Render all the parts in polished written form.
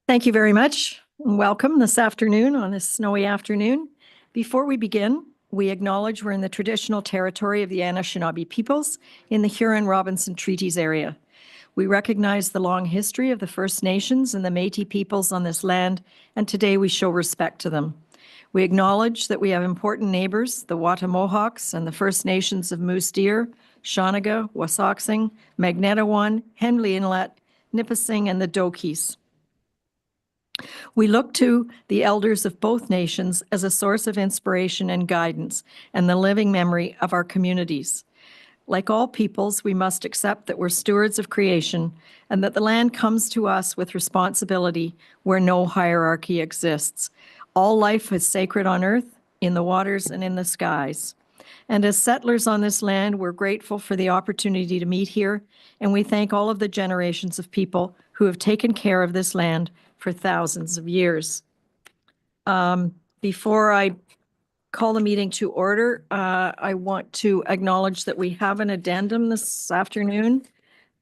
Thank you very much and welcome this afternoon on this snowy afternoon. Before we begin, we acknowledge we're in the traditional territory of the Anishinaabe peoples in the Huron-Robinson Treaties area. We recognize the long history of the First Nations and the Métis peoples on this land, and today we show respect to them. We acknowledge that we have important neighbors, the Wattamohawks and the First Nations of Moose Deer, Shawniga, Wasauksing, Magnetawan, Henley Inlet, Nipissing, and the Dokies. We look to the elders of both nations as a source of inspiration and guidance and the living memory of our communities. Like all peoples, we must accept that we're stewards of creation and that the land comes to us with responsibility where no hierarchy exists. All life is sacred on earth, in the waters, and in the skies. And as settlers on this land, we're grateful for the opportunity to meet here, and we thank all of the generations of people who have taken care of this land for thousands of years. Before I call the meeting to order, I want to acknowledge that we have an addendum this afternoon.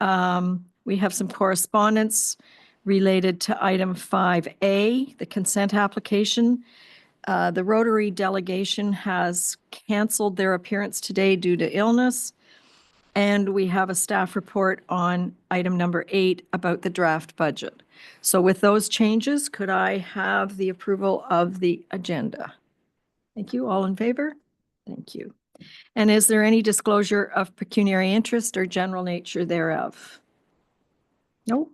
We have some correspondence related to item 5A, the consent application. The Rotary delegation has canceled their appearance today due to illness. And we have a staff report on item number 8 about the draft budget. So with those changes, could I have the approval of the agenda? Thank you. All in favor? Thank you. And is there any disclosure of pecuniary interest or general nature thereof? No.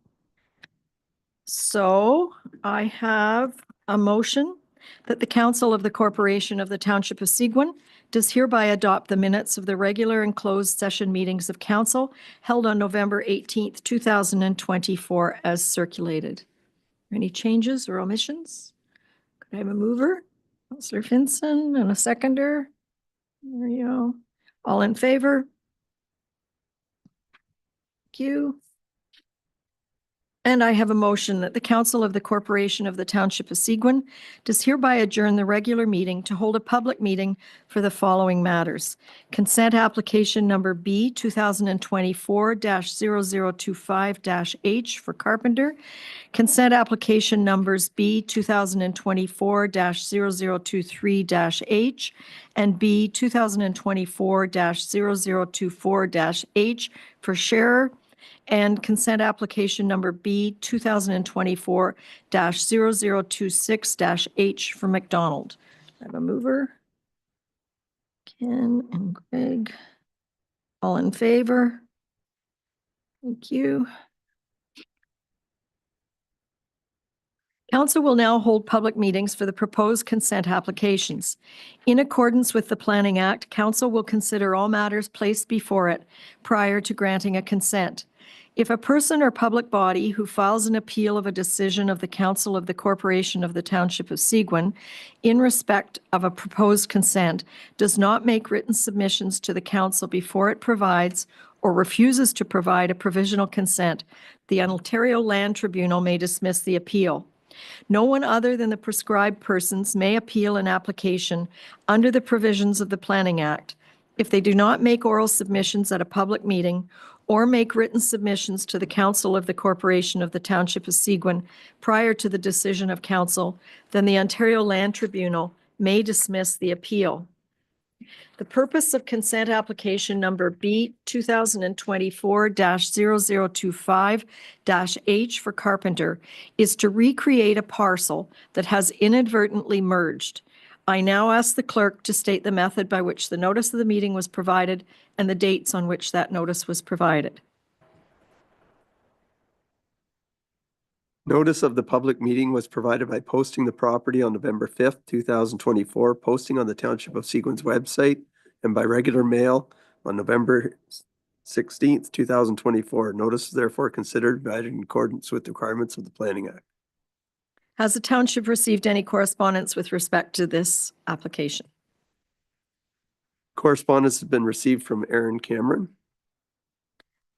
So I have a motion that the Council of the Corporation of the Township of Seguin does hereby adopt the minutes of the regular and closed session meetings of Council held on November 18th, 2024 as circulated. Any changes or omissions? Could I have a mover? Councillor Finson, and a seconder? There you go. All in favor? Thank you. And I have a motion that the Council of the Corporation of the Township of Seguin does hereby adjourn the regular meeting to hold a public meeting for the following matters. Consent application number B 2024-0025-H for Carpenter. Consent application numbers B 2024-0023-H and B 2024-0024-H for Sharer, and consent application number B 2024-0026-H for McDonald. I have a mover. Ken and Greg. All in favor? Thank you. Council will now hold public meetings for the proposed consent applications. In accordance with the Planning Act, Council will consider all matters placed before it prior to granting a consent. If a person or public body who files an appeal of a decision of the Council of the Corporation of the Township of Seguin in respect of a proposed consent does not make written submissions to the Council before it provides or refuses to provide a provisional consent, the Ontario Land Tribunal may dismiss the appeal. No one other than the prescribed persons may appeal an application under the provisions of the Planning Act if they do not make oral submissions at a public meeting or make written submissions to the Council of the Corporation of the Township of Seguin prior to the decision of Council, then the Ontario Land Tribunal may dismiss the appeal. The purpose of consent application number B 2024-0025-H for Carpenter is to recreate a parcel that has inadvertently merged. I now ask the clerk to state the method by which the notice of the meeting was provided and the dates on which that notice was provided. Notice of the public meeting was provided by posting the property on November 5th, 2024, posting on the Township of Seguin's website, and by regular mail on November 16th, 2024. Notice is therefore considered valid in accordance with the requirements of the Planning Act. Has the Township received any correspondence with respect to this application? Correspondence has been received from Aaron Cameron.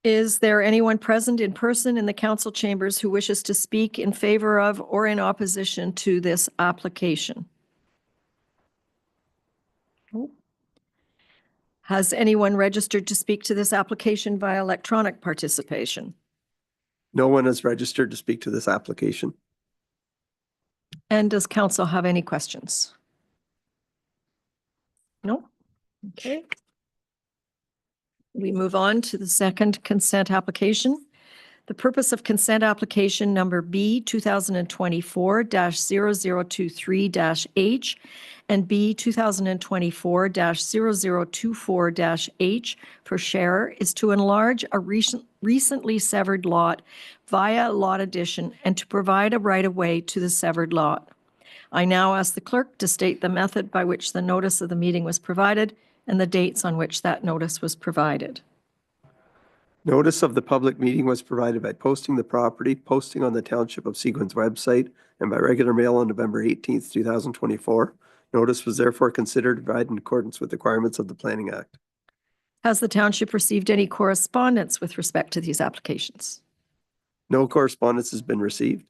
Is there anyone present in person in the council chambers who wishes to speak in favor of or in opposition to this application? Has anyone registered to speak to this application via electronic participation? No one has registered to speak to this application. And does council have any questions? No? Okay. We move on to the second consent application. The purpose of consent application number B 2024-0023-H and B 2024-0024-H for share is to enlarge a recently severed lot via lot addition and to provide a right-of-way to the severed lot. I now ask the clerk to state the method by which the notice of the meeting was provided and the dates on which that notice was provided. Notice of the public meeting was provided by posting the property, posting on the Township of Seguin's website, and by regular mail on November 18th, 2024. Notice was therefore considered to provide in accordance with the requirements of the Planning Act. Has the township received any correspondence with respect to these applications? No correspondence has been received.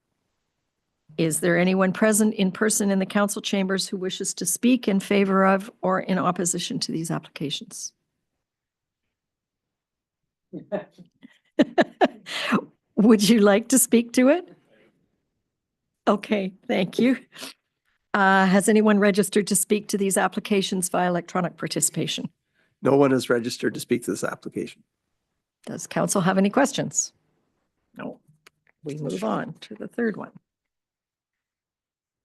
Is there anyone present in person in the council chambers who wishes to speak in favor of or in opposition to these applications? Would you like to speak to it? Okay, thank you. Has anyone registered to speak to these applications via electronic participation? No one has registered to speak to this application. Does council have any questions? No. We move on to the third one.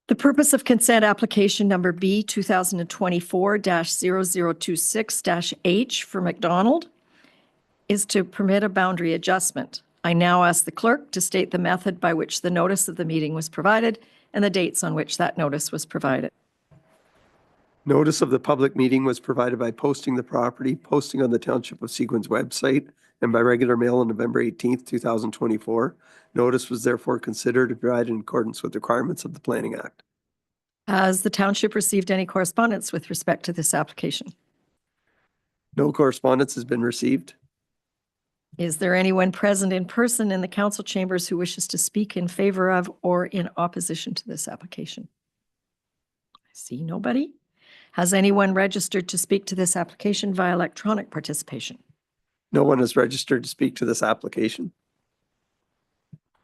The purpose of consent application number B 2024-0026-H for McDonald is to permit a boundary adjustment. I now ask the clerk to state the method by which the notice of the meeting was provided and the dates on which that notice was provided. Notice of the public meeting was provided by posting the property, posting on the Township of Seguin's website, and by regular mail on November 18th, 2024. Notice was therefore considered to provide in accordance with the requirements of the Planning Act. Has the township received any correspondence with respect to this application? No correspondence has been received. Is there anyone present in person in the council chambers who wishes to speak in favor of or in opposition to this application? I see nobody. Has anyone registered to speak to this application via electronic participation? No one has registered to speak to this application.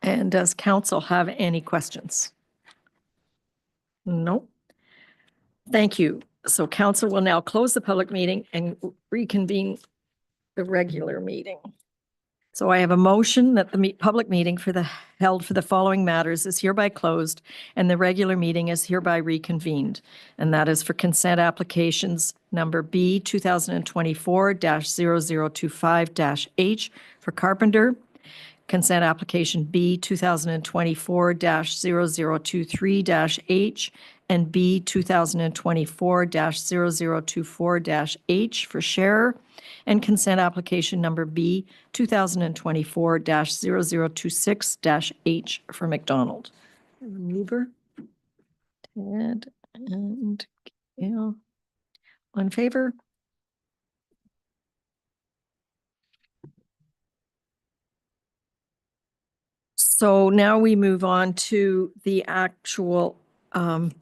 And does council have any questions? No. Thank you. So council will now close the public meeting and reconvene the regular meeting. So I have a motion that the public meeting held for the following matters is hereby closed and the regular meeting is hereby reconvened. And that is for consent applications number B 2024-0025-H for Carpenter, consent application B 2024-0023-H and B 2024-0024-H for Sharer, and consent application number B 2024-0026-H for McDonald. Mover, Ted, and Gail. All in favor? So now we move on to the actual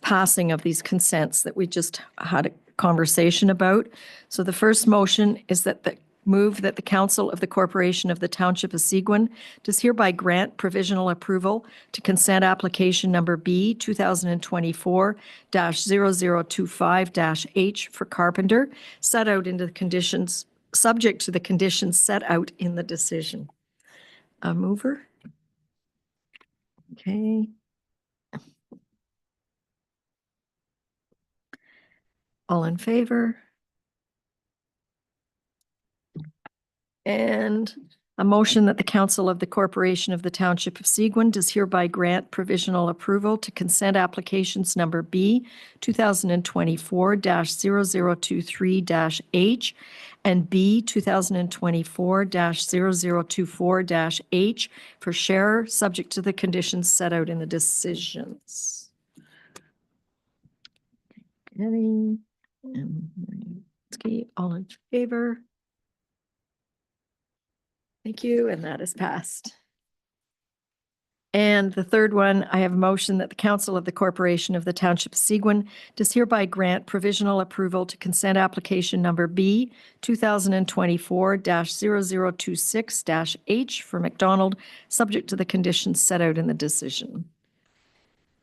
passing of these consents that we just had a conversation about. So the first motion is that the move that the Council of the Corporation of the Township of Seguin does hereby grant provisional approval to consent application number B 2024-0025-H for Carpenter, set out into the conditions, subject to the conditions set out in the decision. A mover? Okay. All in favor? And a motion that the Council of the Corporation of the Township of Seguin does hereby grant provisional approval to consent applications number B 2024-0023-H and B 2024-0024-H for Sharer, subject to the conditions set out in the decisions. Any? All in favor? Thank you, and that is passed. And the third one, I have a motion that the Council of the Corporation of the Township of Seguin does hereby grant provisional approval to consent application number B 2024-0026-H for McDonald, subject to the conditions set out in the decision.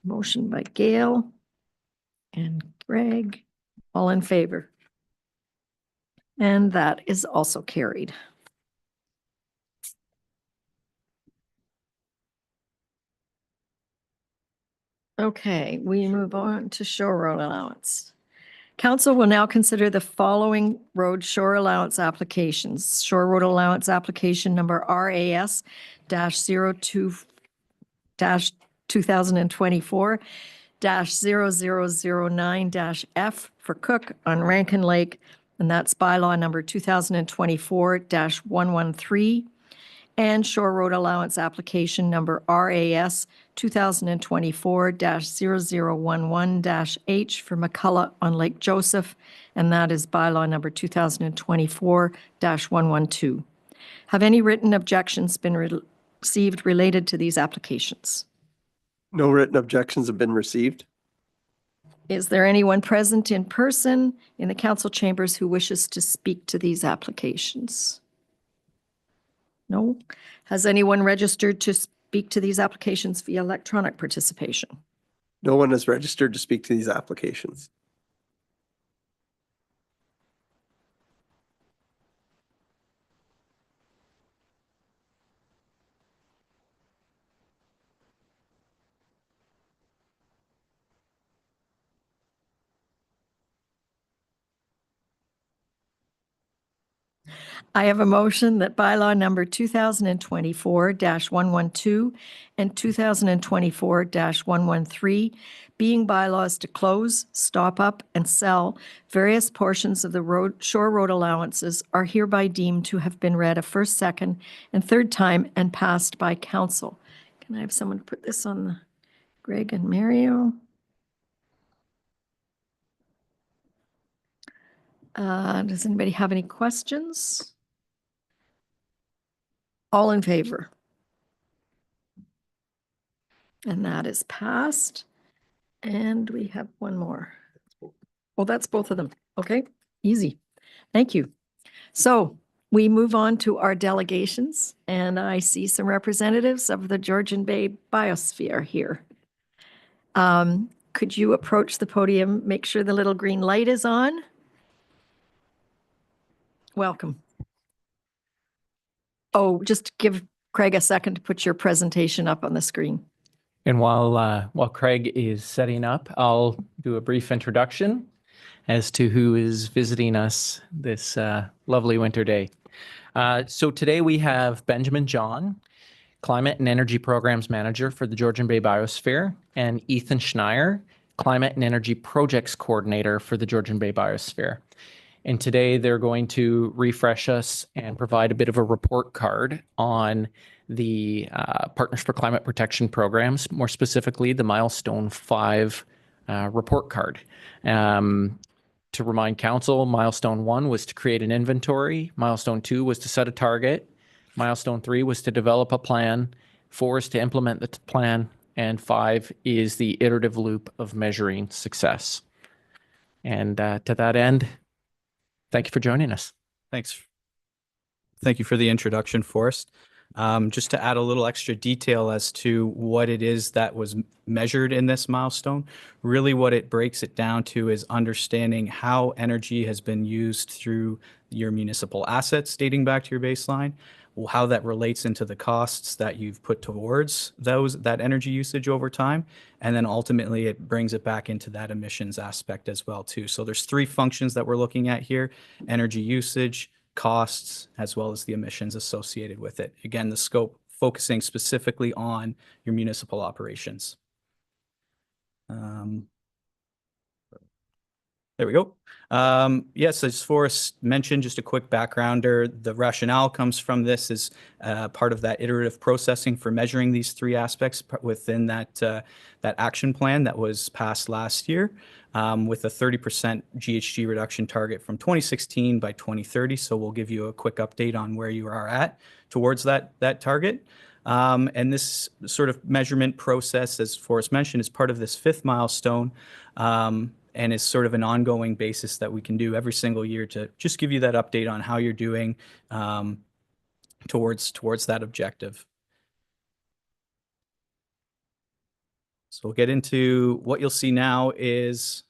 Motion by Gail and Greg, all in favor. And that is also carried. Okay, we move on to shore road allowance. Council will now consider the following road shore allowance applications. Shore road allowance application number RAS -02 2024 -0009 F for Cook on Rankin Lake, and that's bylaw number 2024-113, and Shore Road Allowance Application Number RAS 2024-0011-H for McCullough on Lake Joseph, and that is bylaw number 2024-112. Have any written objections been received related to these applications? No written objections have been received. Is there anyone present in person in the council chambers who wishes to speak to these applications? No? Has anyone registered to speak to these applications via electronic participation? No one has registered to speak to these applications. I have a motion that bylaw number 2024-112 and 2024-113, being bylaws to close, stop up, and sell various portions of the shore road allowances, are hereby deemed to have been read a first, second, and third time and passed by council. Can I have someone put this on the Greg and Mario? Does anybody have any questions? All in favor? And that is passed. And we have one more. Well, that's both of them. Okay, easy. Thank you. So we move on to our delegations, and I see some representatives of the Georgian Bay Biosphere here. Could you approach the podium, make sure the little green light is on? Welcome. Oh, just give Craig a second to put your presentation up on the screen. And while Craig is setting up, I'll do a brief introduction as to who is visiting us this lovely winter day. So today we have Benjamin John, Climate and Energy Programs Manager for the Georgian Bay Biosphere, and Ethan Schneier, Climate and Energy Projects Coordinator for the Georgian Bay Biosphere. And today they're going to refresh us and provide a bit of a report card on the Partners for Climate Protection programs, more specifically the Milestone 5 report card. To remind council, Milestone 1 was to create an inventory. Milestone 2 was to set a target. Milestone 3 was to develop a plan. 4 is to implement the plan. And 5 is the iterative loop of measuring success. And to that end, thank you for joining us. Thanks. Thank you for the introduction, Forrest. Just to add a little extra detail as to what it is that was measured in this milestone, really what it breaks it down to is understanding how energy has been used through your municipal assets dating back to your baseline, how that relates into the costs that you've put towards that energy usage over time, and then ultimately it brings it back into that emissions aspect as well too. So there's 3 functions that we're looking at here: energy usage, costs, as well as the emissions associated with it. Again, the scope focusing specifically on your municipal operations. There we go. Yes, as Forrest mentioned, just a quick backgrounder, the rationale comes from this is part of that iterative processing for measuring these 3 aspects within that action plan that was passed last year, with a 30% GHG reduction target from 2016 by 2030. So we'll give you a quick update on where you are at towards that target. And this sort of measurement process, as Forrest mentioned, is part of this 5th milestone, and is sort of an ongoing basis that we can do every single year to just give you that update on how you're doing towards that objective. So we'll get into what you'll see now is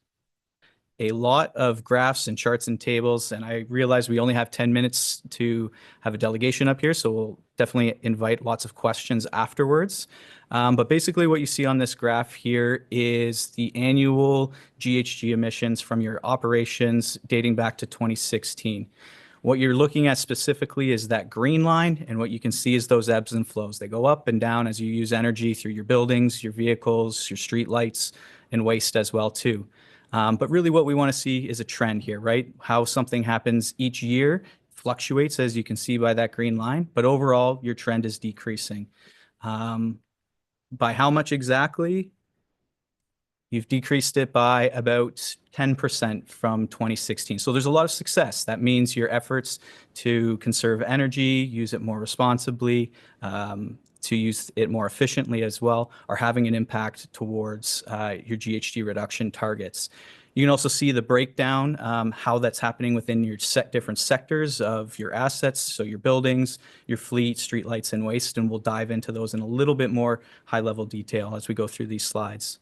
a lot of graphs and charts and tables, and I realize we only have 10 minutes to have a delegation up here, so we'll definitely invite lots of questions afterwards. But basically what you see on this graph here is the annual GHG emissions from your operations dating back to 2016. What you're looking at specifically is that green line, and what you can see is those ebbs and flows. They go up and down as you use energy through your buildings, your vehicles, your street lights, and waste as well too. But really what we want to see is a trend here, right? How something happens each year fluctuates, as you can see by that green line, but overall your trend is decreasing. By how much exactly? You've decreased it by about 10% from 2016. So there's a lot of success. That means your efforts to conserve energy, use it more responsibly, to use it more efficiently as well, are having an impact towards your GHG reduction targets. You can also see the breakdown, how that's happening within your different sectors of your assets, so your buildings, your fleet, streetlights, and waste, and we'll dive into those in a little bit more high-level detail as we go through these slides.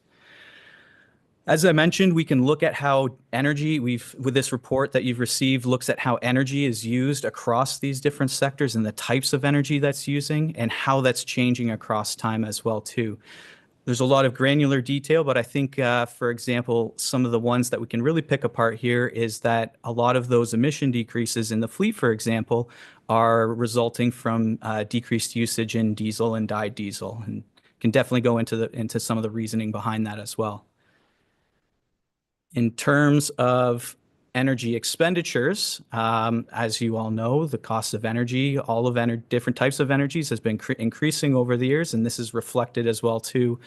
As I mentioned, we can look at how energy, with this report that you've received, looks at how energy is used across these different sectors and the types of energy that's using and how that's changing across time as well too. There's a lot of granular detail, but I think, for example, some of the ones that we can really pick apart here is that a lot of those emission decreases in the fleet, for example, are resulting from decreased usage in diesel and dyed diesel, and can definitely go into some of the reasoning behind that as well. In terms of energy expenditures, as you all know, the cost of energy, all of different types of energies has been increasing over the years, and this is reflected as well too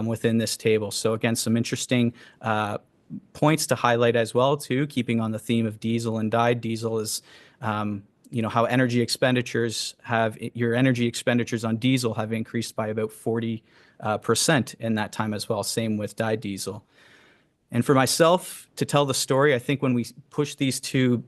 within this table. So again, some interesting points to highlight as well too, keeping on the theme of diesel and dyed diesel is how energy expenditures your energy expenditures on diesel have increased by about 40% in that time as well. Same with dyed diesel. And for myself to tell the story, I think when we push these two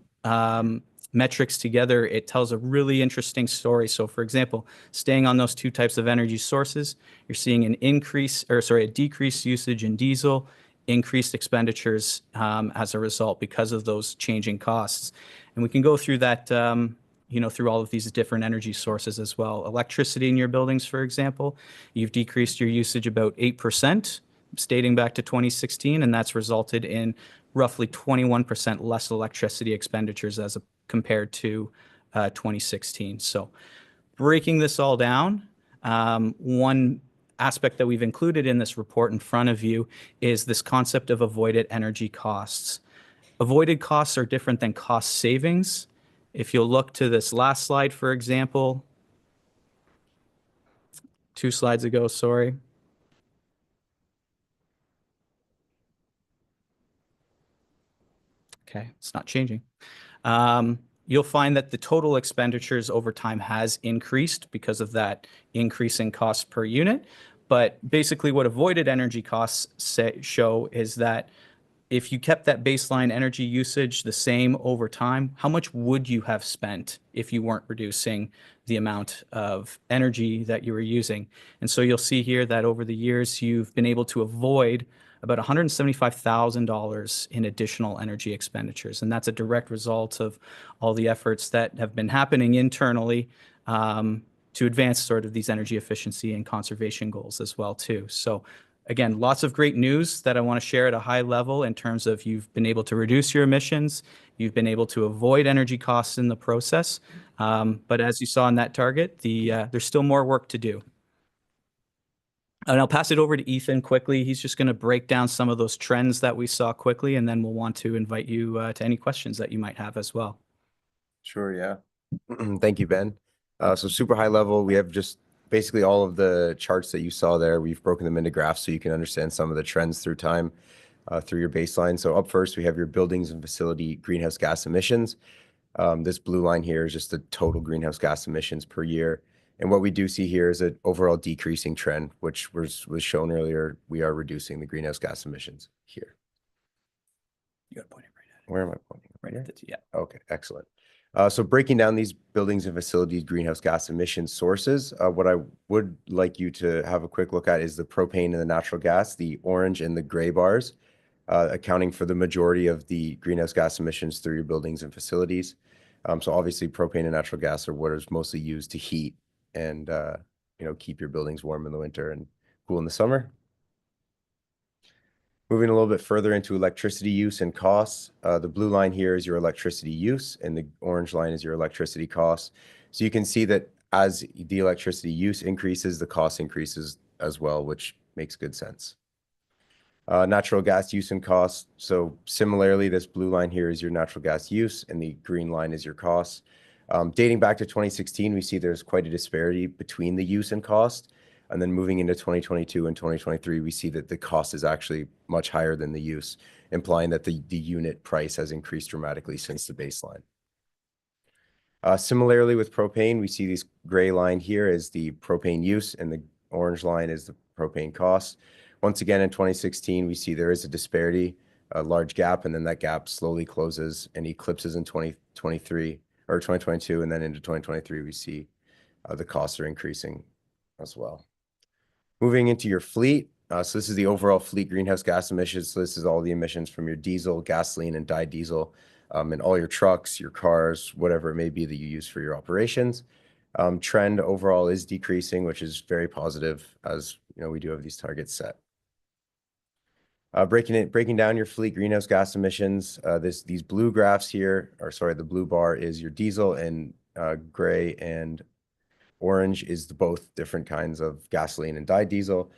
metrics together, it tells a really interesting story. So for example, staying on those two types of energy sources, you're seeing a decreased usage in diesel, increased expenditures as a result because of those changing costs. And we can go through that, through all of these different energy sources as well. Electricity in your buildings, for example, you've decreased your usage about 8%. Dating back to 2016, and that's resulted in roughly 21% less electricity expenditures as compared to 2016. So breaking this all down, one aspect that we've included in this report in front of you is this concept of avoided energy costs. Avoided costs are different than cost savings. If you'll look to this last slide, for example, 2 slides ago, sorry. Okay, it's not changing. You'll find that the total expenditures over time has increased because of that increase in cost per unit. But basically what avoided energy costs show is that if you kept that baseline energy usage the same over time, how much would you have spent if you weren't reducing the amount of energy that you were using? And so you'll see here that over the years, you've been able to avoid about $175,000 in additional energy expenditures. And that's a direct result of all the efforts that have been happening internally to advance sort of these energy efficiency and conservation goals as well too. So again, lots of great news that I want to share at a high level in terms of you've been able to reduce your emissions, you've been able to avoid energy costs in the process. But as you saw in that target, there's still more work to do. And I'll pass it over to Ethan quickly. He's just going to break down some of those trends that we saw quickly, and then we'll want to invite you to any questions that you might have as well. Sure, yeah. Thank you, Ben. So super high level, we have just basically all of the charts that you saw there. We've broken them into graphs so you can understand some of the trends through time, through your baseline. So up first, we have your buildings and facility greenhouse gas emissions. This blue line here is just the total greenhouse gas emissions per year. And what we do see here is an overall decreasing trend, which was shown earlier. We are reducing the greenhouse gas emissions here. You got to point it right at it. Where am I pointing? Right at it, yeah. Okay, excellent. So breaking down these buildings and facilities greenhouse gas emission sources, what I would like you to have a quick look at is the propane and the natural gas, the orange and the gray bars, accounting for the majority of the greenhouse gas emissions through your buildings and facilities. So obviously propane and natural gas are what is mostly used to heat and keep your buildings warm in the winter and cool in the summer. Moving a little bit further into electricity use and costs, the blue line here is your electricity use and the orange line is your electricity costs. So you can see that as the electricity use increases, the cost increases as well, which makes good sense. Natural gas use and costs. So similarly, this blue line here is your natural gas use and the green line is your costs. Dating back to 2016, we see there's quite a disparity between the use and cost. And then moving into 2022 and 2023, we see that the cost is actually much higher than the use, implying that the unit price has increased dramatically since the baseline. Similarly with propane, we see this gray line here is the propane use and the orange line is the propane cost. Once again, in 2016, we see there is a disparity, a large gap, and then that gap slowly closes and eclipses in 2023 or 2022, and then into 2023, we see the costs are increasing as well. Moving into your fleet, so this is the overall fleet greenhouse gas emissions. So this is all the emissions from your diesel, gasoline, and dyed diesel, and all your trucks, your cars, whatever it may be that you use for your operations. Trend overall is decreasing, which is very positive, as we do have these targets set. Breaking down your fleet greenhouse gas emissions, these blue graphs here, or sorry, the blue bar is your diesel, and gray and orange is both different kinds of gasoline and dyed diesel.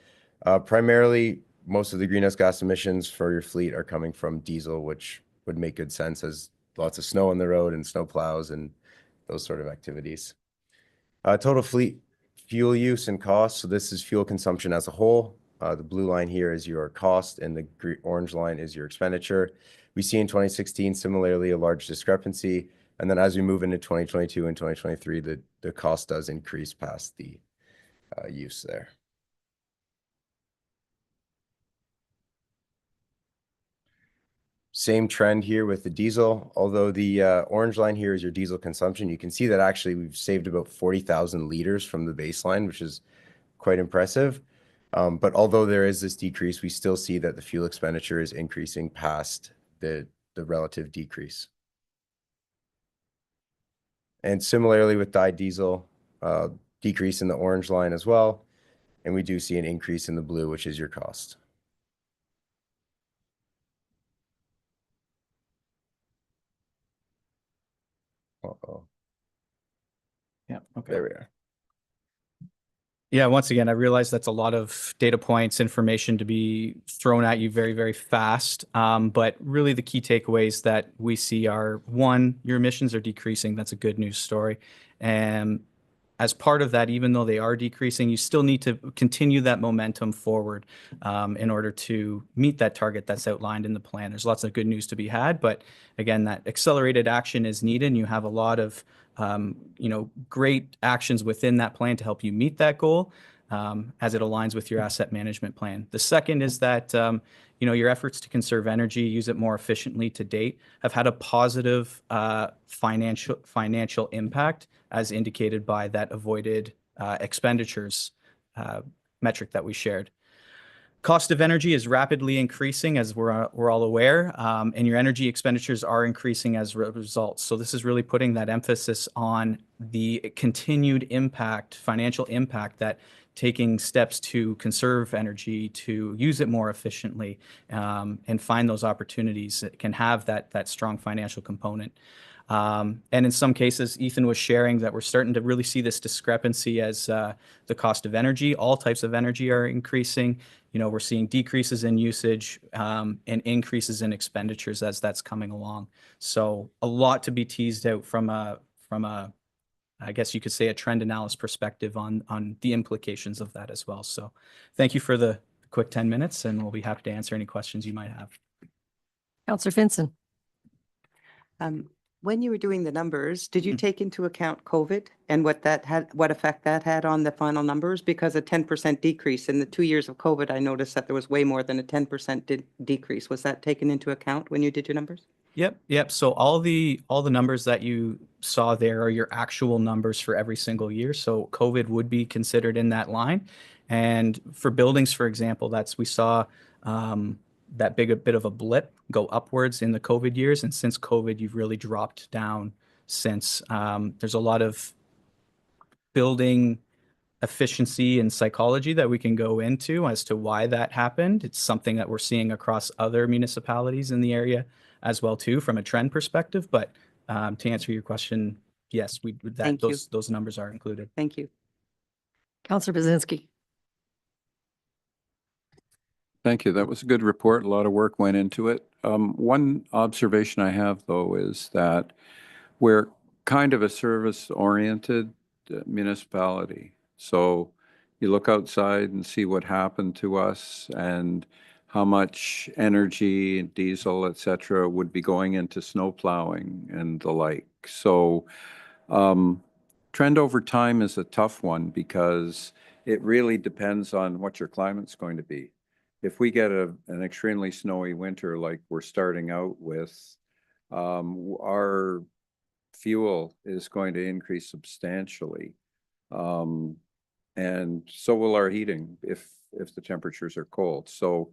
Primarily, most of the greenhouse gas emissions for your fleet are coming from diesel, which would make good sense as lots of snow on the road and snow plows and those sort of activities. Total fleet fuel use and cost. So this is fuel consumption as a whole. The blue line here is your cost and the orange line is your expenditure. We see in 2016, similarly, a large discrepancy. And then as we move into 2022 and 2023, the cost does increase past the use there. Same trend here with the diesel. Although the orange line here is your diesel consumption, you can see that actually we've saved about 40,000 liters from the baseline, which is quite impressive. But although there is this decrease, we still see that the fuel expenditure is increasing past the relative decrease. And similarly with dyed diesel, decrease in the orange line as well. And we do see an increase in the blue, which is your cost. Uh-oh. Yeah, okay. There we are. Yeah, once again, I realize that's a lot of data points, information to be thrown at you very, very fast. But really the key takeaways that we see are, one, your emissions are decreasing. That's a good news story. And as part of that, even though they are decreasing, you still need to continue that momentum forward in order to meet that target that's outlined in the plan. There's lots of good news to be had, but again, that accelerated action is needed. And you have a lot of great actions within that plan to help you meet that goal as it aligns with your asset management plan. The second is that your efforts to conserve energy, use it more efficiently to date, have had a positive financial impact, as indicated by that avoided expenditures metric that we shared. Cost of energy is rapidly increasing, as we're all aware, and your energy expenditures are increasing as a result. So this is really putting that emphasis on the continued impact, financial impact, that taking steps to conserve energy, to use it more efficiently, and find those opportunities that can have that strong financial component. And in some cases, Ethan was sharing that we're starting to really see this discrepancy as the cost of energy, all types of energy are increasing. We're seeing decreases in usage and increases in expenditures as that's coming along. So a lot to be teased out from a I guess you could say, a trend analysis perspective on the implications of that as well. So thank you for the quick 10 minutes, and we'll be happy to answer any questions you might have. Councillor Finson. When you were doing the numbers, did you take into account COVID and what effect that had on the final numbers? Because a 10% decrease in the 2 years of COVID, I noticed that there was way more than a 10% decrease. Was that taken into account when you did your numbers? Yep. So all the numbers that you saw there are your actual numbers for every single year. So COVID would be considered in that line. And for buildings, for example, we saw that a bit of a blip go upwards in the COVID years. And since COVID, you've really dropped down since. There's a lot of building efficiency and psychology that we can go into as to why that happened. It's something that we're seeing across other municipalities in the area as well too, from a trend perspective. But to answer your question, yes, Thank you. those numbers are included. Thank you. Councillor Bazinski. Thank you. That was a good report. A lot of work went into it. One observation I have, though, is that we're kind of a service-oriented municipality. So you look outside and see what happened to us and how much energy, diesel, et cetera, would be going into snow plowing and the like. So trend over time is a tough one because it really depends on what your climate's going to be. If we get an extremely snowy winter like we're starting out with, our fuel is going to increase substantially. And so will our heating if the temperatures are cold. So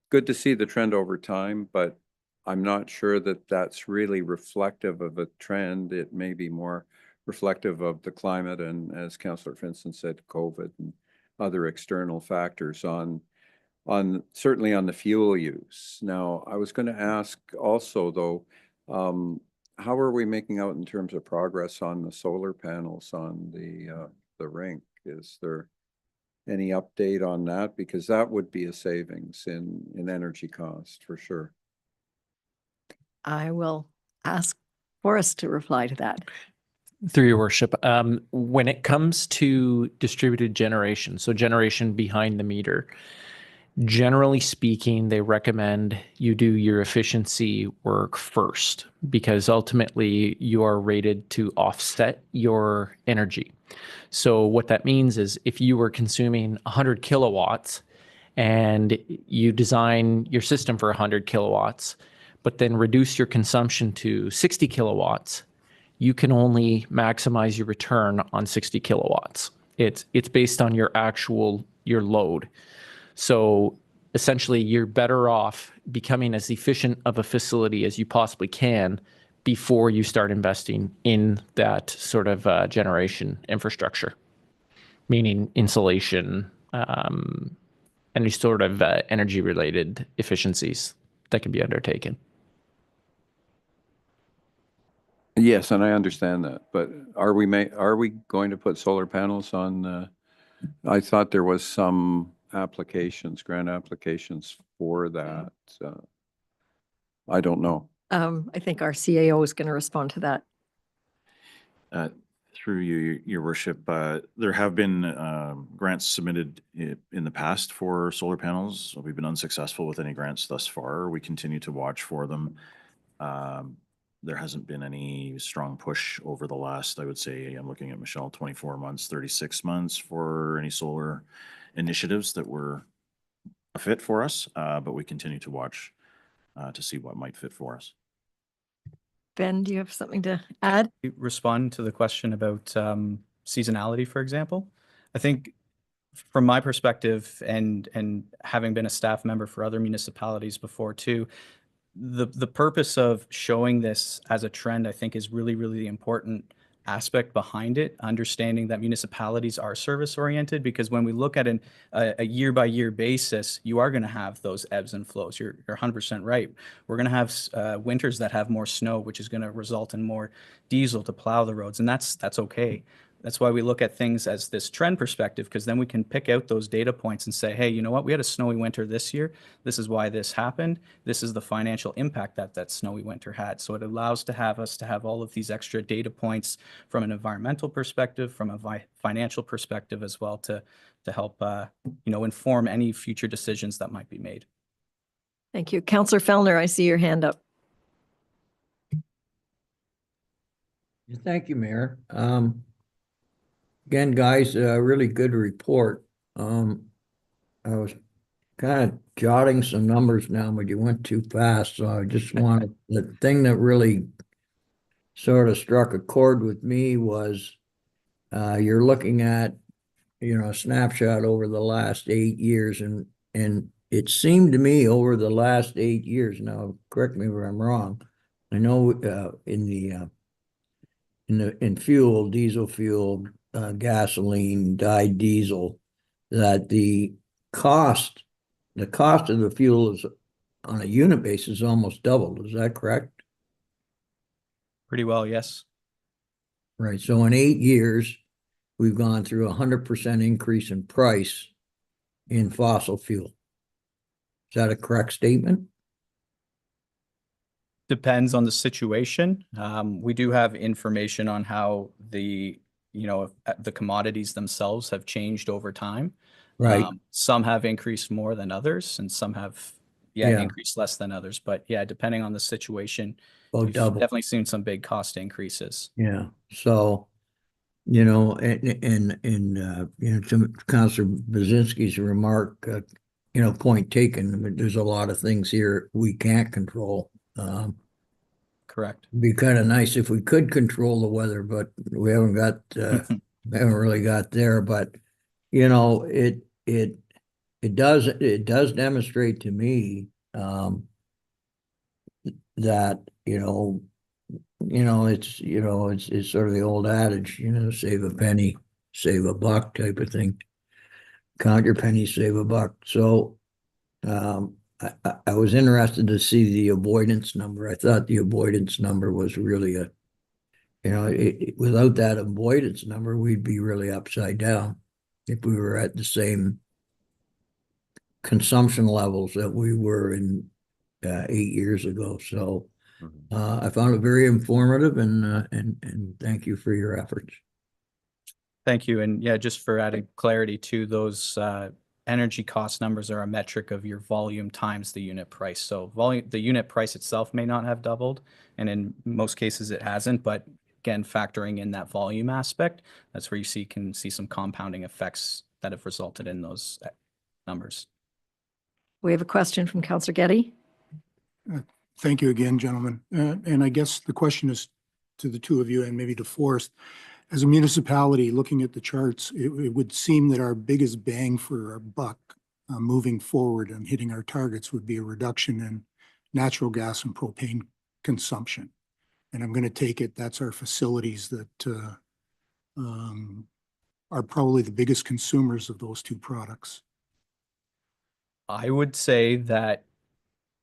good to see the trend over time, but I'm not sure that that's really reflective of a trend. It may be more reflective of the climate and, as Councillor Finson said, COVID and other external factors on certainly on the fuel use. Now, I was going to ask also, though, how are we making out in terms of progress on the solar panels on the rink? Is there any update on that? Because that would be a savings in energy cost for sure. I will ask Forrest to reply to that. Through your worship, when it comes to distributed generation, so generation behind the meter, generally speaking, they recommend you do your efficiency work first because ultimately you are rated to offset your energy. So what that means is if you were consuming 100 kilowatts and you design your system for 100 kilowatts, but then reduce your consumption to 60 kilowatts, you can only maximize your return on 60 kilowatts. It's based on your load. So essentially, you're better off becoming as efficient of a facility as you possibly can before you start investing in that sort of generation infrastructure, meaning insulation, any sort of energy-related efficiencies that can be undertaken. Yes, and I understand that, but are we going to put solar panels on? I thought there was some grant applications for that. I don't know. I think our CAO is going to respond to that. Through you, your worship, there have been grants submitted in the past for solar panels. We've been unsuccessful with any grants thus far. We continue to watch for them. There hasn't been any strong push over the last, I would say, I'm looking at Michelle, 24 months, 36 months for any solar initiatives that were a fit for us, but we continue to watch to see what might fit for us. Ben, do you have something to add? Respond to the question about seasonality, for example. I think from my perspective and having been a staff member for other municipalities before too, the purpose of showing this as a trend, I think, is really, really important aspect behind it, understanding that municipalities are service oriented, because when we look at a year by year basis, you are going to have those ebbs and flows. You're 100% right. We're going to have winters that have more snow, which is going to result in more diesel to plow the roads, and that's okay. That's why we look at things as this trend perspective, because then we can pick out those data points and say, hey, you know what? We had a snowy winter this year. This is why this happened. This is the financial impact that snowy winter had. So it allows us to have all of these extra data points from an environmental perspective, from a financial perspective as well, to help inform any future decisions that might be made. Thank you. Councillor Fellner, I see your hand up. Thank you, Mayor. Again, guys, a really good report. I was kind of jotting some numbers now, but you went too fast, so I just wanted, the thing that really sort of struck a chord with me was you're looking at, a snapshot over the last 8 years, and it seemed to me over the last 8 years, now correct me if I'm wrong, I know in fuel, diesel fuel, gasoline, dyed diesel, that cost the cost of the fuel is on a unit basis almost doubled. Is that correct? Pretty well, yes. Right. So in 8 years, we've gone through 100% increase in price in fossil fuel. Is that a correct statement? Depends on the situation. We do have information on how the commodities themselves have changed over time. Right. Some have increased more than others, and some have, Yeah. increased less than others. But yeah, depending on the situation, About we've double. definitely seen some big cost increases. Yeah. So, to Councillor Bazinski's remark, point taken. I mean, there's a lot of things here we can't control. Correct. It'd be kind of nice if we could control the weather, but we haven't really got there. But it does demonstrate to me that it's sort of the old adage, save a penny, save a buck type of thing. Count your pennies, save a buck. So I was interested to see the avoidance number. I thought the avoidance number was really without that avoidance number, we'd be really upside down if we were at the same consumption levels that we were in 8 years ago. So I found it very informative, and thank you for your efforts. Thank you. And yeah, just for adding clarity to those energy cost numbers are a metric of your volume times the unit price. So the unit price itself may not have doubled, and in most cases it hasn't, but again, factoring in that volume aspect, that's where you can see some compounding effects that have resulted in those numbers. We have a question from Councillor Getty. Thank you again, gentlemen. And I guess the question is to the two of you and maybe to Forrest. As a municipality, looking at the charts, it would seem that our biggest bang for our buck moving forward and hitting our targets would be a reduction in natural gas and propane consumption. And I'm going to take it that's our facilities that are probably the biggest consumers of those two products. I would say that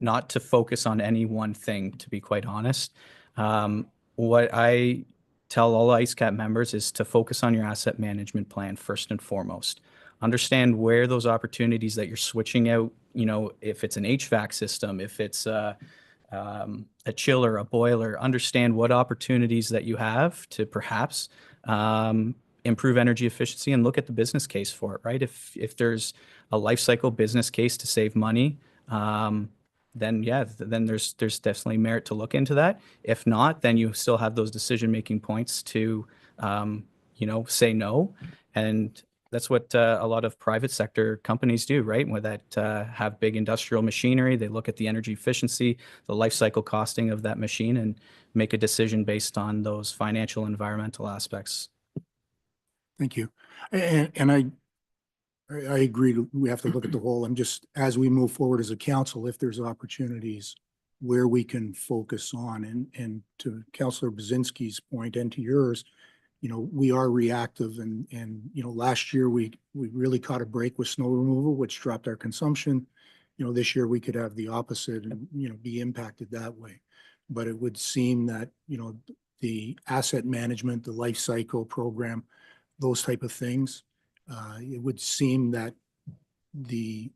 not to focus on any one thing, to be quite honest. What I tell all IceCap members is to focus on your asset management plan first and foremost. Understand where those opportunities that you're switching out, if it's an HVAC system, if it's a chiller, a boiler, understand what opportunities that you have to perhaps improve energy efficiency, and look at the business case for it, right? If there's a life cycle business case to save money, then there's definitely merit to look into that. If not, then you still have those decision-making points to, say no. And that's what a lot of private sector companies do, right? Where that have big industrial machinery, they look at the energy efficiency, the life cycle costing of that machine, and make a decision based on those financial and environmental aspects. Thank you. And I agree. We have to look at the whole. I'm just, as we move forward as a council, if there's opportunities where we can focus on, and to Councillor Bazinski's point and to yours, we are reactive, and last year we really caught a break with snow removal, which dropped our consumption. This year we could have the opposite and be impacted that way. But it would seem that the asset management, the life cycle program, those type of things, it would seem that the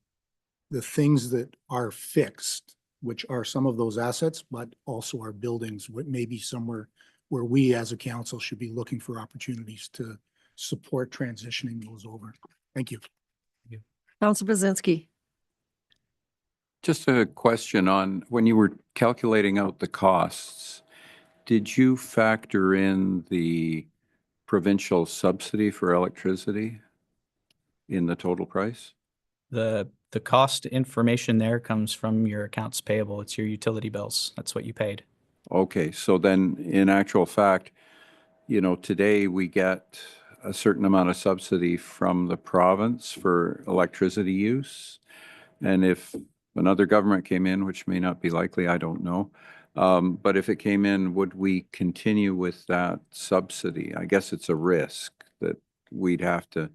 things that are fixed, which are some of those assets, but also our buildings, may be somewhere where we as a council should be looking for opportunities to support transitioning those over. Thank you. Councillor Bazinski. Just a question on when you were calculating out the costs, did you factor in the provincial subsidy for electricity in the total price? The cost information there comes from your accounts payable. It's your utility bills. That's what you paid. Okay, so then in actual fact, today we get a certain amount of subsidy from the province for electricity use. And if another government came in, which may not be likely, I don't know. But if it came in, would we continue with that subsidy? I guess it's a risk that we have to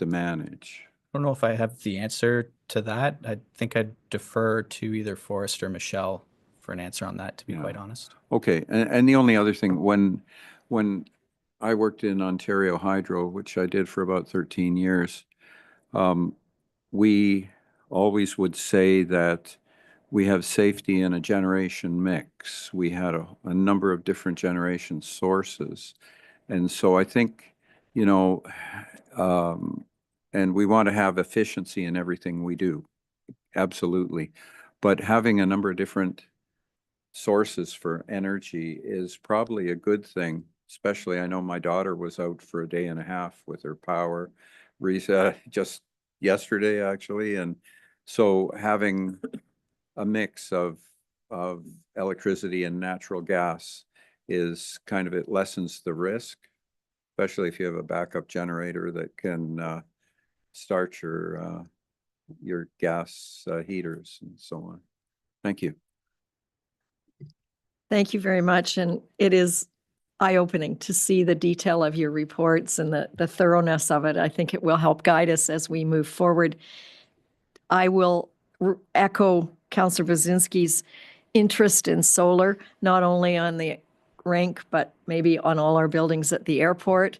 manage. I don't know if I have the answer to that. I think I'd defer to either Forrest or Michelle for an answer on that, to be Yeah. quite honest. Okay, and the only other thing, when I worked in Ontario Hydro, which I did for about 13 years, we always would say that we have safety in a generation mix. We had a number of different generation sources. And so I think, and we want to have efficiency in everything we do. Absolutely. But having a number of different sources for energy is probably a good thing. Especially, I know my daughter was out for a day and a half with her power reset just yesterday, actually. And so having a mix of electricity and natural gas is kind of, it lessens the risk, especially if you have a backup generator that can start your gas heaters and so on. Thank you. Thank you very much. And it is eye-opening to see the detail of your reports and the thoroughness of it. I think it will help guide us as we move forward. I will echo Councillor Bazinski's interest in solar, not only on the rink, but maybe on all our buildings at the airport.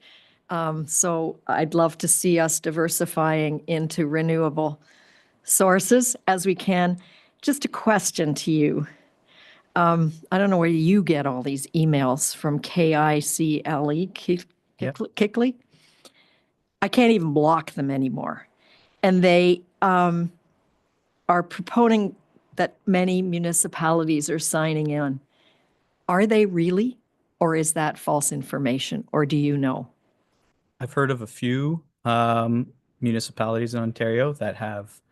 So I'd love to see us diversifying into renewable sources as we can. Just a question to you. I don't know where you get all these emails from KICLE, Kickley. I can't even block them anymore. And they are proposing that many municipalities are signing in. Are they really? Or is that false information? Or do you know? I've heard of a few municipalities in Ontario that have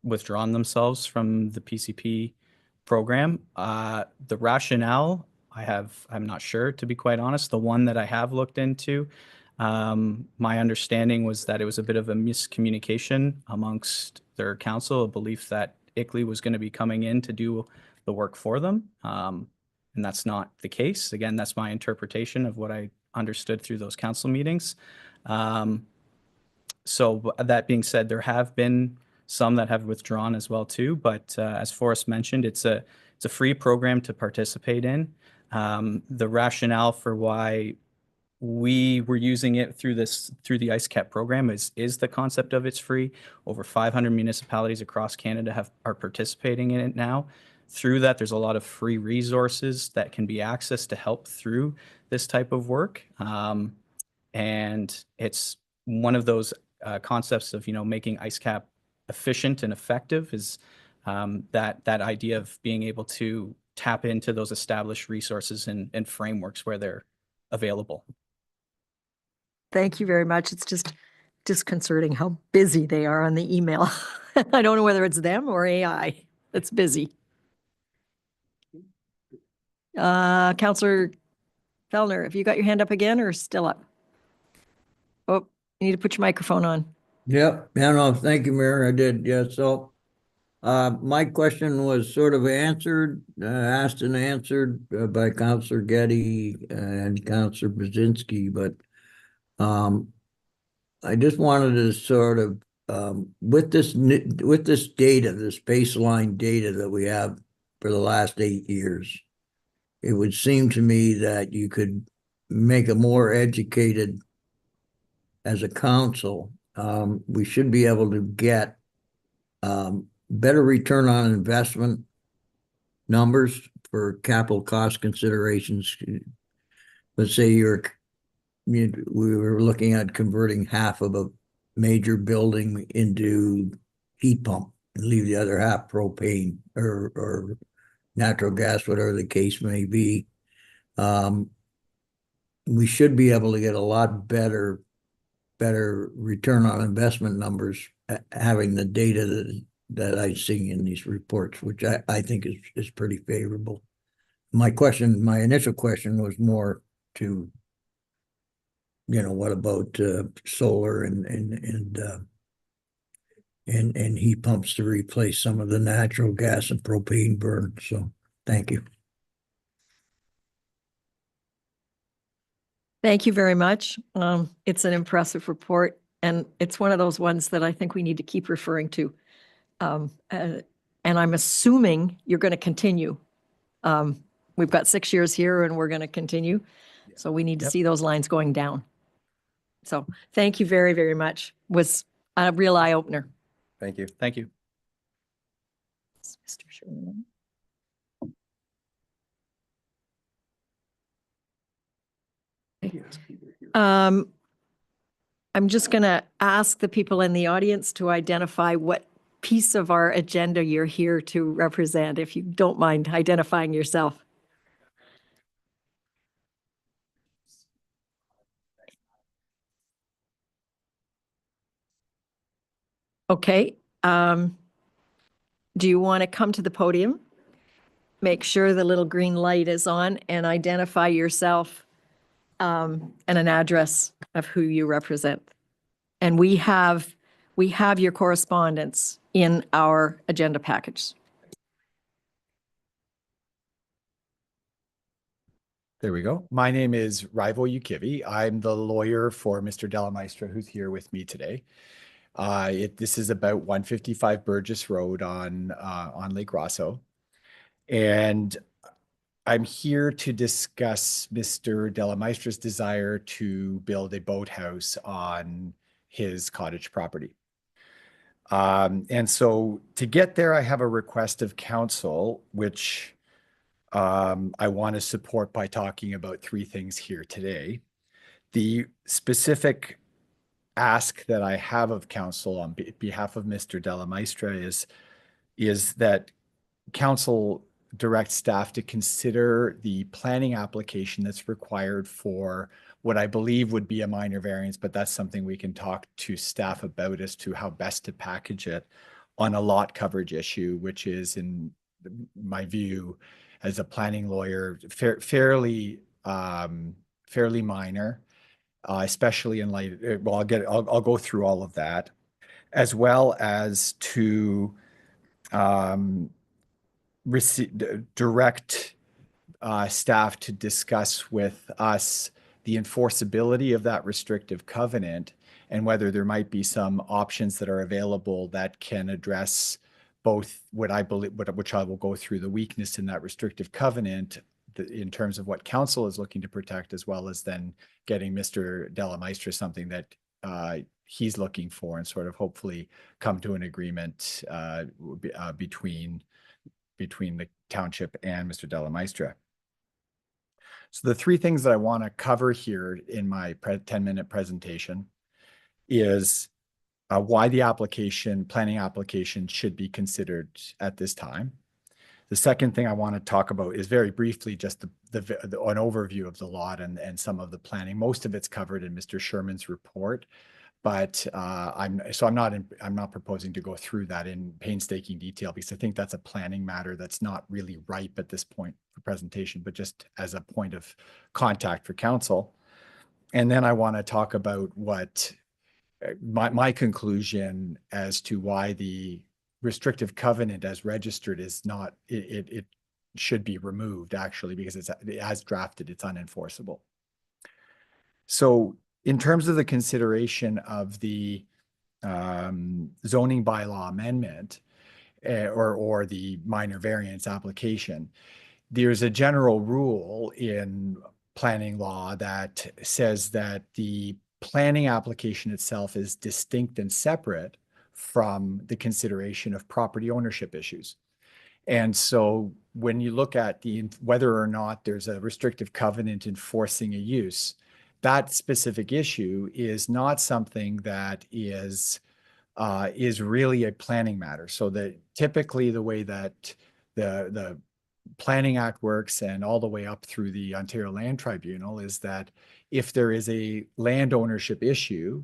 withdrawn themselves from the PCP program. The rationale, I'm not sure, to be quite honest. The one that I have looked into, my understanding was that it was a bit of a miscommunication amongst their council, a belief that ICLEI was going to be coming in to do the work for them. And that's not the case. Again, that's my interpretation of what I understood through those council meetings. So that being said, there have been some that have withdrawn as well too. But as Forrest mentioned, it's a free program to participate in. The rationale for why we were using it through the IceCap program is the concept of it's free. Over 500 municipalities across Canada are participating in it now. Through that, there's a lot of free resources that can be accessed to help through this type of work. And it's one of those concepts of, making IceCap efficient and effective is that idea of being able to tap into those established resources and frameworks where they're available. Thank you very much. It's just disconcerting how busy they are on the email. I don't know whether it's them or AI that's busy. Councillor Fellner, have you got your hand up again or still up? Oh, you need to put your microphone on. Yep, yeah, no, thank you, Mayor, I did, yeah, so, my question was sort of answered, asked and answered by Councillor Getty and Councillor Brzezinski, but, I just wanted to sort of, with this data, this baseline data that we have for the last 8 years, it would seem to me that you could make a more educated, as a council, we should be able to get better return on investment numbers for capital cost considerations. Let's say we were looking at converting half of a major building into heat pump and leave the other half propane or natural gas, whatever the case may be. We should be able to get a lot better better return on investment numbers, having the data that I see in these reports, which I think is pretty favorable. My initial question was more to, what about solar and heat pumps to replace some of the natural gas and propane burn. So thank you. Thank you very much. It's an impressive report, and it's one of those ones that I think we need to keep referring to. And I'm assuming you're going to continue. We've got 6 years here, and we're going to continue. So we need to see those lines going down. So thank you very, very much. Was a real eye opener. Thank you. Thank you. Mr. Sherman. I'm just going to ask the people in the audience to identify what piece of our agenda you're here to represent, if you don't mind identifying yourself. Okay. Do you want to come to the podium? Make sure the little green light is on and identify yourself and an address of who you represent. And we have your correspondence in our agenda package. There we go. My name is Rivo Ukivi. I'm the lawyer for Mr. Delamaistra, who's here with me today. This is about 155 Burgess Road on Lake Rosso. And I'm here to discuss Mr. Delamaistra's desire to build a boathouse on his cottage property. And so to get there, I have a request of council, which I want to support by talking about 3 things here today. The specific ask that I have of council on behalf of Mr. Delamaistra is that council direct staff to consider the planning application that's required for what I believe would be a minor variance, but that's something we can talk to staff about as to how best to package it on a lot coverage issue, which is, in my view, as a planning lawyer, fairly minor, especially in light. Well, I'll go through all of that, as well as to direct staff to discuss with us the enforceability of that restrictive covenant and whether there might be some options that are available that can address both what I believe, which I will go through, the weakness in that restrictive covenant in terms of what council is looking to protect, as well as then getting Mr. Delamaistra something that he's looking for, and sort of hopefully come to an agreement between the township and Mr. Delamaistra. So the 3 things that I want to cover here in my 10-minute presentation is why the planning application should be considered at this time. The second thing I want to talk about is very briefly just an overview of the lot and some of the planning. Most of it's covered in Mr. Sherman's report, but I'm not proposing to go through that in painstaking detail, because I think that's a planning matter that's not really ripe at this point for presentation, but just as a point of contact for council. And then I want to talk about what my conclusion as to why the restrictive covenant as registered is not, it should be removed, actually, because as drafted, it's unenforceable. So in terms of the consideration of the zoning bylaw amendment or the minor variance application, there's a general rule in planning law that says that the planning application itself is distinct and separate from the consideration of property ownership issues. And so when you look at whether or not there's a restrictive covenant enforcing a use, that specific issue is not something that is really a planning matter. So that typically the way that the Planning Act works, and all the way up through the Ontario Land Tribunal, is that if there is a land ownership issue,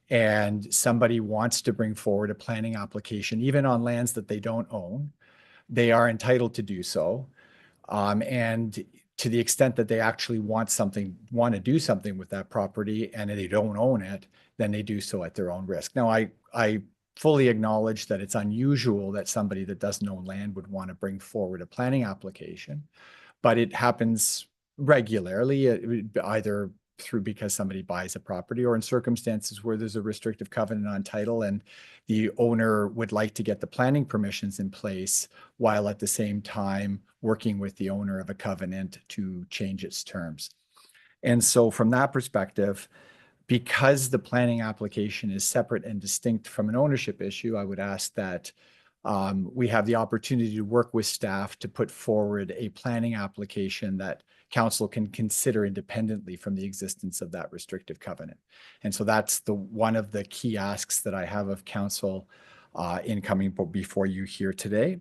and somebody wants to bring forward a planning application, even on lands that they don't own, they are entitled to do so. And to the extent that they actually want to do something with that property and they don't own it, then they do so at their own risk. Now, I fully acknowledge that it's unusual that somebody that doesn't own land would want to bring forward a planning application, but it happens regularly, either through because somebody buys a property or in circumstances where there's a restrictive covenant on title and the owner would like to get the planning permissions in place while at the same time working with the owner of a covenant to change its terms. And so from that perspective, because the planning application is separate and distinct from an ownership issue, I would ask that we have the opportunity to work with staff to put forward a planning application that council can consider independently from the existence of that restrictive covenant. And so that's one of the key asks that I have of council in coming before you here today.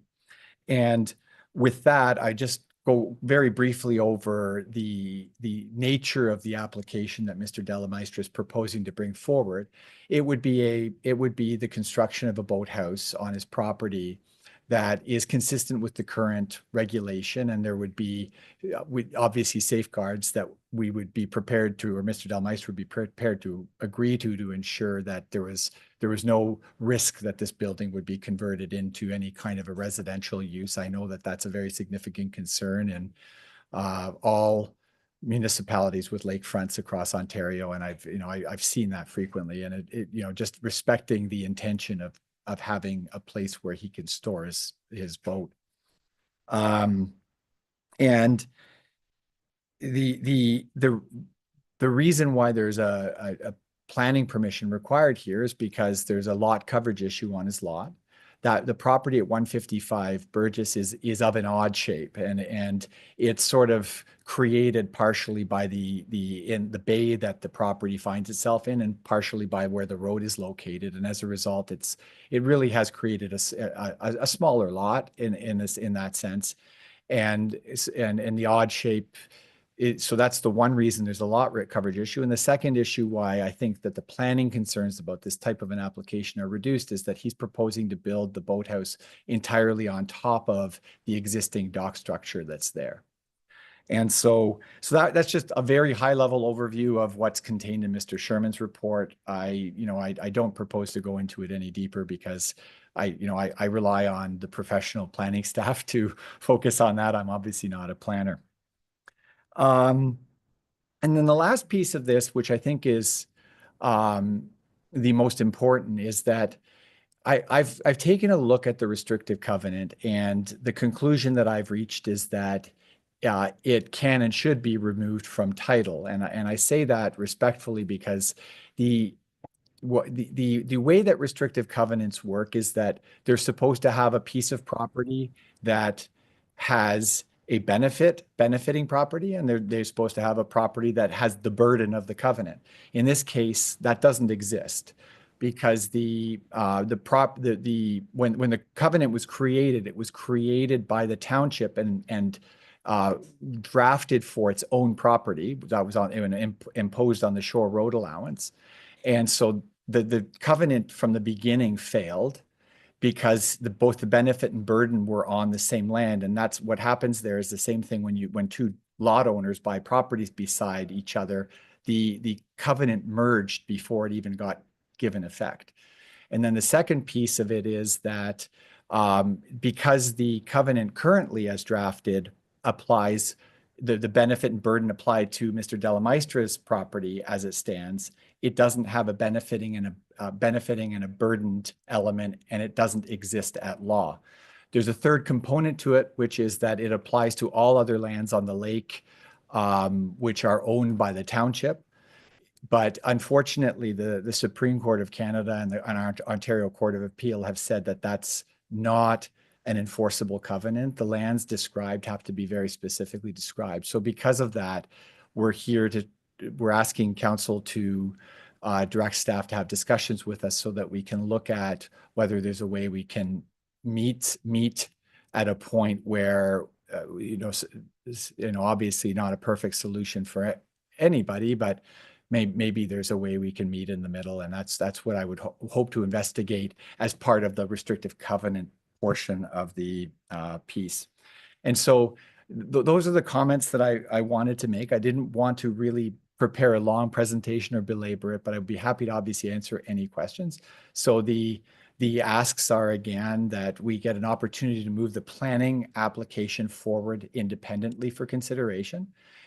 And with that, I just go very briefly over the nature of the application that Mr. Delamaistre is proposing to bring forward. It would be the construction of a boathouse on his property that is consistent with the current regulation, and there would be obviously safeguards that we would be prepared to, or Mr. Delamaistre would be prepared to agree to ensure that there was no risk that this building would be converted into any kind of a residential use. I know that that's a very significant concern in all municipalities with lakefronts across Ontario, and I've seen that frequently, and it just respecting the intention of having a place where he can store his boat. And the reason why there's a planning permission required here is because there's a lot coverage issue on his lot. That the property at 155 Burgess is of an odd shape, and it's sort of created partially by in the bay that the property finds itself in, and partially by where the road is located. And as a result, it really has created a smaller lot in that sense, and the odd shape. So that's the one reason there's a lot coverage issue. And the second issue why I think that the planning concerns about this type of an application are reduced is that he's proposing to build the boathouse entirely on top of the existing dock structure that's there. And so that's just a very high level overview of what's contained in Mr. Sherman's report. I don't propose to go into it any deeper because I rely on the professional planning staff to focus on that. I'm obviously not a planner. And then the last piece of this, which I think is the most important, is that I've taken a look at the restrictive covenant, and the conclusion that I've reached is that it can and should be removed from title. And I say that respectfully because the way that restrictive covenants work is that they're supposed to have a piece of property that has a benefiting property, and they're supposed to have a property that has the burden of the covenant. In this case, that doesn't exist because when the covenant was created, it was created by the township and drafted for its own property that was imposed on the shore road allowance. And so the covenant from the beginning failed because both the benefit and burden were on the same land. And that's what happens there is the same thing when two lot owners buy properties beside each other, the covenant merged before it even got given effect. And then the second piece of it is that because the covenant currently as drafted applies, the benefit and burden applied to Mr. Delamaistre's property as it stands, it doesn't have a benefiting and a burdened element, and it doesn't exist at law. There's a third component to it, which is that it applies to all other lands on the lake, which are owned by the township. But unfortunately, the Supreme Court of Canada and our Ontario Court of Appeal have said that that's not an enforceable covenant. The lands described have to be very specifically described. So because of that, we're asking council to direct staff to have discussions with us so that we can look at whether there's a way we can meet at a point where, obviously not a perfect solution for anybody, but maybe there's a way we can meet in the middle, and that's what I would hope to investigate as part of the restrictive covenant portion of the piece. And so those are the comments that I wanted to make. I didn't want to really prepare a long presentation or belabor it, but I'd be happy to obviously answer any questions. So the asks are, again, that we get an opportunity to move the planning application forward independently for consideration,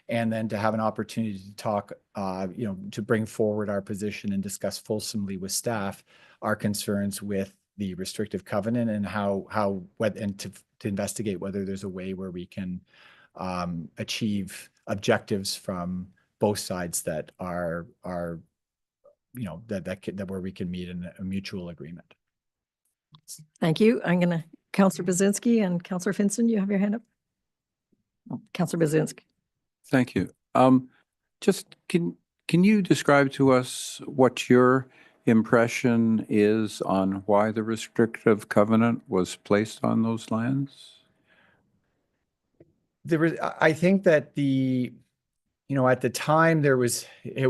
and then to have an opportunity to talk, to bring forward our position and discuss fulsomely with staff our concerns with the restrictive covenant and to investigate whether there's a way where we can achieve objectives from both sides that are that where we can meet in a mutual agreement. Thank you. I'm going to, Councillor Bazinski and Councillor Finson, you have your hand up. Councillor Bazinski. Thank you. Just can you describe to us what your impression is on why the restrictive covenant was placed on those lands? I think that at the time there was a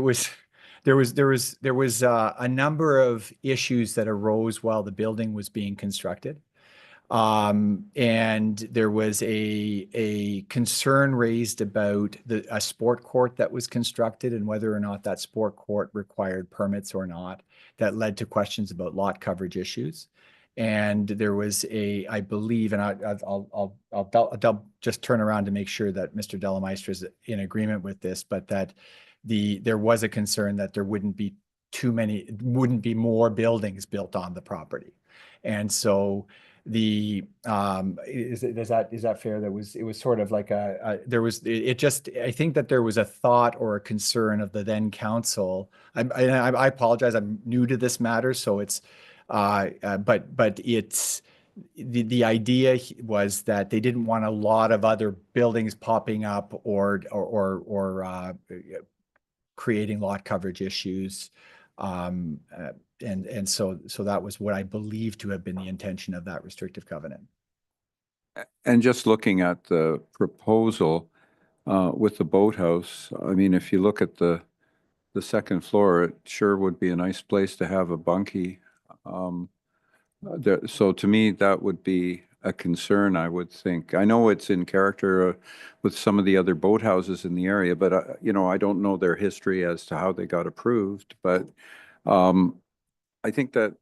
number of issues that arose while the building was being constructed. And there was a concern raised about a sport court that was constructed and whether or not that sport court required permits or not. That led to questions about lot coverage issues. And there was I believe, and I'll just turn around to make sure that Mr. Delameister is in agreement with this, but that there was a concern that there wouldn't be more buildings built on the property. And so is that fair? It was sort of like I think that there was a thought or a concern of the then council. I apologize, I'm new to this matter, so it's but it's the idea was that they didn't want a lot of other buildings popping up or creating lot coverage issues. And so that was what I believe to have been the intention of that restrictive covenant. And just looking at the proposal with the boathouse, I mean, if you look at the second floor, it sure would be a nice place to have a bunkie. So to me, that would be a concern, I would think. I know it's in character with some of the other boathouses in the area, but I don't know their history as to how they got approved. But I think that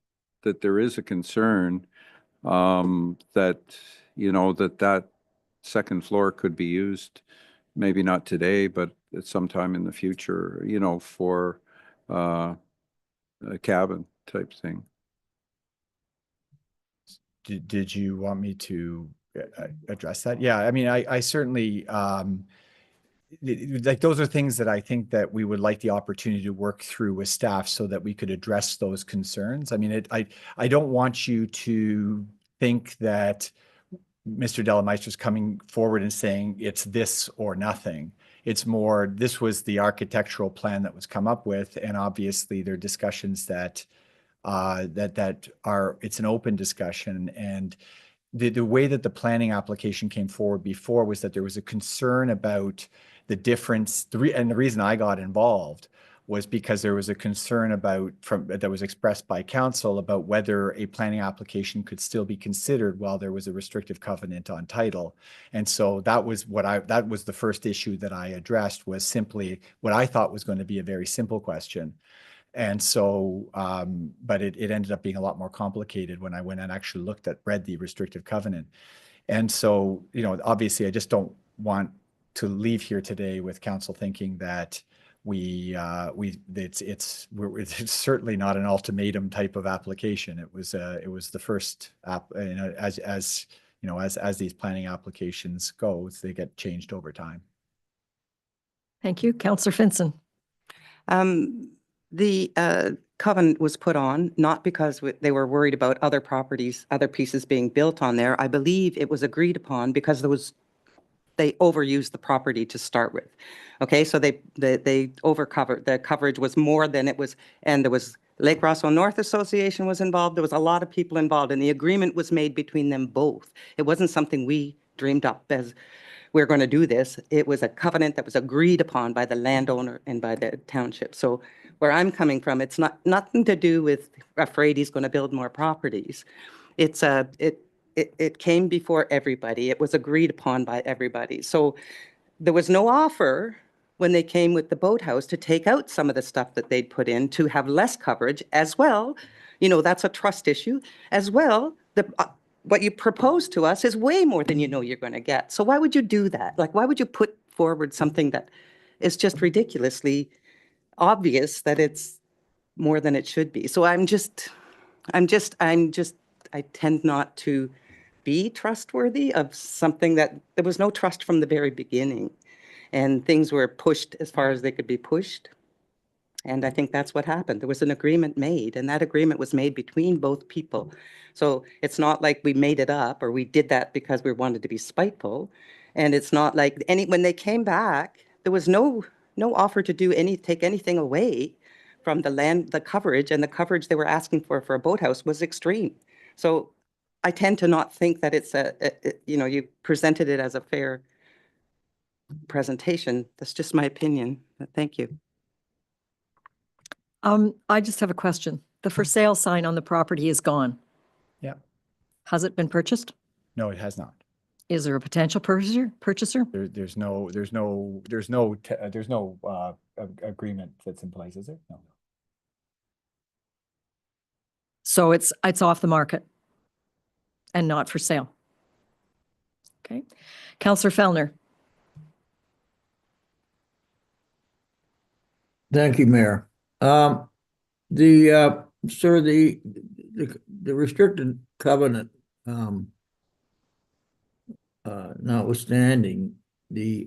there is a concern that that second floor could be used, maybe not today, but at some time in the future, for a cabin type thing. Did you want me to address that? Yeah, I mean, I certainly like those are things that I think that we would like the opportunity to work through with staff so that we could address those concerns. I mean, I don't want you to think that Mr. Delameister is coming forward and saying it's this or nothing. It's more, this was the architectural plan that was come up with, and obviously there are discussions that it's an open discussion. And the way that the planning application came forward before was that there was a concern about the difference. And the reason I got involved was because there was a concern that was expressed by council about whether a planning application could still be considered while there was a restrictive covenant on title. And so that was the first issue that I addressed, was simply what I thought was going to be a very simple question. And so, but it ended up being a lot more complicated when I went and actually read the restrictive covenant. And so, obviously I just don't want to leave here today with council thinking that it's certainly not an ultimatum type of application. It was the first as these planning applications go, they get changed over time. Thank you. Councillor Finson. The covenant was put on not because they were worried about other properties, other pieces being built on there. I believe it was agreed upon because they overused the property to start with. Okay, so they overcovered. The coverage was more than it was, and there was Lake Rossall North Association was involved. There was a lot of people involved, and the agreement was made between them both. It wasn't something we dreamed up as we're going to do this. It was a covenant that was agreed upon by the landowner and by the township. So where I'm coming from, it's nothing to do with afraid he's going to build more properties. It came before everybody. It was agreed upon by everybody. So there was no offer when they came with the boathouse to take out some of the stuff that they'd put in to have less coverage as well. You know, that's a trust issue as well. What you propose to us is way more than you know you're going to get. So why would you do that? Like, why would you put forward something that is just ridiculously obvious that it's more than it should be? So I tend not to be trustworthy of something that there was no trust from the very beginning, and things were pushed as far as they could be pushed. And I think that's what happened. There was an agreement made, and that agreement was made between both people. So it's not like we made it up or we did that because we wanted to be spiteful. And it's not like when they came back, there was no offer to take anything away from the coverage, and the coverage they were asking for a boathouse was extreme. So I tend to not think that it's you presented it as a fair presentation. That's just my opinion. But thank you. I just have a question. The for sale sign on the property is gone. Yeah. Has it been purchased? No, it has not. Is there a potential purchaser? There's no agreement that's in place, is there? No. So it's off the market and not for sale. Okay. Councillor Fellner. Thank you, Mayor. Sir, the restricted covenant, notwithstanding,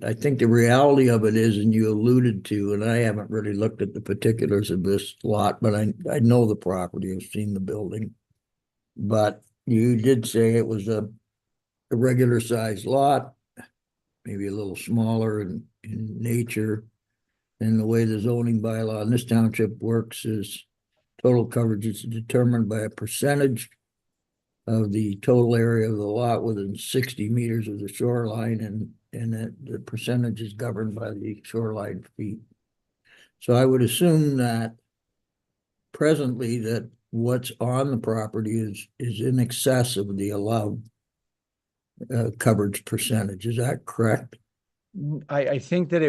I think the reality of it is, and you alluded to, and I haven't really looked at the particulars of this lot, but I know the property, I've seen the building. But you did say it was a regular sized lot, maybe a little smaller in nature. And the way the zoning bylaw in this township works is total coverage is determined by a percentage of the total area of the lot within 60 meters of the shoreline, and that the percentage is governed by the shoreline feet. So I would assume that presently that what's on the property is in excess of the allowed coverage percentage. Is that correct? I think that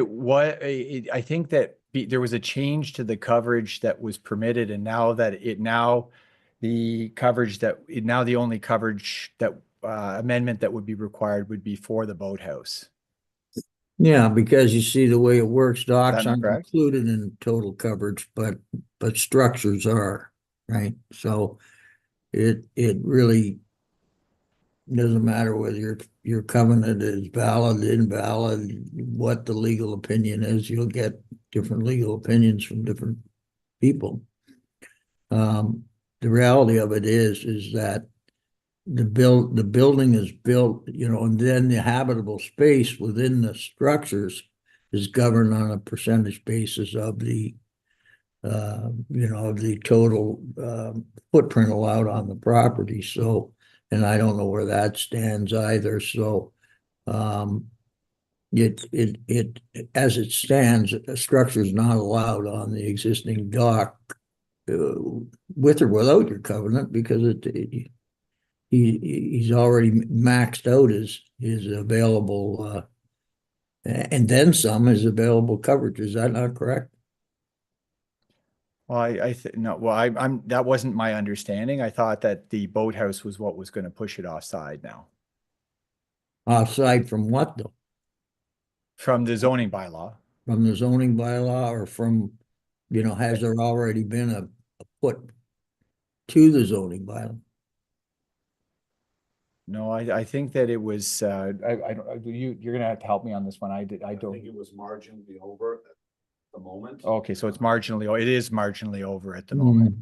I think that there was a change to the coverage that was permitted, and the only coverage that amendment that would be required would be for the boathouse. Yeah, because you see the way it works, docks Is that aren't correct? included in total coverage, but structures are, right? So it really doesn't matter whether your covenant is valid, invalid, what the legal opinion is. You'll get different legal opinions from different people. The reality of it is that the building is built, and then the habitable space within the structures is governed on a percentage basis of the the total footprint allowed on the property. So, and I don't know where that stands either. So, it as it stands, a structure is not allowed on the existing dock with or without your covenant, because he's already maxed out his available and then some is available coverage. Is that not correct? Well, no. Well, that wasn't my understanding. I thought that the boathouse was what was going to push it offside now. Offside from what though? From the zoning bylaw. From the zoning bylaw, or from, has there already been a put to the zoning bylaw? No, I think that it was, you're gonna have to help me on this one. I don't. think it was marginally over at the moment. Okay, so it is marginally over at the moment.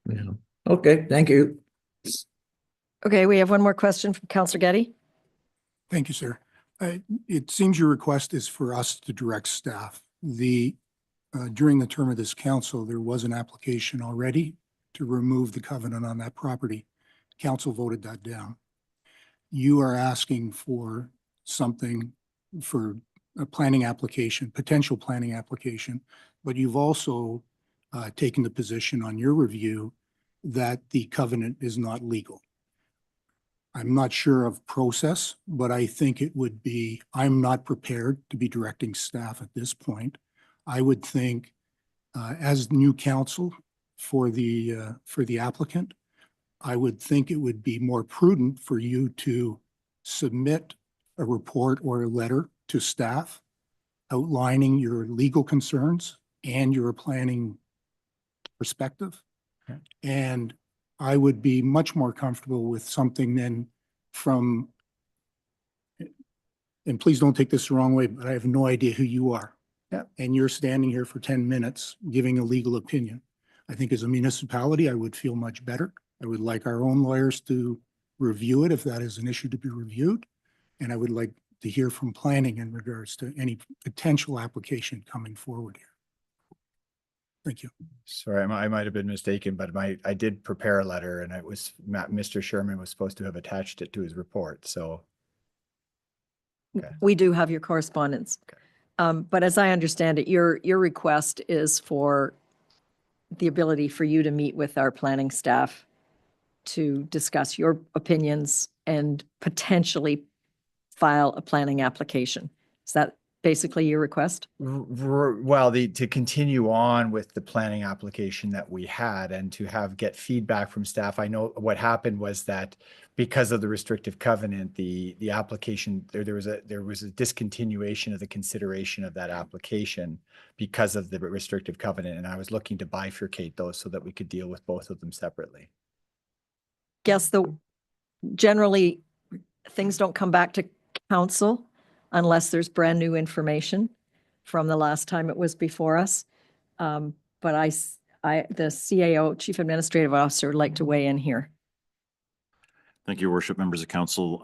Yeah. Okay, thank you. Okay, we have one more question from Councillor Getty. Thank you, sir. It seems your request is for us to direct staff. During the term of this council, there was an application already to remove the covenant on that property. Council voted that down. You are asking for something for a planning application, potential planning application, but you've also taken the position on your review that the covenant is not legal. I'm not sure of process, but I think it would be, I'm not prepared to be directing staff at this point. I would think as new counsel for the applicant, I would think it would be more prudent for you to submit a report or a letter to staff outlining your legal concerns and your planning perspective. Okay. And I would be much more comfortable with something then from, and please don't take this the wrong way, but I have no idea who you are. Yeah. And you're standing here for 10 minutes giving a legal opinion. I think as a municipality, I would feel much better. I would like our own lawyers to review it if that is an issue to be reviewed. And I would like to hear from planning in regards to any potential application coming forward here. Thank you. Sorry, I might have been mistaken, but I did prepare a letter, and it was Mr. Sherman was supposed to have attached it to his report. So okay. We do have your correspondence. Okay. But as I understand it, your request is for the ability for you to meet with our planning staff to discuss your opinions and potentially file a planning application. Is that basically your request? Well, to continue on with the planning application that we had and to get feedback from staff. I know what happened was that because of the restrictive covenant, the application, there was a discontinuation of the consideration of that application because of the restrictive covenant. And I was looking to bifurcate those so that we could deal with both of them separately. Guess generally things don't come back to council unless there's brand new information from the last time it was before us. But the CAO, Chief Administrative Officer, would like to weigh in here. Thank you, Worship, members of council.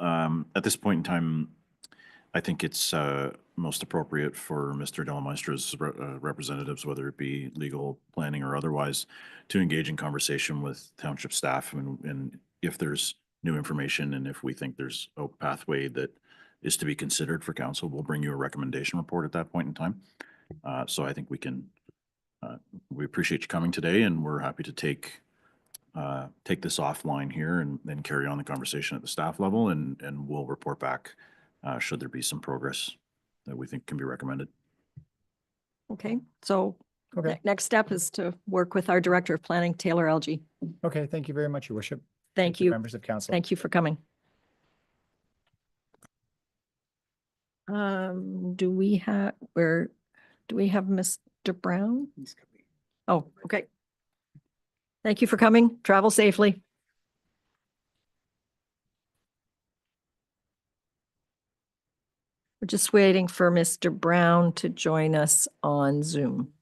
At this point in time, I think it's most appropriate for Mr. Delameistra's representatives, whether it be legal, planning, or otherwise, to engage in conversation with township staff. And if there's new information and if we think there's a pathway that is to be considered for council, we'll bring you a recommendation report at that point in time. So I think we appreciate you coming today, and we're happy to take this offline here and then carry on the conversation at the staff level, and we'll report back should there be some progress that we think can be recommended. Okay, so Okay. next step is to work with our Director of Planning, Taylor Algie. Okay. Thank you very much, Your Worship. Thank you. Members of council. Thank you for coming. Do we have Mr. Brown? Oh, okay. Thank you for coming. Travel safely. We're just waiting for Mr. Brown to join us on Zoom.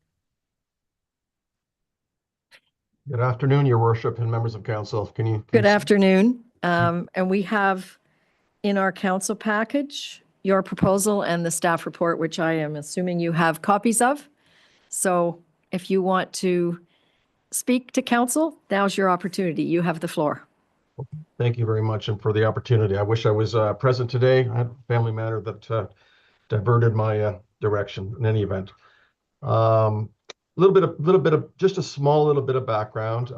Good afternoon, Your Worship and members of council. Can you? Good afternoon. And we have in our council package your proposal and the staff report, which I am assuming you have copies of. So if you want to speak to council, now's your opportunity. You have the floor. Thank you very much and for the opportunity. I wish I was present today. I had a family matter that diverted my direction in any event. Just a small little bit of background,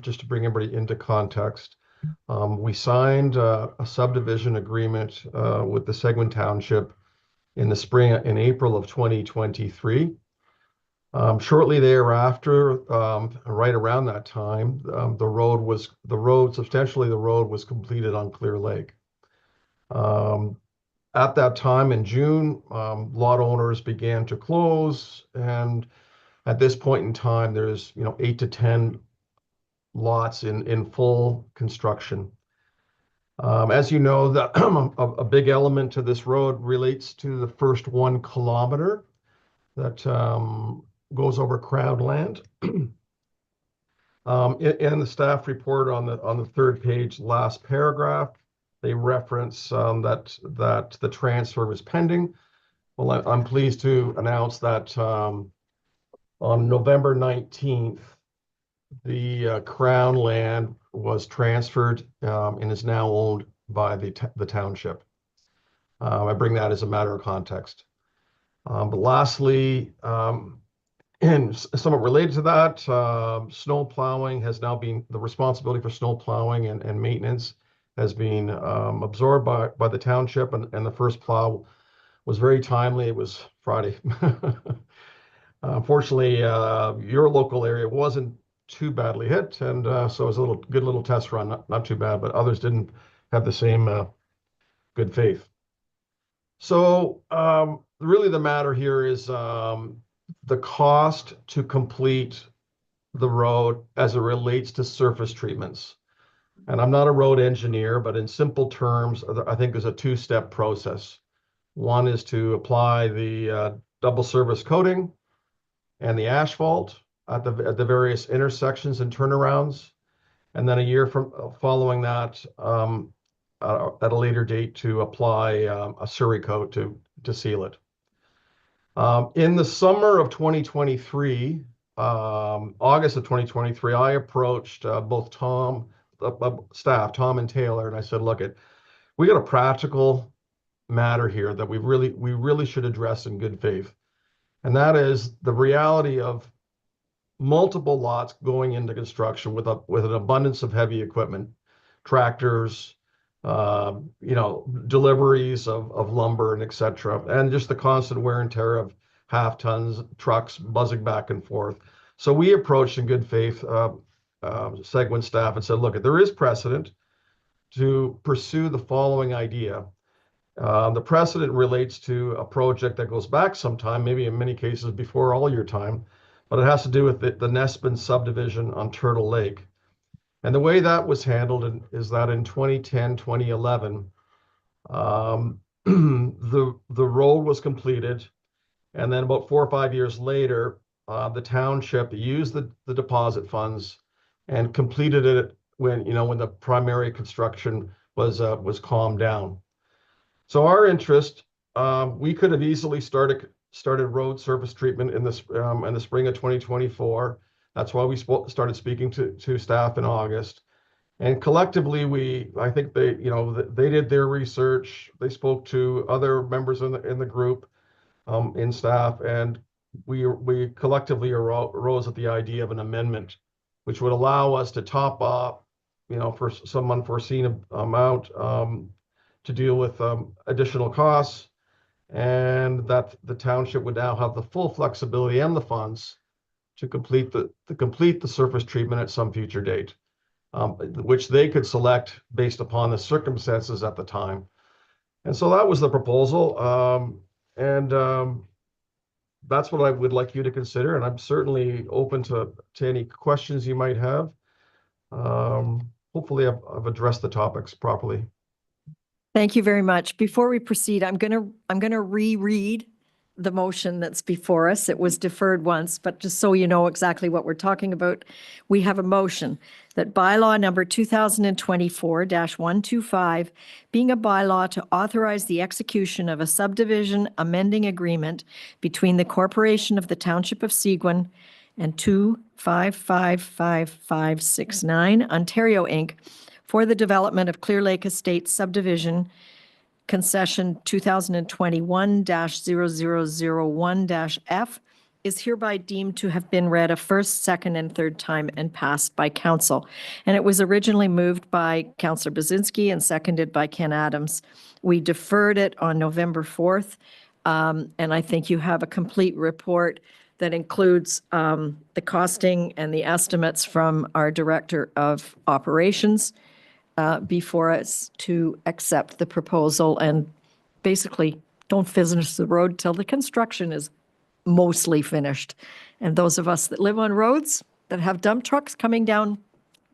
just to bring everybody into context. We signed a subdivision agreement with the Seguin Township in April of 2023. Shortly thereafter, right around that time, the road was completed on Clear Lake. At that time in June, lot owners began to close, and at this point in time, there's 8 to 10 lots in full construction. As you know, a big element to this road relates to the first 1 kilometer that goes over Crown land. In the staff report on the third page, last paragraph, they reference that the transfer was pending. Well, I'm pleased to announce that on November 19th, the Crown land was transferred and is now owned by the township. I bring that as a matter of context. But lastly, and somewhat related to that, snow plowing has now been, the responsibility for snow plowing and maintenance has been absorbed by the township, and the first plow was very timely. It was Friday. Unfortunately, your local area wasn't too badly hit, and so it was a good little test run, not too bad, but others didn't have the same good faith. So really the matter here is the cost to complete the road as it relates to surface treatments. And I'm not a road engineer, but in simple terms, I think there's a two-step process. One is to apply the double surface coating and the asphalt at the various intersections and turnarounds. And then a year following that, at a later date, to apply a Surrey coat to seal it. In the summer of 2023, August of 2023, I approached both staff, Tom and Taylor, and I said, look, we got a practical matter here that we really should address in good faith. And that is the reality of multiple lots going into construction with an abundance of heavy equipment, tractors, deliveries of lumber and et cetera, and just the constant wear and tear of half tons, trucks buzzing back and forth. So we approached in good faith Seguin staff and said, look, there is precedent to pursue the following idea. The precedent relates to a project that goes back some time, maybe in many cases before all your time, but it has to do with the Nespin subdivision on Turtle Lake. And the way that was handled is that in 2010, 2011, the road was completed. And then about 4 or 5 years later, the township used the deposit funds and completed it when the primary construction was calmed down. So our interest, we could have easily started road surface treatment in the spring of 2024. That's why we started speaking to staff in August. And collectively, I think they did their research. They spoke to other members in the group, in staff, and we collectively arose at the idea of an amendment, which would allow us to top up, for some unforeseen amount, to deal with additional costs, and that the township would now have the full flexibility and the funds to complete the surface treatment at some future date, which they could select based upon the circumstances at the time. And so that was the proposal, and that's what I would like you to consider. And I'm certainly open to any questions you might have. Hopefully, I've addressed the topics properly. Thank you very much. Before we proceed, I'm gonna reread the motion that's before us. It was deferred once, but just so you know exactly what we're talking about, we have a motion that bylaw number 2024-125, being a bylaw to authorize the execution of a subdivision amending agreement between the Corporation of the Township of Seguin and 2555569 Ontario Inc. for the development of Clear Lake Estates subdivision concession 2021-0001-F is hereby deemed to have been read a first, second, and third time and passed by council. And it was originally moved by Councillor Bazinski and seconded by Ken Adams. We deferred it on November 4th, and I think you have a complete report that includes the costing and the estimates from our Director of Operations before us to accept the proposal and basically don't finish the road till the construction is mostly finished. And those of us that live on roads that have dump trucks coming down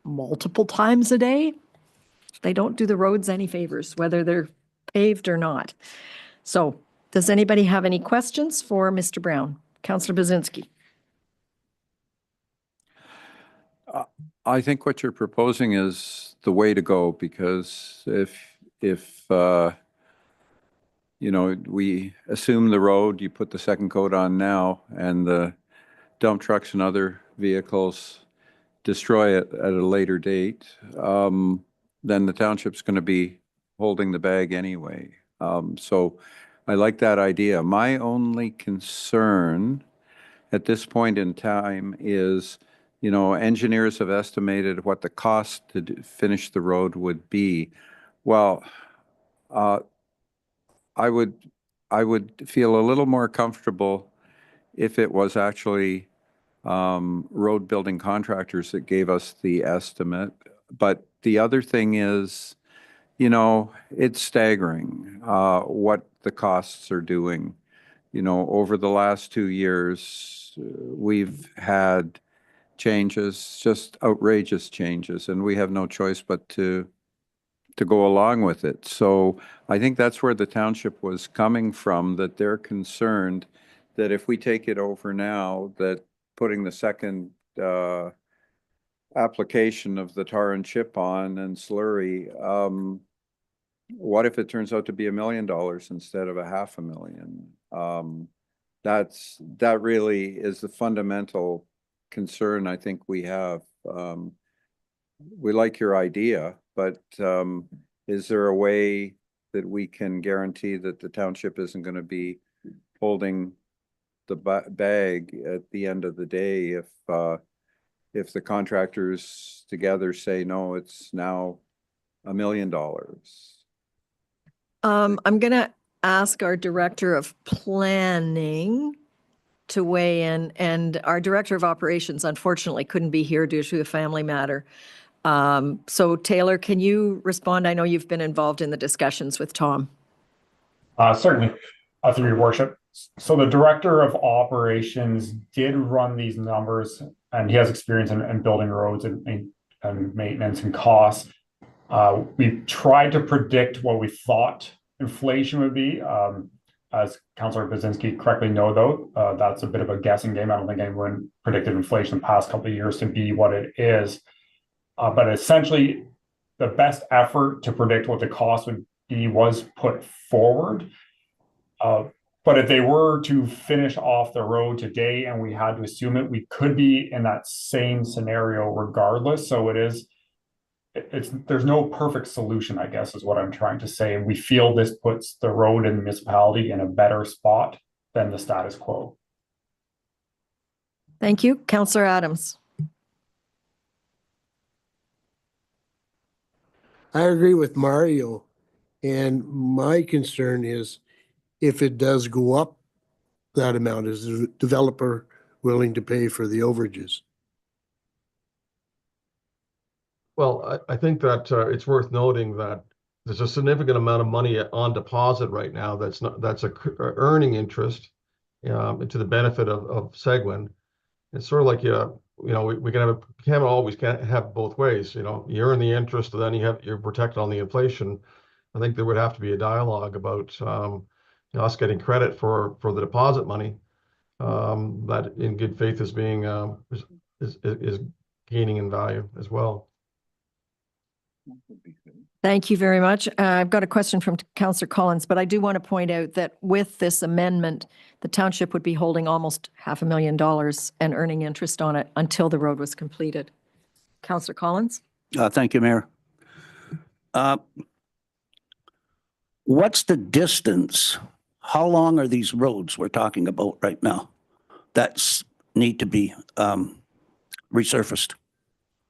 multiple times a day, they don't do the roads any favors, whether they're paved or not. So does anybody have any questions for Mr. Brown? Councillor Bazinski. I think what you're proposing is the way to go, because if we assume the road, you put the second coat on now, and the dump trucks and other vehicles destroy it at a later date, then the township's going to be holding the bag anyway. So I like that idea. My only concern at this point in time is, engineers have estimated what the cost to finish the road would be. Well, I would feel a little more comfortable if it was actually road building contractors that gave us the estimate. But the other thing is, it's staggering what the costs are doing. Over the last 2 years, we've had changes, just outrageous changes, and we have no choice but to go along with it. So I think that's where the township was coming from, that they're concerned that if we take it over now, that putting the second application of the tar and chip on and slurry, what if it turns out to be $1 million instead of $500,000? That really is the fundamental concern I think we have. We like your idea, but is there a way that we can guarantee that the township isn't going to be holding the bag at the end of the day if the contractors together say, no, it's now $1 million? I'm going to ask our Director of Planning to weigh in, and our Director of Operations unfortunately couldn't be here due to a family matter. So Taylor, can you respond? I know you've been involved in the discussions with Tom. Certainly, through your worship. So the Director of Operations did run these numbers, and he has experience in building roads and maintenance and costs. We tried to predict what we thought inflation would be. As Councillor Bazinski correctly know, though, that's a bit of a guessing game. I don't think anyone predicted inflation in the past couple of years to be what it is. But essentially, the best effort to predict what the cost would be was put forward. But if they were to finish off the road today and we had to assume it, we could be in that same scenario regardless. So there's no perfect solution, I guess, is what I'm trying to say. And we feel this puts the road and the municipality in a better spot than the status quo. Thank you. Councillor Adams. I agree with Mario. And my concern is if it does go up that amount, is the developer willing to pay for the overages? Well, I think that it's worth noting that there's a significant amount of money on deposit right now that's earning interest to the benefit of Seguin. It's sort of like we can't always have both ways. You earn the interest, and then you're protected on the inflation. I think there would have to be a dialogue about us getting credit for the deposit money that in good faith is being is gaining in value as well. Thank you very much. I've got a question from Councillor Collins, but I do want to point out that with this amendment, the township would be holding almost $500,000 and earning interest on it until the road was completed. Councillor Collins? Thank you, Mayor. What's the distance? How long are these roads we're talking about right now that need to be resurfaced?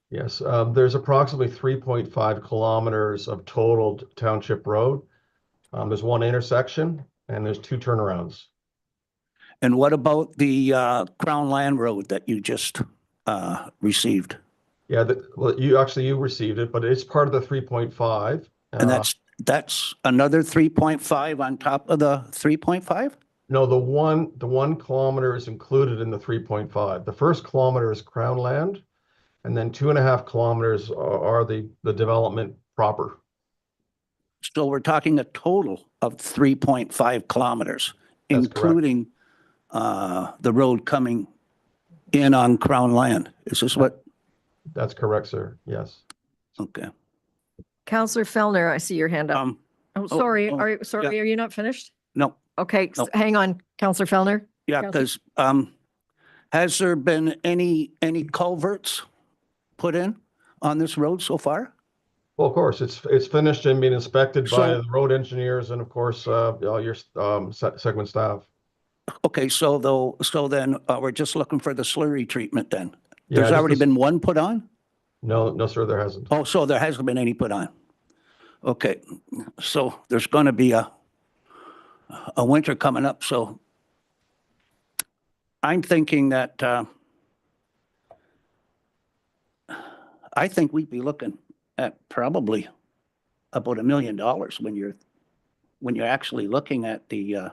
Yes, there's approximately 3.5 kilometers of total township road. There's one intersection and there's 2 turnarounds. And what about the Crown Land Road that you just received? Yeah, you received it, but it's part of the 3.5. And that's another 3.5 on top of the 3.5? No, the 1 kilometer is included in the 3.5. The first kilometer is Crown Land, and then 2.5 kilometers are the development proper. So we're talking a total of 3.5 kilometers, That's including the road coming in on Crown Land. Is this what? That's correct, sir. Yes. Okay. Councillor Fellner, I see your hand up. Sorry. Are you not finished? No. Okay, No. Hang on, Councillor Fellner. Yeah, because has there been any culverts put in on this road so far? Well, of course, it's finished and being inspected by So- the road engineers and of course, all your, segment staff. Okay, so then we're just looking for the slurry treatment then? Yeah, There's just already this- been one put on? No, no, sir, there hasn't. Oh, so there hasn't been any put on? Okay, so there's going to be a winter coming up, so I'm thinking that I think we'd be looking at probably about $1 million when you're actually looking at the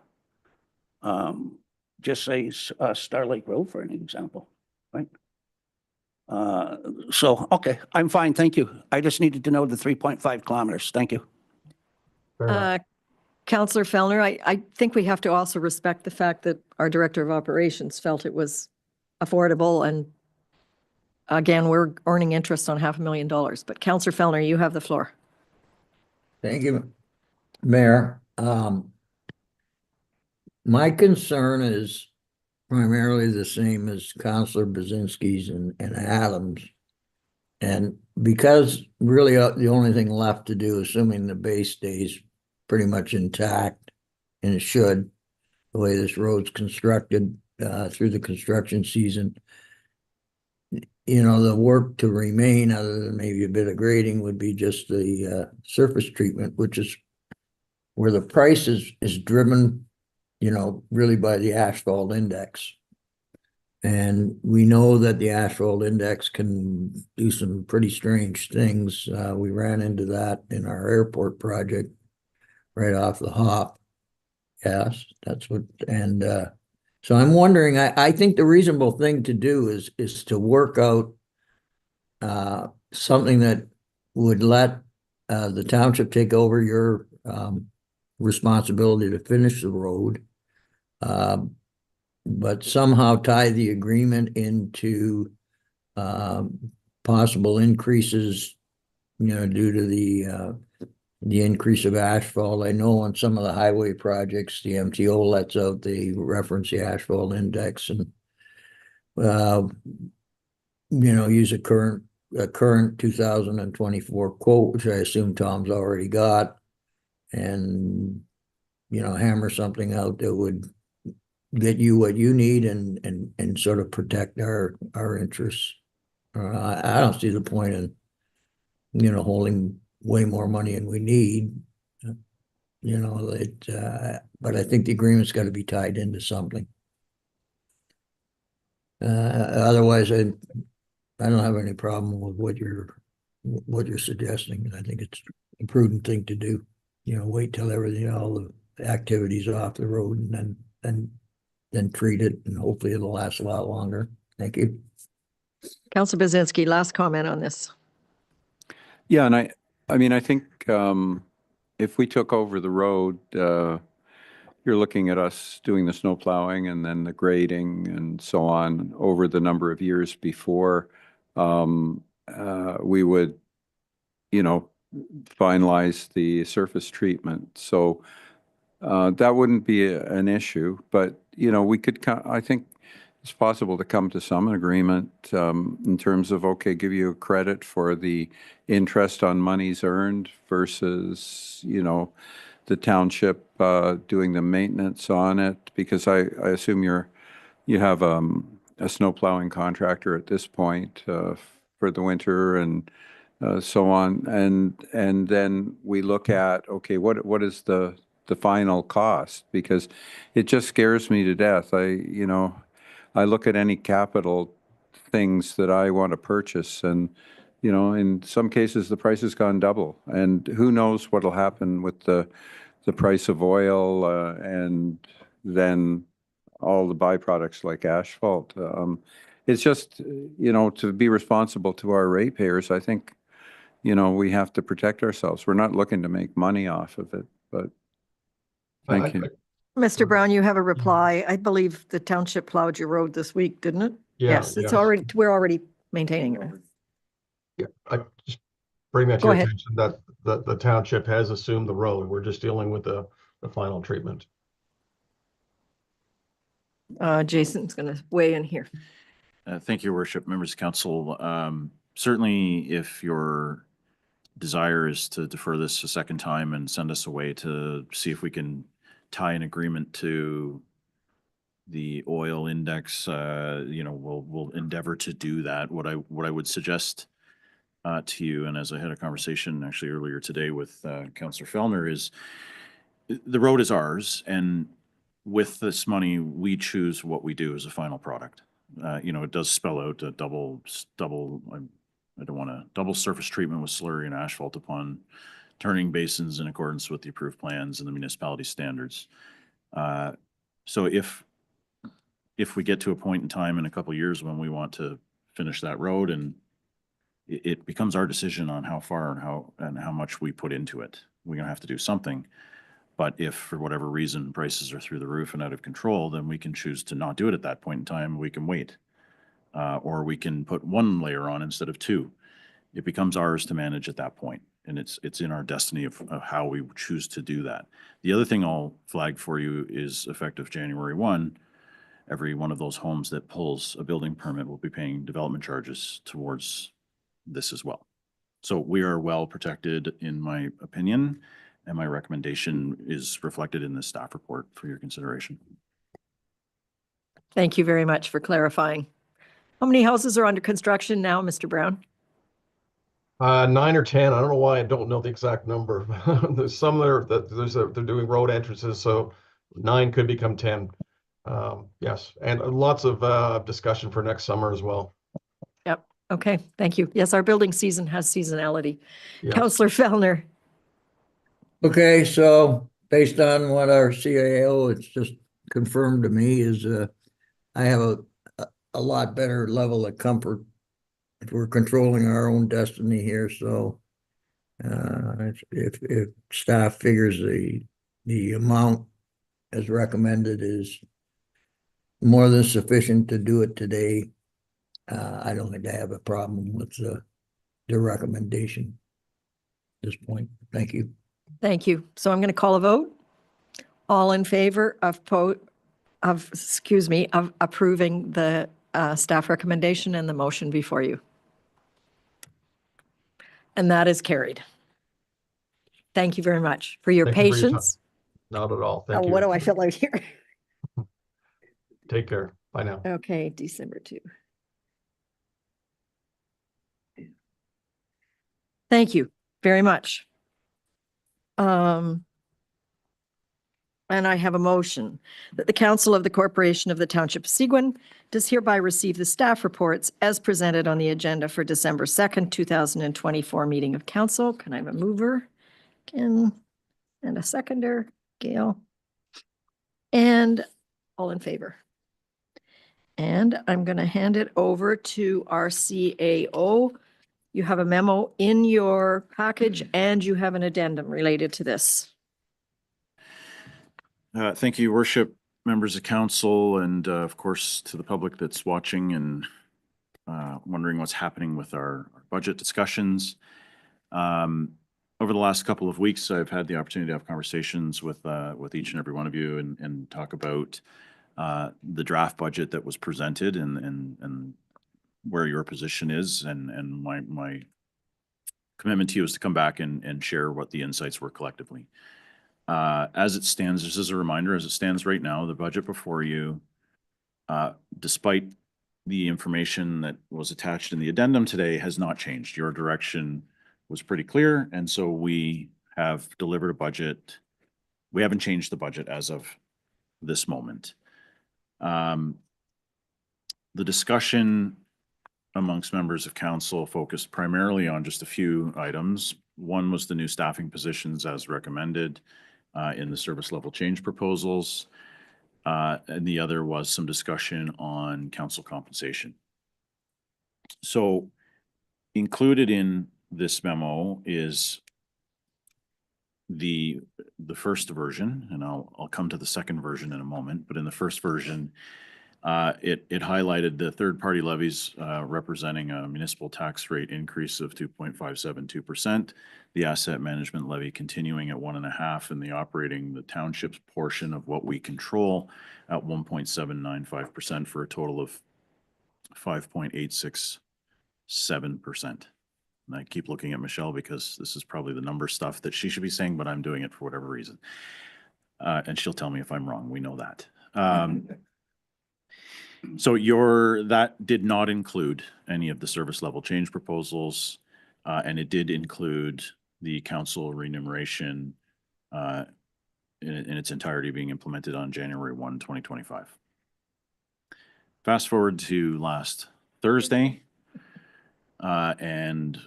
just say Star Lake Road for an example, right? So, okay, I'm fine, thank you. I just needed to know the 3.5 kilometers. Thank you. Fair enough. Councillor Fellner, I think we have to also respect the fact that our Director of Operations felt it was affordable, and again, we're earning interest on $500,000. But Councillor Fellner, you have the floor. Thank you, Mayor. My concern is primarily the same as Councillor Bazinski's and Adams. And because really the only thing left to do, assuming the base stays pretty much intact, and it should, the way this road's constructed through the construction season, the work to remain, other than maybe a bit of grading, would be just the surface treatment, which is where the price is driven, really by the asphalt index. And we know that the asphalt index can do some pretty strange things. We ran into that in our airport project right off the hop. Yes, that's what, and so I'm wondering, I think the reasonable thing to do is to work out something that would let the township take over your responsibility to finish the road, but somehow tie the agreement into possible increases, due to the increase of asphalt. I know on some of the highway projects, the MTO lets out, they reference the asphalt index and, use a current 2024 quote, which I assume Tom's already got, and, hammer something out that would get you what you need and sort of protect our interests. I don't see the point in, holding way more money than we need. But I think the agreement's got to be tied into something. Otherwise, I don't have any problem with what you're suggesting. I think it's a prudent thing to do. Wait till everything, all the activities off the road, and then treat it, and hopefully it'll last a lot longer. Thank you. Councillor Bazinski, last comment on this. Yeah, and I mean, I think if we took over the road, you're looking at us doing the snow plowing and then the grading and so on over the number of years before we would, finalize the surface treatment. So that wouldn't be an issue, but, we could, I think it's possible to come to some agreement in terms of, okay, give you a credit for the interest on monies earned versus, the township doing the maintenance on it, because I assume you have a snow plowing contractor at this point for the winter and so on, and then we look at, okay, what is the final cost, because it just scares me to death. I look at any capital things that I want to purchase, and in some cases the price has gone double, and who knows what'll happen with the price of oil and then all the byproducts like asphalt. It's just, to be responsible to our ratepayers, I think, we have to protect ourselves. We're not looking to make money off of it, but thank you. Mr. Brown, you have a reply. I believe the township plowed your road this week, didn't it? Yeah, Yes, it's yes. we're already maintaining it. Yeah, I just bring that to Go your ahead. attention that the township has assumed the road. We're just dealing with the final treatment. Jason's going to weigh in here. Thank you, Your Worship, members of council. Certainly, if you're desire is to defer this a second time and send us away to see if we can tie an agreement to the oil index. We'll endeavor to do that. What I would suggest to you, and as I had a conversation actually earlier today with Councillor Fellner, is the road is ours, and with this money, we choose what we do as a final product. It does spell out a double, I don't want to double surface treatment with slurry and asphalt upon turning basins in accordance with the approved plans and the municipality standards. So if we get to a point in time in a couple of years when we want to finish that road, and it becomes our decision on how far and how much we put into it, we're gonna have to do something. But if for whatever reason prices are through the roof and out of control, then we can choose to not do it at that point in time. We can wait. Or we can put one layer on instead of two. It becomes ours to manage at that point, and it's in our destiny of how we choose to do that. The other thing I'll flag for you is effective January 1, every one of those homes that pulls a building permit will be paying development charges towards this as well. So we are well protected, in my opinion, and my recommendation is reflected in the staff report for your consideration. Thank you very much for clarifying. How many houses are under construction now, Mr. Brown? 9 or 10. I don't know why I don't know the exact number. There's some they're doing road entrances, so 9 could become 10. Yes, and lots of discussion for next summer as well. Yep. Okay. Thank you. Yes, our building season has seasonality. Yes. Councillor Fellner. Okay, so based on what our CAO, it's just confirmed to me is I have a lot better level of comfort if we're controlling our own destiny here. So if staff figures the amount as recommended is more than sufficient to do it today, I don't think I have a problem with the recommendation at this point. Thank you. Thank you. So I'm going to call a vote. All in favor of approving the staff recommendation and the motion before you. And that is carried. Thank you very much for your Thank you for your patience. Not at all. Thank you. What do I fill out here? Take care. Bye now. Okay, December 2. Thank you very much. And I have a motion that the Council of the Corporation of the Township of Seguin does hereby receive the staff reports as presented on the agenda for December 2nd, 2024 meeting of council. Can I have a mover? Ken, and a seconder, Gail. And all in favor. And I'm going to hand it over to our CAO. You have a memo in your package and you have an addendum related to this. Thank you, Worship, members of council, and of course to the public that's watching and wondering what's happening with our budget discussions. Over the last couple of weeks, I've had the opportunity to have conversations with each and every one of you and talk about the draft budget that was presented and where your position is, and my commitment to you is to come back and share what the insights were collectively. As it stands, just as a reminder, as it stands right now, the budget before you, despite the information that was attached in the addendum today, has not changed. Your direction was pretty clear, and so we have delivered a budget. We haven't changed the budget as of this moment. The discussion amongst members of council focused primarily on just a few items. One was the new staffing positions as recommended in the service level change proposals. And the other was some discussion on council compensation. So included in this memo is the first version, and I'll come to the second version in a moment, but in the first version, it highlighted the third-party levies representing a municipal tax rate increase of 2.572%, the asset management levy continuing at 1.5%, and the township's portion of what we control at 1.795% for a total of 5.867%. And I keep looking at Michelle because this is probably the number stuff that she should be saying, but I'm doing it for whatever reason. And she'll tell me if I'm wrong. We know that. So that did not include any of the service level change proposals, and it did include the council remuneration in its entirety being implemented on January 1, 2025. Fast forward to last Thursday, and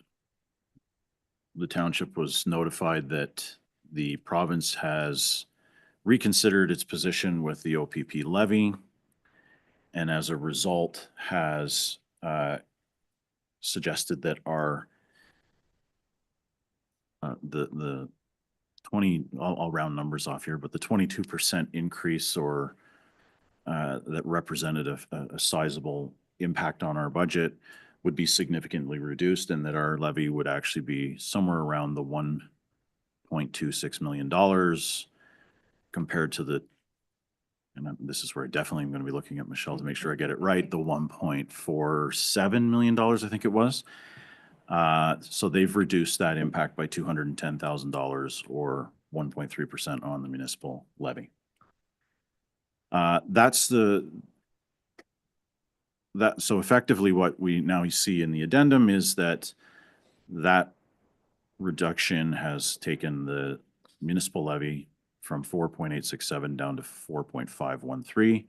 the township was notified that the province has reconsidered its position with the OPP levy, and as a result has suggested that our the 20, I'll round numbers off here, but the 22% increase or that represented a sizable impact on our budget would be significantly reduced, and that our levy would actually be somewhere around the $1.26 million compared to the, and this is where I definitely am going to be looking at Michelle to make sure I get it right, the $1.47 million, I think it was. So they've reduced that impact by $210,000 or 1.3% on the municipal levy. So effectively what we now see in the addendum is that reduction has taken the municipal levy from 4.867 down to 4.513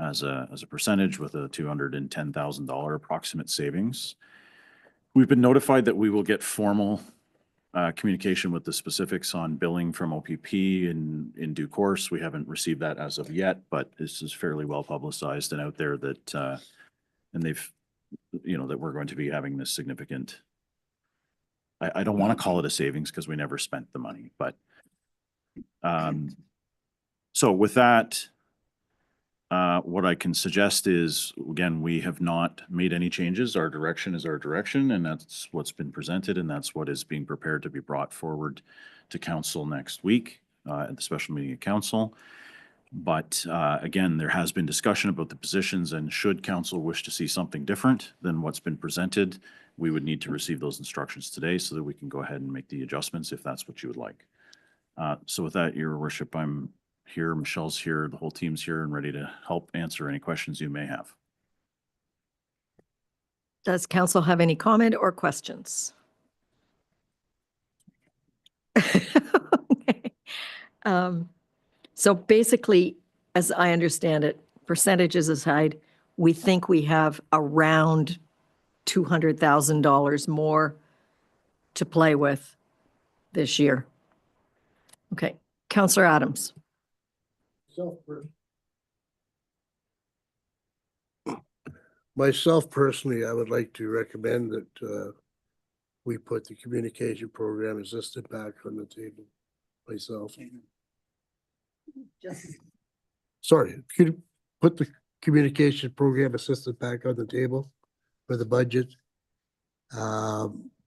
as a percentage, with a $210,000 approximate savings. We've been notified that we will get formal communication with the specifics on billing from OPP in due course. We haven't received that as of yet, but this is fairly well publicized and out there that, and they've, that we're going to be having this significant, I don't want to call it a savings because we never spent the money, but so with that, what I can suggest is, again, we have not made any changes. Our direction is our direction, and that's what's been presented, and that's what is being prepared to be brought forward to council next week at the special meeting of council. But again, there has been discussion about the positions, and should council wish to see something different than what's been presented, we would need to receive those instructions today so that we can go ahead and make the adjustments if that's what you would like. So with that, Your Worship, I'm here, Michelle's here, the whole team's here and ready to help answer any questions you may have. Does council have any comment or questions? Okay. So basically, as I understand it, percentages aside, we think we have around $200,000 more to play with this year. Okay, Councillor Adams. Myself personally, I would like to recommend that we put the communication program assistant back on the table. Myself. Sorry, could you put the communication program assistant back on the table for the budget?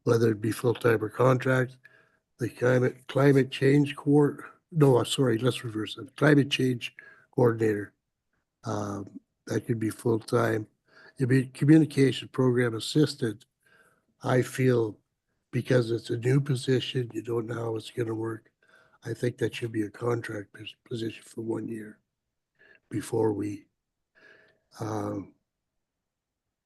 Whether it be full-time or contract, the climate change let's reverse it. Climate change coordinator. That could be full-time. It'd be communication program assistant. I feel because it's a new position, you don't know how it's going to work. I think that should be a contract position for 1 year before we,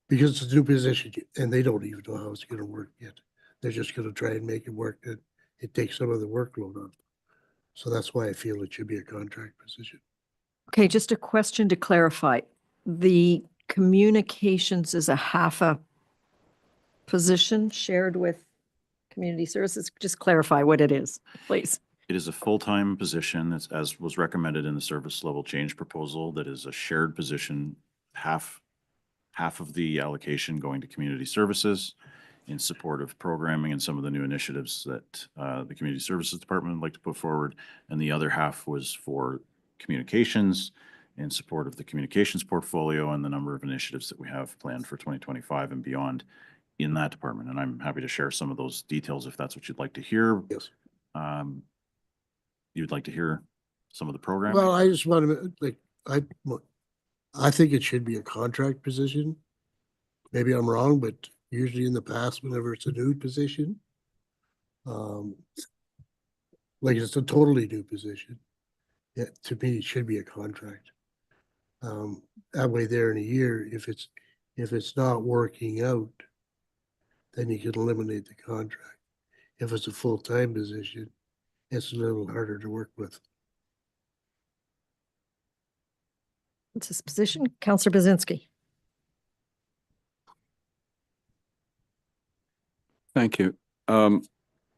because it's a new position and they don't even know how it's going to work yet. They're just going to try and make it work, and it takes some of the workload off. So that's why I feel it should be a contract position. Okay, just a question to clarify. The communications is a half a position shared with community services. Just clarify what it is, please. It is a full-time position, as was recommended in the service level change proposal. That is a shared position, half of the allocation going to community services in support of programming and some of the new initiatives that the Community Services Department would like to put forward. And the other half was for communications in support of the communications portfolio and the number of initiatives that we have planned for 2025 and beyond in that department. And I'm happy to share some of those details if that's what you'd like to hear. Yes. You'd like to hear some of the programming? Well, I just want to, I think it should be a contract position. Maybe I'm wrong, but usually in the past, whenever it's a new position. Like it's a totally new position. Yeah, to me, it should be a contract. That way there in a year, if it's not working out, then you can eliminate the contract. If it's a full-time position, it's a little harder to work with. It's his position. Councillor Bazinski. Thank you.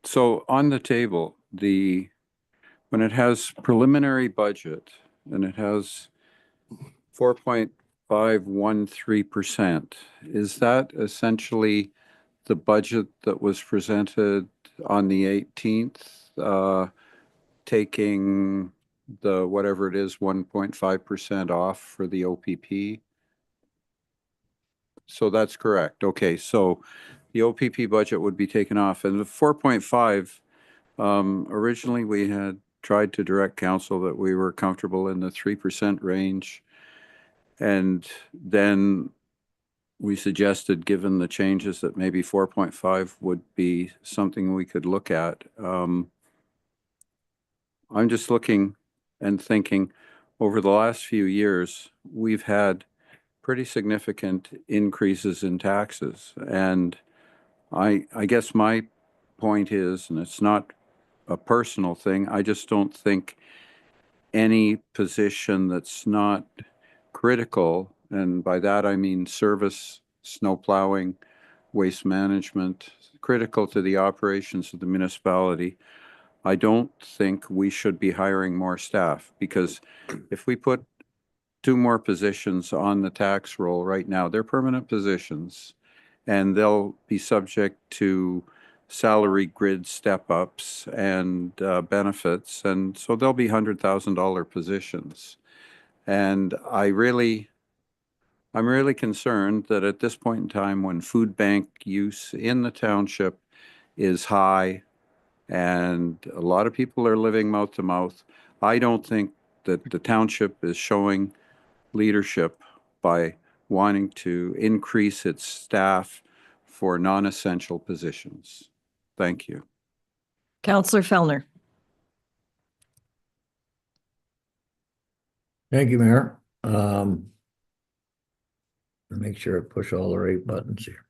So on the table, when it has preliminary budget and it has 4.513%, is that essentially the budget that was presented on the 18th, taking the whatever it is, 1.5% off for the OPP? So that's correct. Okay, so the OPP budget would be taken off, and the 4.5, originally we had tried to direct council that we were comfortable in the 3% range. And then we suggested, given the changes, that maybe 4.5 would be something we could look at. I'm just looking and thinking, over the last few years, we've had pretty significant increases in taxes. And I guess my point is, and it's not a personal thing, I just don't think any position that's not critical, and by that I mean service, snow plowing, waste management, critical to the operations of the municipality, I don't think we should be hiring more staff, because if we put 2 more positions on the tax roll right now, they're permanent positions, and they'll be subject to salary grid step-ups and benefits, and so they'll be $100,000 positions. And I'm really concerned that at this point in time, when food bank use in the township is high and a lot of people are living mouth to mouth, I don't think that the township is showing leadership by wanting to increase its staff for non-essential positions. Thank you. Councillor Fellner. Thank you, Mayor. Make sure I push all the right buttons here.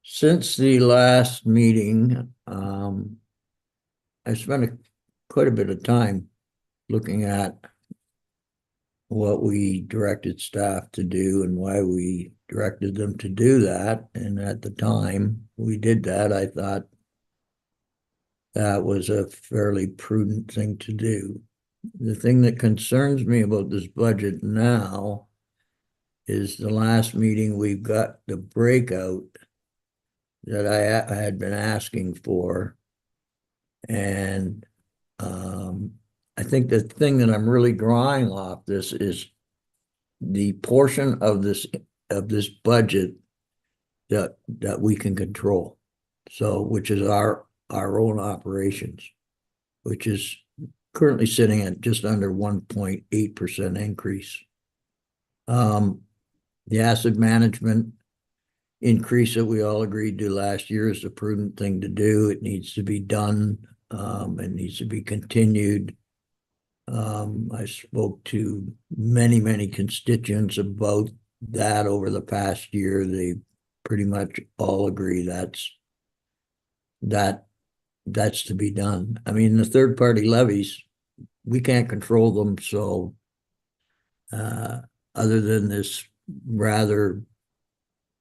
Since the last meeting, I spent quite a bit of time looking at what we directed staff to do and why we directed them to do that. And at the time we did that, I thought that was a fairly prudent thing to do. The thing that concerns me about this budget now is the last meeting we've got the breakout that I had been asking for. And I think the thing that I'm really drawing off this is the portion of this budget that we can control. So, which is our own operations, which is currently sitting at just under 1.8% increase. The asset management increase that we all agreed to last year is the prudent thing to do. It needs to be done. It needs to be continued. I spoke to many constituents about that over the past year. They pretty much all agree that's to be done. I mean, the third-party levies, we can't control them. So other than this rather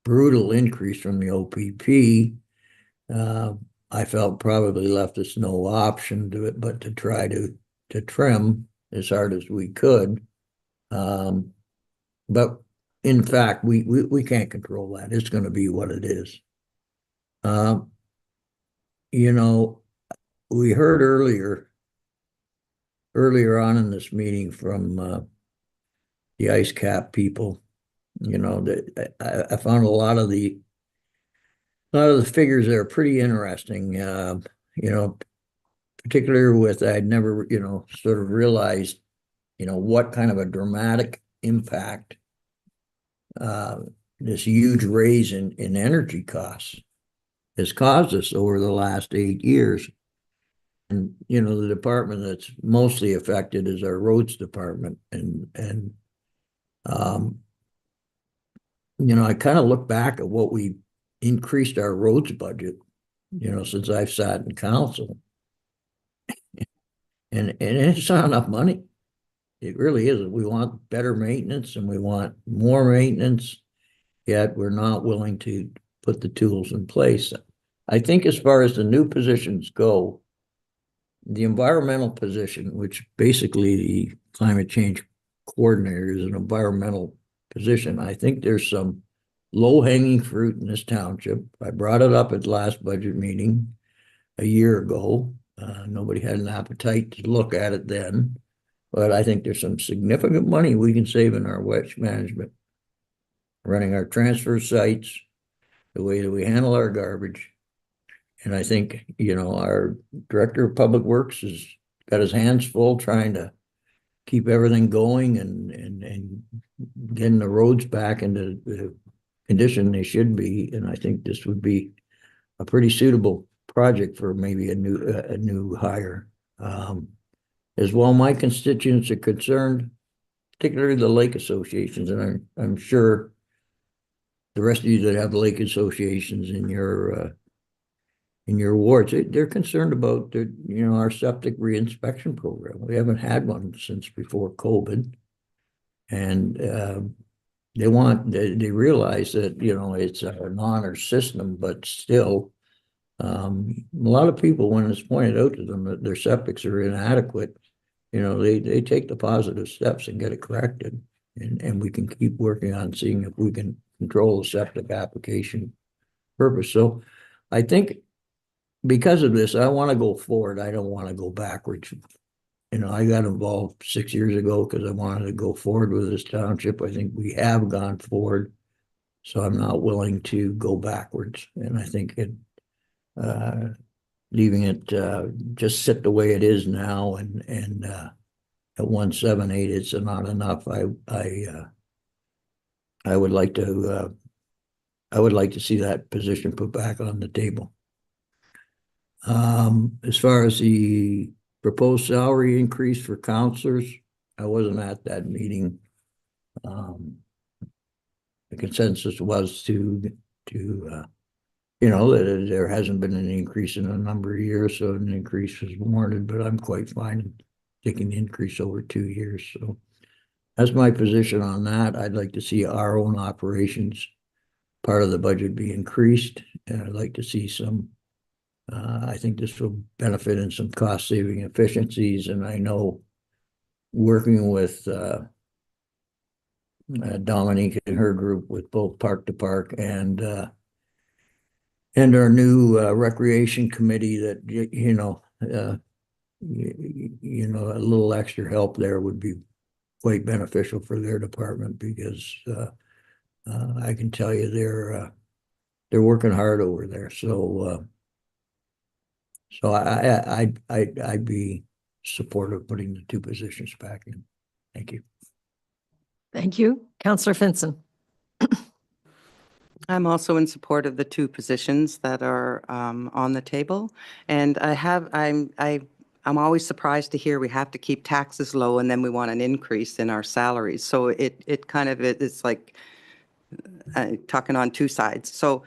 brutal increase from the OPP, I felt probably left us no option to it but to try to trim as hard as we could. But in fact, we can't control that. It's going to be what it is. You know, we heard earlier on in this meeting from the ice cap people, you know, that I found a lot of the figures there are pretty interesting, you know, particularly with, I'd never, you know, sort of realized, you know, what kind of a dramatic impact this huge raise in energy costs has caused us over the last 8 years. And, you know, the department that's mostly affected is our roads department. You know, I kind of look back at what we increased our roads budget, you know, since I've sat in council. And it's not enough money. It really isn't. We want better maintenance and we want more maintenance, yet we're not willing to put the tools in place. I think as far as the new positions go, the environmental position, which basically the climate change coordinator is an environmental position, I think there's some low-hanging fruit in this township. I brought it up at last budget meeting a year ago. Nobody had an appetite to look at it then, but I think there's some significant money we can save in our waste management, running our transfer sites, the way that we handle our garbage. And I think, you know, our director of public works has got his hands full trying to keep everything going and getting the roads back into the condition they should be. And I think this would be a pretty suitable project for maybe a new hire. As well, my constituents are concerned, particularly the lake associations, and I'm sure the rest of you that have lake associations in your wards, they're concerned about our septic reinspection program. We haven't had one since before COVID, and they realize that, you know, it's an honor system, but still, a lot of people, when it's pointed out to them that their septics are inadequate, you know, they take the positive steps and get it corrected, and we can keep working on seeing if we can control the septic application purpose. So I think because of this, I want to go forward. I don't want to go backwards. You know, I got involved 6 years ago because I wanted to go forward with this township. I think we have gone forward, so I'm not willing to go backwards. And I think leaving it just sit the way it is now and at 178, it's not enough. I would like to see that position put back on the table. As far as the proposed salary increase for counselors, I wasn't at that meeting. The consensus was to you know, that there hasn't been an increase in a number of years, so an increase was warranted, but I'm quite fine taking the increase over 2 years. So that's my position on that. I'd like to see our own operations part of the budget be increased, and I'd like to see some I think this will benefit in some cost saving efficiencies, and I know working with Dominique and her group with both Park to Park and our new recreation committee that you know a little extra help there would be quite beneficial for their department, because I can tell you they're working hard over there. So I'd be supportive of putting the two positions back in. Thank you. Thank you. Councillor Finson. I'm also in support of the two positions that are on the table. And I'm always surprised to hear we have to keep taxes low and then we want an increase in our salaries. So it's like talking on two sides. So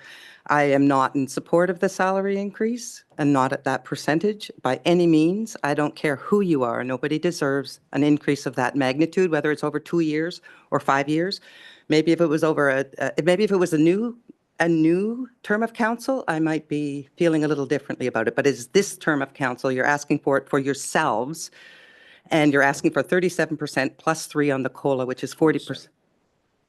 I am not in support of the salary increase and not at that percentage by any means. I don't care who you are. Nobody deserves an increase of that magnitude, whether it's over 2 years or 5 years. Maybe if it was maybe if it was a new term of council, I might be feeling a little differently about it. But it's this term of council, you're asking for it for yourselves, and you're asking for 37% plus 3 on the COLA, which is 40%.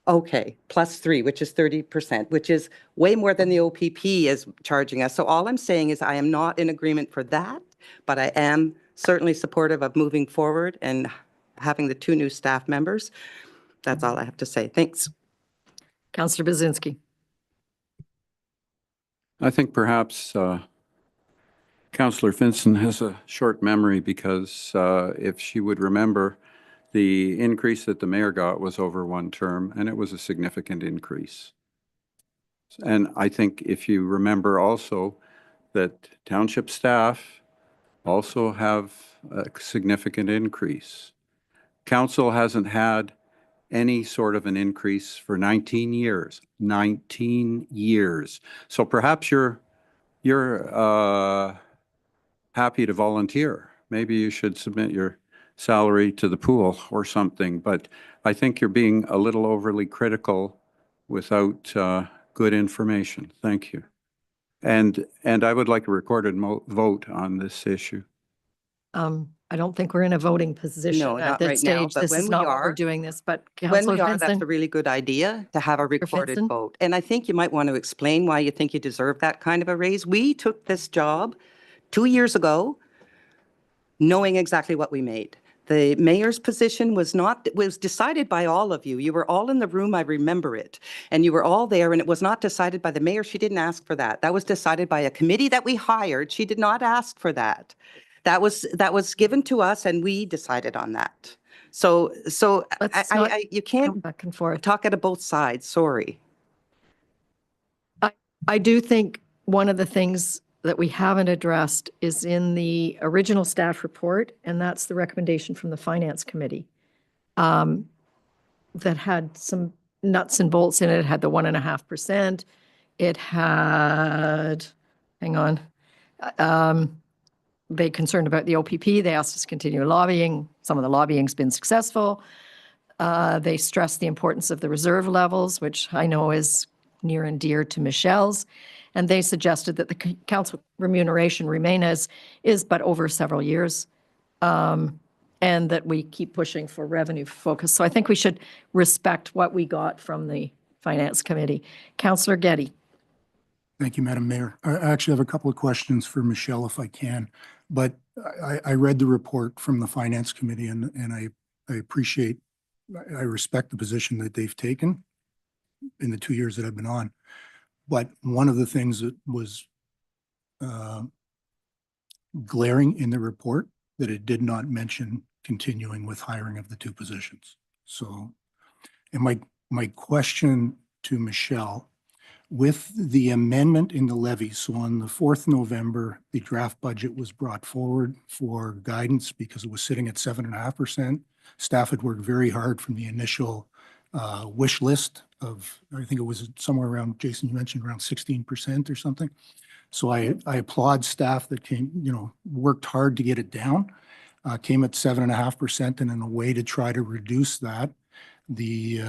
Okay, plus 3, which is 30%, which is way more than the OPP is charging us. So all I'm saying is I am not in agreement for that, but I am certainly supportive of moving forward and having the 2 new staff members. That's all I have to say. Thanks. Councillor Bazinski. I think perhaps Councillor Finson has a short memory, because if she would remember, the increase that the mayor got was over 1 term, and it was a significant increase. And I think if you remember also that township staff also have a significant increase. Council hasn't had any sort of an increase for 19 years. 19 years. So perhaps you're happy to volunteer. Maybe you should submit your salary to the pool or something. But I think you're being a little overly critical without good information. Thank you. And I would like a recorded vote on this issue. I don't think we're in a voting position No, at not this right now, stage. but This when is we not what we're are- doing this, but When Councillor we are, that's a Vincent, really good idea to have a recorded Vincent? vote. And I think you might want to explain why you think you deserve that kind of a raise. We took this job 2 years ago, knowing exactly what we made. The mayor's position was decided by all of you. You were all in the room, I remember it. And you were all there, and it was not decided by the mayor. She didn't ask for that. That was decided by a committee that we hired. She did not ask for that. That was given to us, and we decided on that. So Let's not you go can't back and forth. talk out of both sides, sorry. I do think one of the things that we haven't addressed is in the original staff report, and that's the recommendation from the Finance Committee that had some nuts and bolts in it. It had the 1.5%. It had, hang on, they concerned about the OPP. They asked us to continue lobbying. Some of the lobbying's been successful. They stressed the importance of the reserve levels, which I know is near and dear to Michelle's. And they suggested that the council remuneration remain as is, but over several years. And that we keep pushing for revenue focus. So I think we should respect what we got from the Finance Committee. Councillor Getty. Thank you, Madam Mayor. I actually have a couple of questions for Michelle if I can. But I read the report from the Finance Committee and I appreciate, I respect the position that they've taken in the 2 years that I've been on. But one of the things that was glaring in the report that it did not mention continuing with hiring of the 2 positions. So, and my question to Michelle, with the amendment in the levy, so on the 4th November, the draft budget was brought forward for guidance because it was sitting at 7.5%. Staff had worked very hard from the initial wish list of, I think it was somewhere around, Jason, you mentioned around 16% or something. So I applaud staff that worked hard to get it down, came at 7.5%, and in a way to try to reduce that, the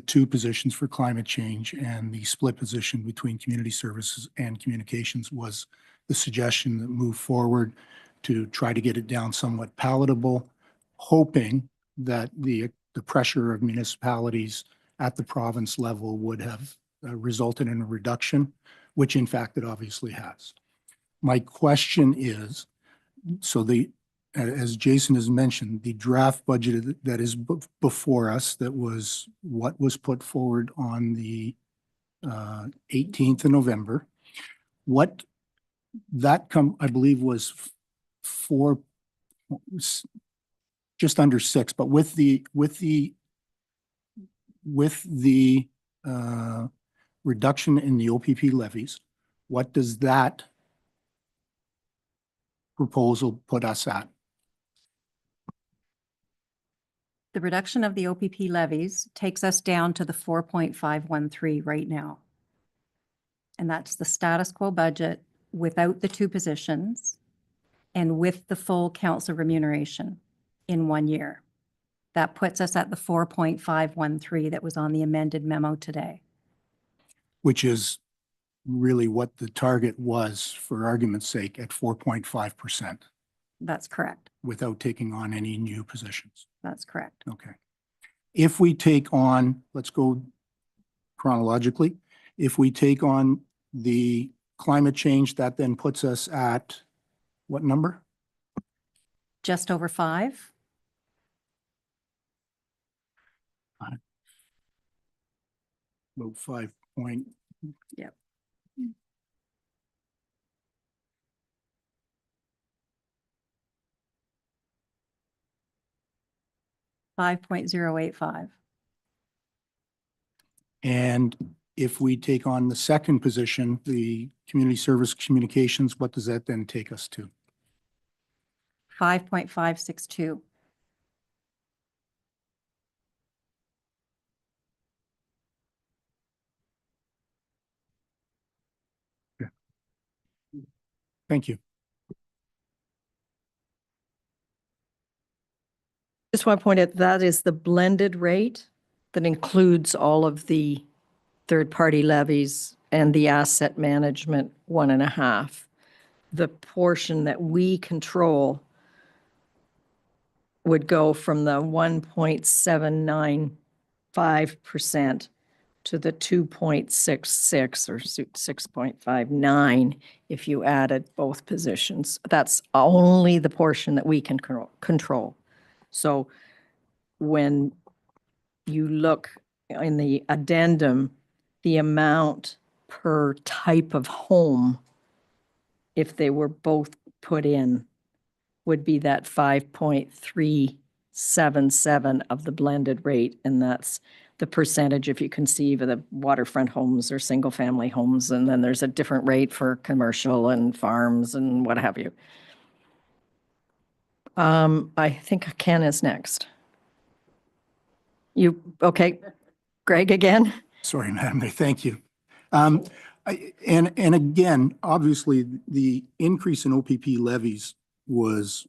2 positions for climate change and the split position between community services and communications was the suggestion that moved forward to try to get it down somewhat palatable, hoping that the pressure of municipalities at the province level would have resulted in a reduction, which in fact it obviously has. My question is, so as Jason has mentioned, the draft budget that is before us, that was what was put forward on the 18th of November, what that I believe was just under 6, but with the reduction in the OPP levies, what does that proposal put us at? The reduction of the OPP levies takes us down to the 4.513 right now. And that's the status quo budget without the 2 positions and with the full council remuneration in 1 year. That puts us at the 4.513 that was on the amended memo today. Which is really what the target was, for argument's sake, at 4.5%. That's correct. Without taking on any new positions. That's correct. Okay. If we take on, let's go chronologically, if we take on the climate change, that then puts us at what number? Just over 5. About 5 point. Yep. 5.085. And if we take on the second position, the community service communications, what does that then take us to? 5.562. Thank you. Just want to point out that is the blended rate that includes all of the third-party levies and the asset management 1.5. The portion that we control would go from the 1.795% to the 2.66 or 6.59 if you added both positions. That's only the portion that we can control. So when you look in the addendum, the amount per type of home, if they were both put in, would be that 5.377 of the blended rate. And that's the percentage if you conceive of the waterfront homes or single-family homes. And then there's a different rate for commercial and farms and what have you. I think Ken is next. Okay, Greg again? Sorry, Madam Mayor, thank you. And again, obviously, the increase in OPP levies was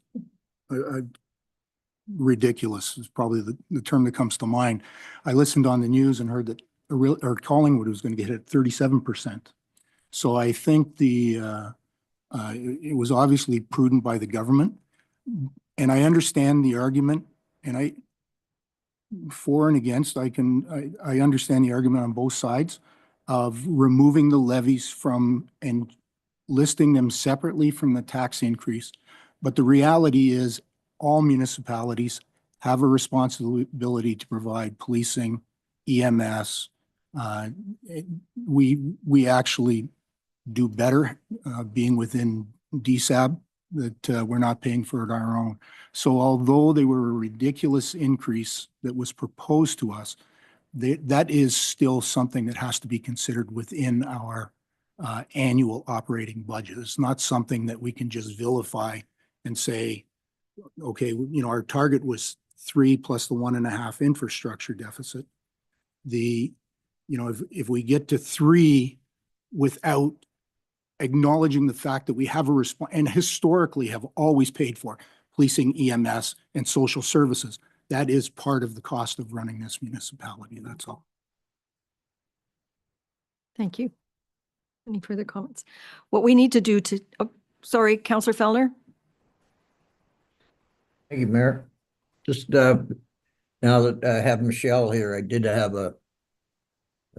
ridiculous, is probably the term that comes to mind. I listened on the news and heard that Collingwood was going to get hit at 37%. So I think it was obviously prudent by the government. And I understand the argument, and for and against, I understand the argument on both sides of removing the levies from and listing them separately from the tax increase. But the reality is all municipalities have a responsibility to provide policing, EMS. We actually do better being within DSAB, that we're not paying for it on our own. So although they were a ridiculous increase that was proposed to us, that is still something that has to be considered within our annual operating budget. It's not something that we can just vilify and say, okay, our target was 3 plus the 1.5 infrastructure deficit. If we get to 3 without acknowledging the fact that we have a response and historically have always paid for policing, EMS, and social services, that is part of the cost of running this municipality. That's all. Thank you. Any further comments? What we need to do to, sorry, Councillor Fellner? Thank you, Mayor. Just now that I have Michelle here, I did have a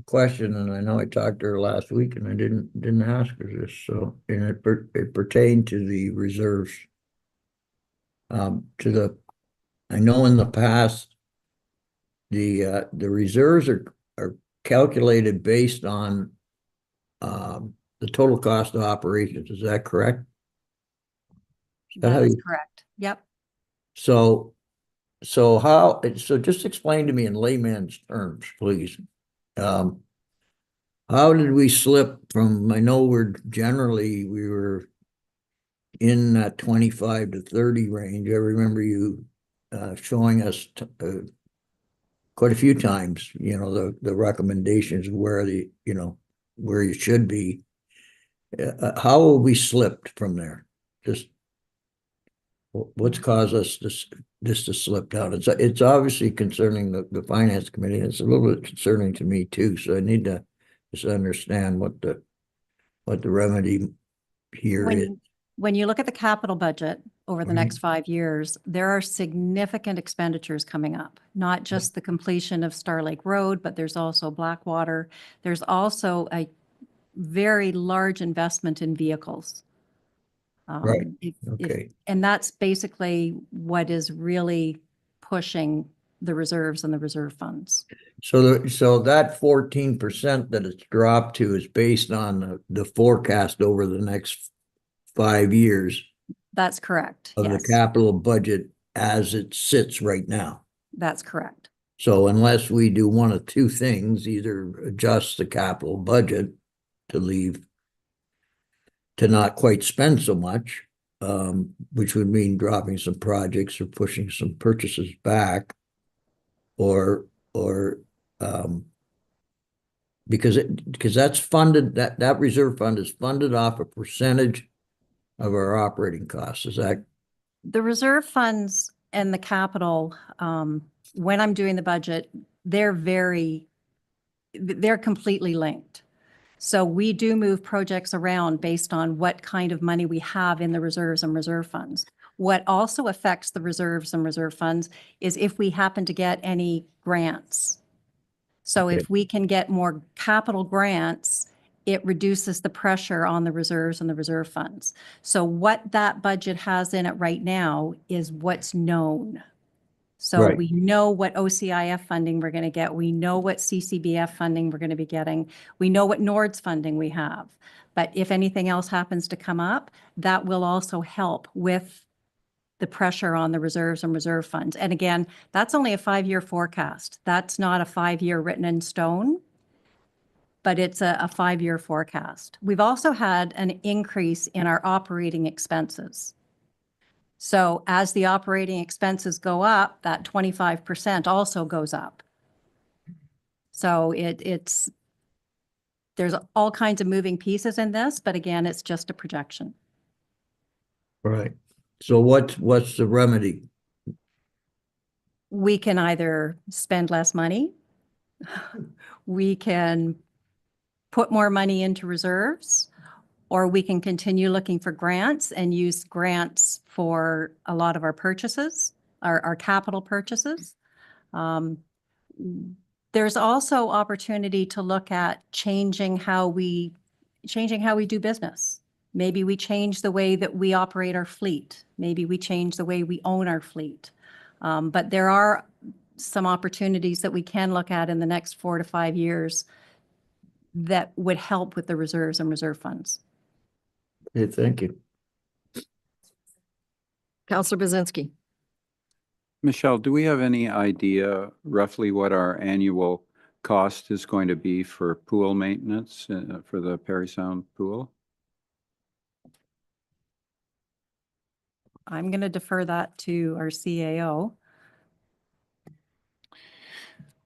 question, and I know I talked to her last week, and I didn't ask her this. So, and it pertained to the reserves. I know in the past, the reserves are calculated based on the total cost of operations. Is that correct? That is correct. Yep. So just explain to me in layman's terms, please. How did we slip from, I know we were in that 25 to 30 range. I remember you showing us quite a few times, the recommendations where where you should be. How have we slipped from there? Just what's caused us this to slip down? It's obviously concerning the finance committee. It's a little bit concerning to me too. So I need to just understand what the remedy here is. When you look at the capital budget over the next 5 years, there are significant expenditures coming up, not just the completion of Star Lake Road, but there's also Blackwater. There's also a very large investment in vehicles. Right. Okay. And that's basically what is really pushing the reserves and the reserve funds. So that 14% that it's dropped to is based on the forecast over the next 5 years. That's correct. Of yes. the capital budget as it sits right now. That's correct. So unless we do one of two things, either adjust the capital budget to leave, to not quite spend so much, which would mean dropping some projects or pushing some purchases back, or because that's funded, that reserve fund is funded off a percentage of our operating costs. Is that? The reserve funds and the capital, when I'm doing the budget, they're completely linked. So we do move projects around based on what kind of money we have in the reserves and reserve funds. What also affects the reserves and reserve funds is if we happen to get any grants. So if we can get more capital grants, it reduces the pressure on the reserves and the reserve funds. So what that budget has in it right now is what's known. So Right. we know what OCIF funding we're going to get. We know what CCBF funding we're going to be getting. We know what NORDS funding we have. But if anything else happens to come up, that will also help with the pressure on the reserves and reserve funds. And again, that's only a 5-year forecast. That's not a 5-year written in stone, but it's a 5-year forecast. We've also had an increase in our operating expenses. So as the operating expenses go up, that 25% also goes up. So there's all kinds of moving pieces in this, but again, it's just a projection. Right. So what's the remedy? We can either spend less money, we can put more money into reserves, or we can continue looking for grants and use grants for a lot of our purchases, our capital purchases. There's also opportunity to look at changing how we do business. Maybe we change the way that we operate our fleet. Maybe we change the way we own our fleet. But there are some opportunities that we can look at in the next 4 to 5 years that would help with the reserves and reserve funds. Okay, thank you. Councillor Bazinski. Michelle, do we have any idea roughly what our annual cost is going to be for pool maintenance for the Parry Sound pool? I'm going to defer that to our CAO.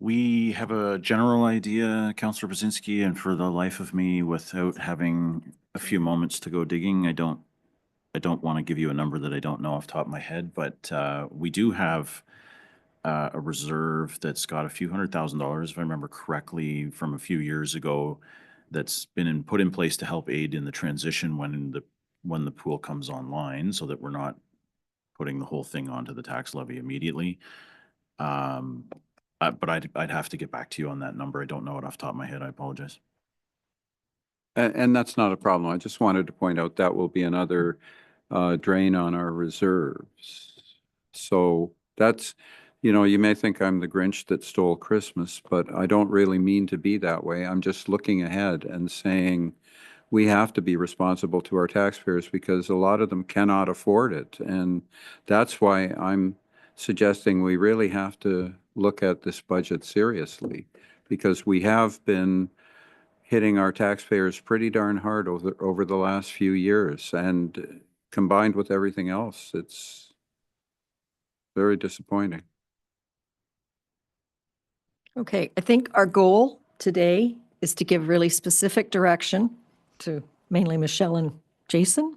We have a general idea, Councillor Brzezinski, and for the life of me, without having a few moments to go digging, I don't want to give you a number that I don't know off the top of my head, but we do have a reserve that's got a few $100,000, if I remember correctly, from a few years ago, that's been put in place to help aid in the transition when the pool comes online, so that we're not putting the whole thing onto the tax levy immediately. But I'd have to get back to you on that number. I don't know it off the top of my head. I apologize. And that's not a problem. I just wanted to point out that will be another drain on our reserves. So that's, you may think I'm the Grinch that stole Christmas, but I don't really mean to be that way. I'm just looking ahead and saying we have to be responsible to our taxpayers because a lot of them cannot afford it. And that's why I'm suggesting we really have to look at this budget seriously, because we have been hitting our taxpayers pretty darn hard over the last few years, and combined with everything else, it's very disappointing. Okay, I think our goal today is to give really specific direction to mainly Michelle and Jason.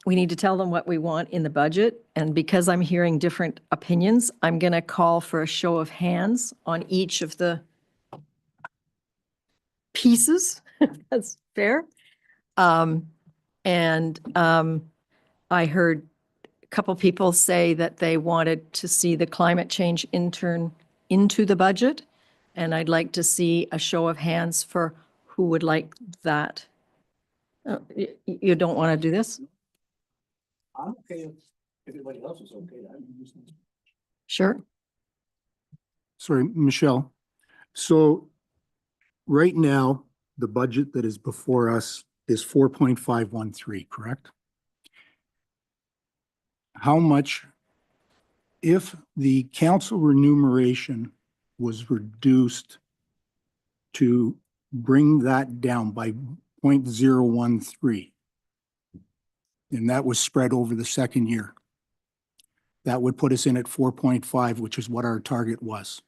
We need to tell them what we want in the budget. And because I'm hearing different opinions, I'm going to call for a show of hands on each of the pieces. That's fair. I heard a couple people say that they wanted to see the climate change intern into the budget. And I'd like to see a show of hands for who would like that. You don't want to do this? I'm okay if everybody else is okay. Sure. Sorry, Michelle. So right now, the budget that is before us is 4.513, correct? How much if the council remuneration was reduced to bring that down by 0.013, and that was spread over the second year, that would put us in at 4.5, which is what our target was.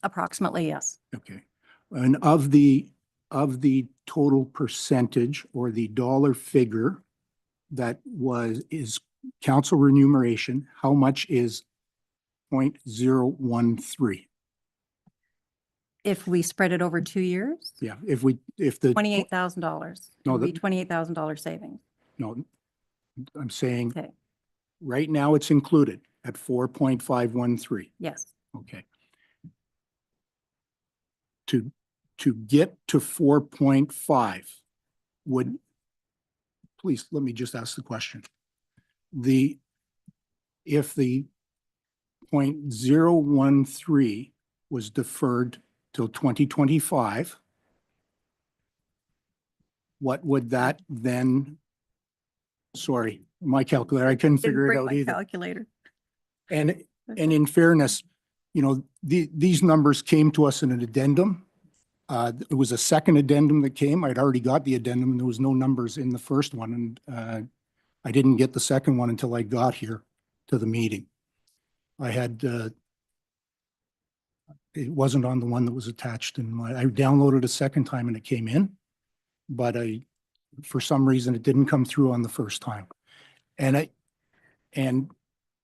Approximately, yes. Okay. And of the total percentage or the dollar figure that is council remuneration, how much is 0.013? If we spread it over 2 years, Yeah, if the. $28,000. No, It would be the- $28,000 savings. No, I'm saying Okay, right now it's included at 4.513. yes. Okay. To get to 4.5 would, please, let me just ask the question. If the 0.013 was deferred till 2025, what would that then, sorry, my calculator, I couldn't Didn't figure it bring out my either. calculator. And in fairness, you know, these numbers came to us in an addendum. It was a second addendum that came. I'd already got the addendum and there was no numbers in the first one. And I didn't get the second one until I got here to the meeting. I had, it wasn't on the one that was attached in I downloaded a second time and it came in, but for some reason it didn't come through on the first time. And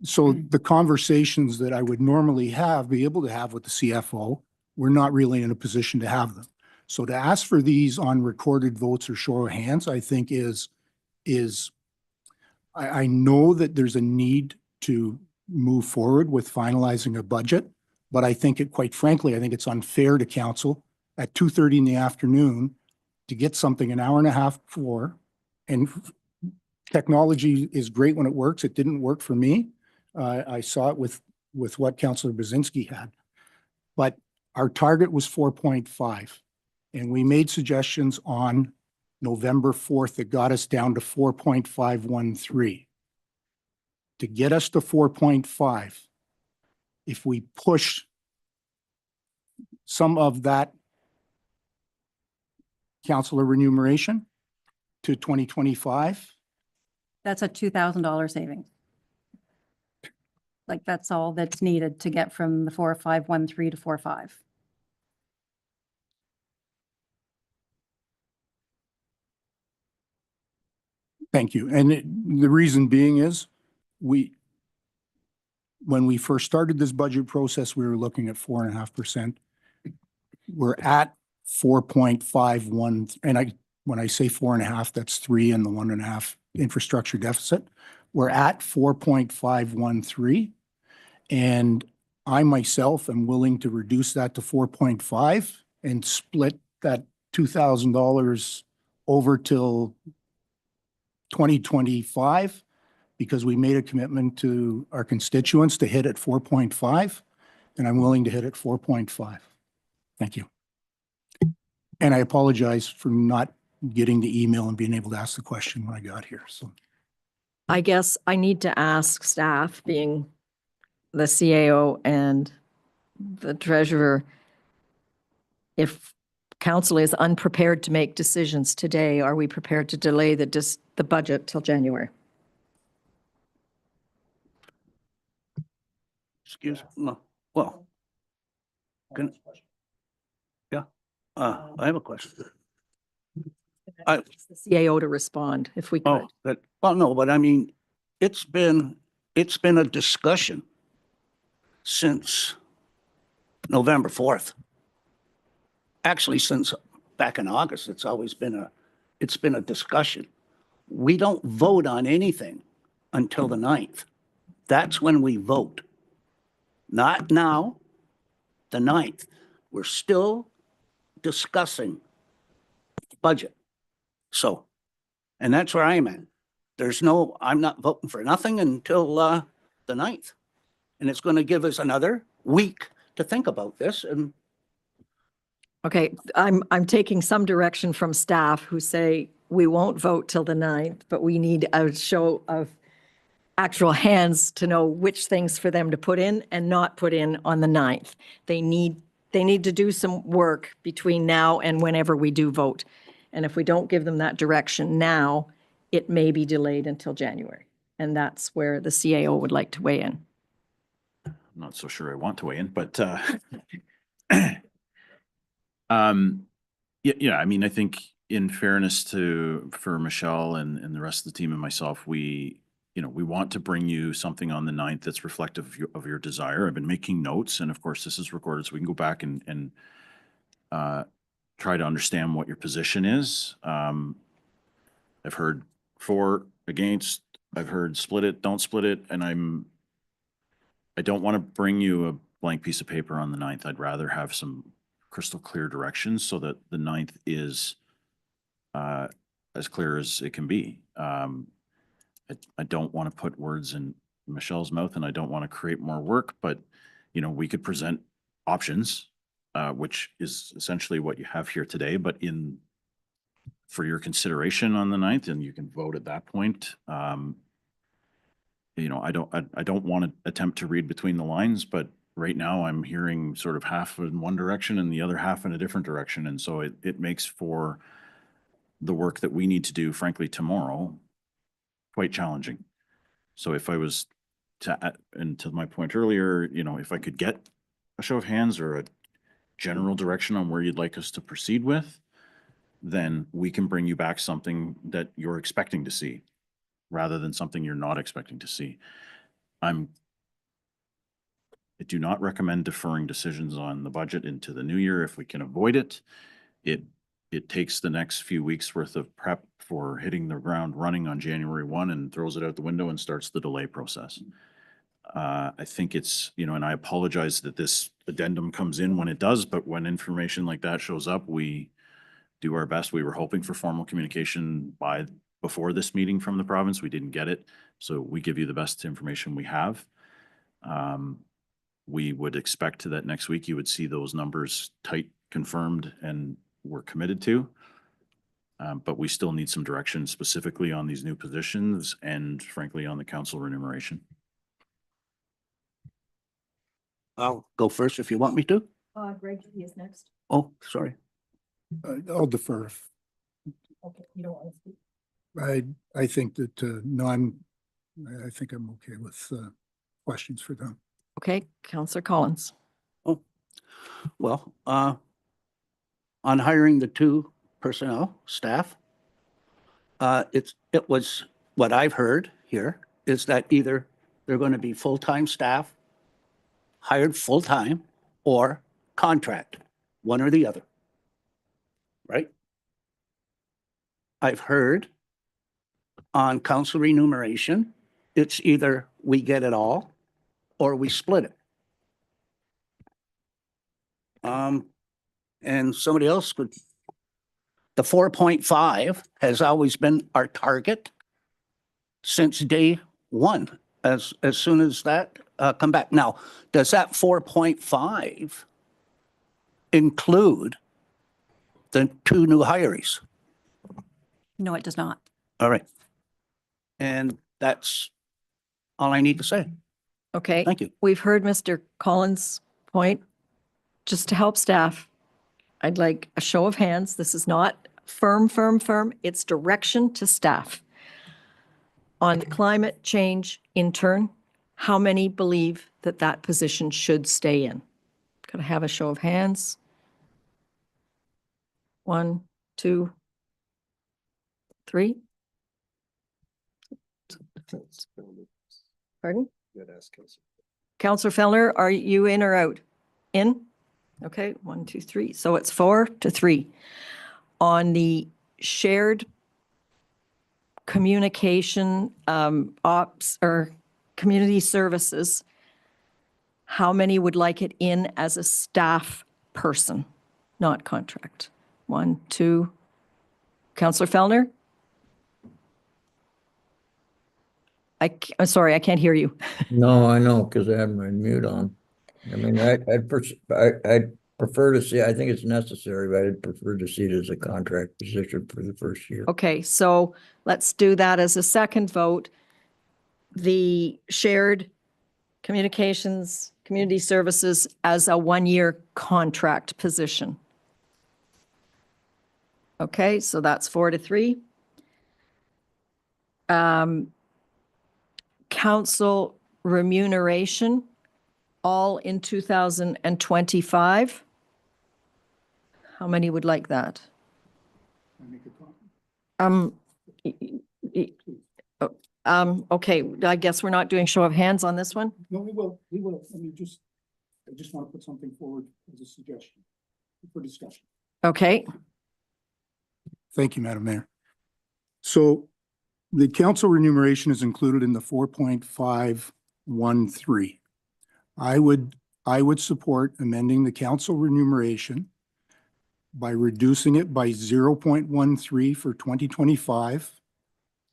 so the conversations that I would normally be able to have with the CFO, we're not really in a position to have them. So to ask for these on recorded votes or show of hands, I think I know that there's a need to move forward with finalizing a budget, but I think quite frankly, I think it's unfair to council at 2:30 in the afternoon to get something an hour and a half before. And technology is great when it works. It didn't work for me. I saw it with what Councillor Bazinski had. But our target was 4.5. And we made suggestions on November 4th that got us down to 4.513. To get us to 4.5, if we push some of that councillor remuneration to 2025, That's a $2,000 savings. Like that's all that's needed to get from the 4.513 to 4.5. thank you. And the reason being is when we first started this budget process, we were looking at 4.5%. We're at 4.51. And when I say 4.5, that's 3 and the 1.5 infrastructure deficit. We're at 4.513. And I myself am willing to reduce that to 4.5 and split that $2,000 over till 2025, because we made a commitment to our constituents to hit at 4.5, and I'm willing to hit at 4.5. Thank you. And I apologize for not getting the email and being able to ask the question when I got here. So I guess I need to ask staff, being the CAO and the treasurer, if council is unprepared to make decisions today, are we prepared to delay the budget till January? Excuse me. No. Well, yeah, I have a question. The CAO to respond, if we could. Well, no, but I mean, it's been a discussion since November 4th. Actually, since back in August, it's been a discussion. We don't vote on anything until the 9th. That's when we vote. Not now, the 9th. We're still discussing budget. So, and that's where I'm at. I'm not voting for nothing until the 9th. And it's going to give us another week to think about this. And Okay, I'm taking some direction from staff who say we won't vote till the 9th, but we need a show of actual hands to know which things for them to put in and not put in on the 9th. They need to do some work between now and whenever we do vote. And if we don't give them that direction now, it may be delayed until January. And that's where the CAO would like to weigh in. I'm not so sure I want to weigh in, but yeah, I mean, I think in fairness for Michelle and the rest of the team and myself, we want to bring you something on the 9th that's reflective of your desire. I've been making notes, and of course this is recorded, so we can go back and try to understand what your position is. I've heard for, against, I've heard split it, don't split it, and I don't want to bring you a blank piece of paper on the 9th. I'd rather have some crystal clear directions so that the 9th is as clear as it can be. I don't want to put words in Michelle's mouth, and I don't want to create more work, but we could present options, which is essentially what you have here today, but for your consideration on the 9th, and you can vote at that point. I don't want to attempt to read between the lines, but right now I'm hearing sort of half in one direction and the other half in a different direction. And so it makes for the work that we need to do, frankly, tomorrow, quite challenging. So if I was and to my point earlier, if I could get a show of hands or a general direction on where you'd like us to proceed with, then we can bring you back something that you're expecting to see rather than something you're not expecting to see. I do not recommend deferring decisions on the budget into the new year if we can avoid it. It takes the next few weeks worth of prep for hitting the ground running on January 1 and throws it out the window and starts the delay process. I think it's, and I apologize that this addendum comes in when it does, but when information like that shows up, we do our best. We were hoping for formal communication before this meeting from the province. We didn't get it. So we give you the best information we have. We would expect that next week you would see those numbers tight, confirmed, and we're committed to. But we still need some direction specifically on these new positions and frankly on the council remuneration. I'll go first if you want me to. Greg, he is next. Oh, sorry. I'll defer. Okay, you don't want to speak? I think that, no, I think I'm okay with questions for them. Okay, Councillor Collins. Oh, well, on hiring the 2 personnel staff, it was what I've heard here is that either they're going to be full-time staff, hired full-time, or contract, one or the other. Right? I've heard on council remuneration, it's either we get it all or we split it. And somebody else could, the 4.5 has always been our target since day 1, as soon as that come back. Now, does that 4.5 include the 2 new hires? No, it does not. All right. And that's all I need to say. Okay. Thank you. We've heard Mr. Collins' point. Just to help staff, I'd like a show of hands. This is not firm. It's direction to staff. On climate change intern, how many believe that that position should stay in? Could I have a show of hands? 1, 2, 3. Pardon? Councillor Fellner, are you in or out? In? Okay, 1, 2, 3. So it's 4 to 3. On the shared communication ops or community services, how many would like it in as a staff person, not contract? 1, 2. Councillor Fellner? I'm sorry, I can't hear you. No, I know, because I have my mute on. I mean, I'd prefer to see, I think it's necessary, but I'd prefer to see it as a contract position for the first year. Okay, so let's do that as a second vote. the shared communications, community services as a 1-year contract position. Okay, so that's 4-3. Council remuneration, all in 2025. How many would like that? Okay, I guess we're not doing show of hands on this one. No, we will. I just want to put something forward as a suggestion for discussion. Okay, Thank you, Madam Mayor. So the council remuneration is included in the 4.513. I would support amending the council remuneration by reducing it by 0.13 for 2025,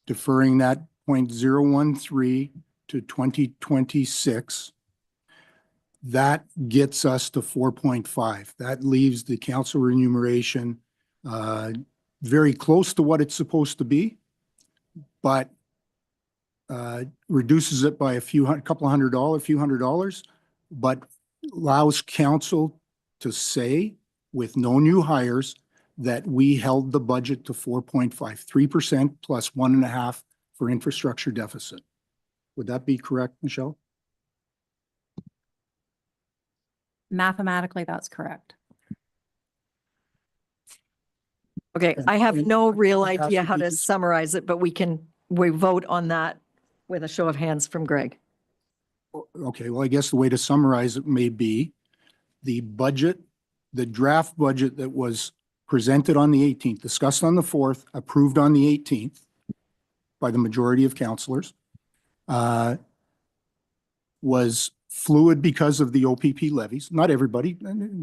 deferring that 0.013 to 2026. That gets us to 4.5. That leaves the council remuneration very close to what it's supposed to be, but reduces it by a few hundred dollars, but allows council to say with no new hires that we held the budget to 4.5, 3% plus 1.5 for infrastructure deficit. Would that be correct, Michelle? Mathematically, that's correct. okay, I have no real Fantastic idea how to pieces. summarize it, but we vote on that with a show of hands from Greg. Okay, well, I guess the way to summarize it may be the budget, the draft budget that was presented on the 18th, discussed on the 4th, approved on the 18th by the majority of councillors, was fluid because of the OPP levies. Not everybody.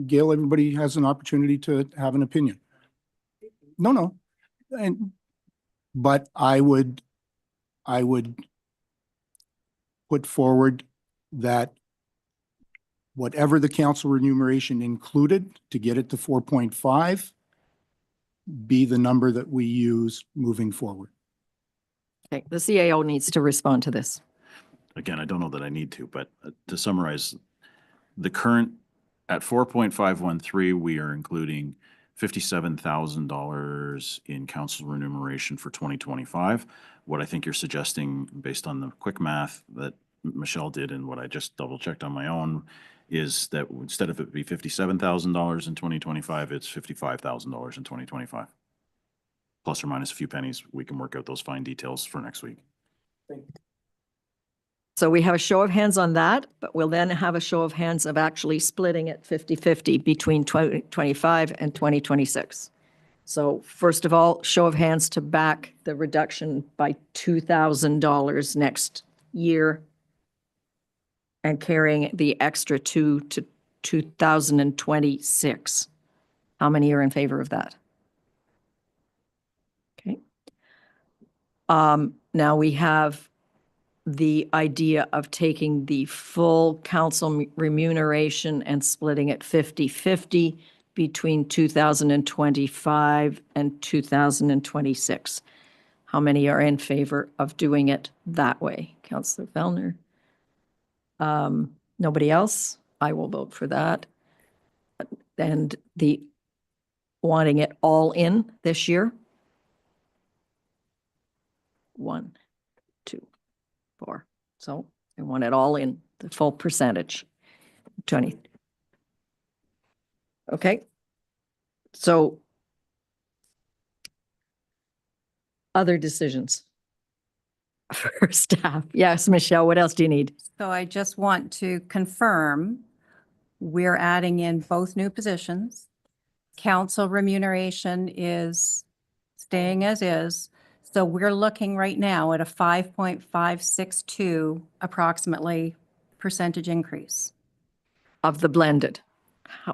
Gail, everybody has an opportunity to have an opinion. No. But I would put forward that whatever the council remuneration included to get it to 4.5 be the number that we use moving forward. Okay, the CAO needs to respond to this. Again, I don't know that I need to, but to summarize, the current, at 4.513, we are including $57,000 in council remuneration for 2025. What I think you're suggesting, based on the quick math that Michelle did and what I just double checked on my own, is that instead of it be $57,000 in 2025, it's $55,000 in 2025. Plus or minus a few pennies. We can work out those fine details for next week. So we have a show of hands on that, but we'll then have a show of hands of actually splitting it 50-50 between 2025 and 2026. So first of all, show of hands to back the reduction by $2,000 next year and carrying the extra to 2026. How many are in favor of that? Okay. Now we have the idea of taking the full council remuneration and splitting it 50-50 between 2025 and 2026. How many are in favor of doing it that way? Councillor Fellner? Nobody else? I will vote for that. And the wanting it all in this year? 1, 2, 4. So I want it all in, the full percentage. 20. Okay. So other decisions for staff. Yes, Michelle, what else do you need? So I just want to confirm, we're adding in both new positions. Council remuneration is staying as is. So we're looking right now at a 5.562 approximately percentage increase. Of the blended.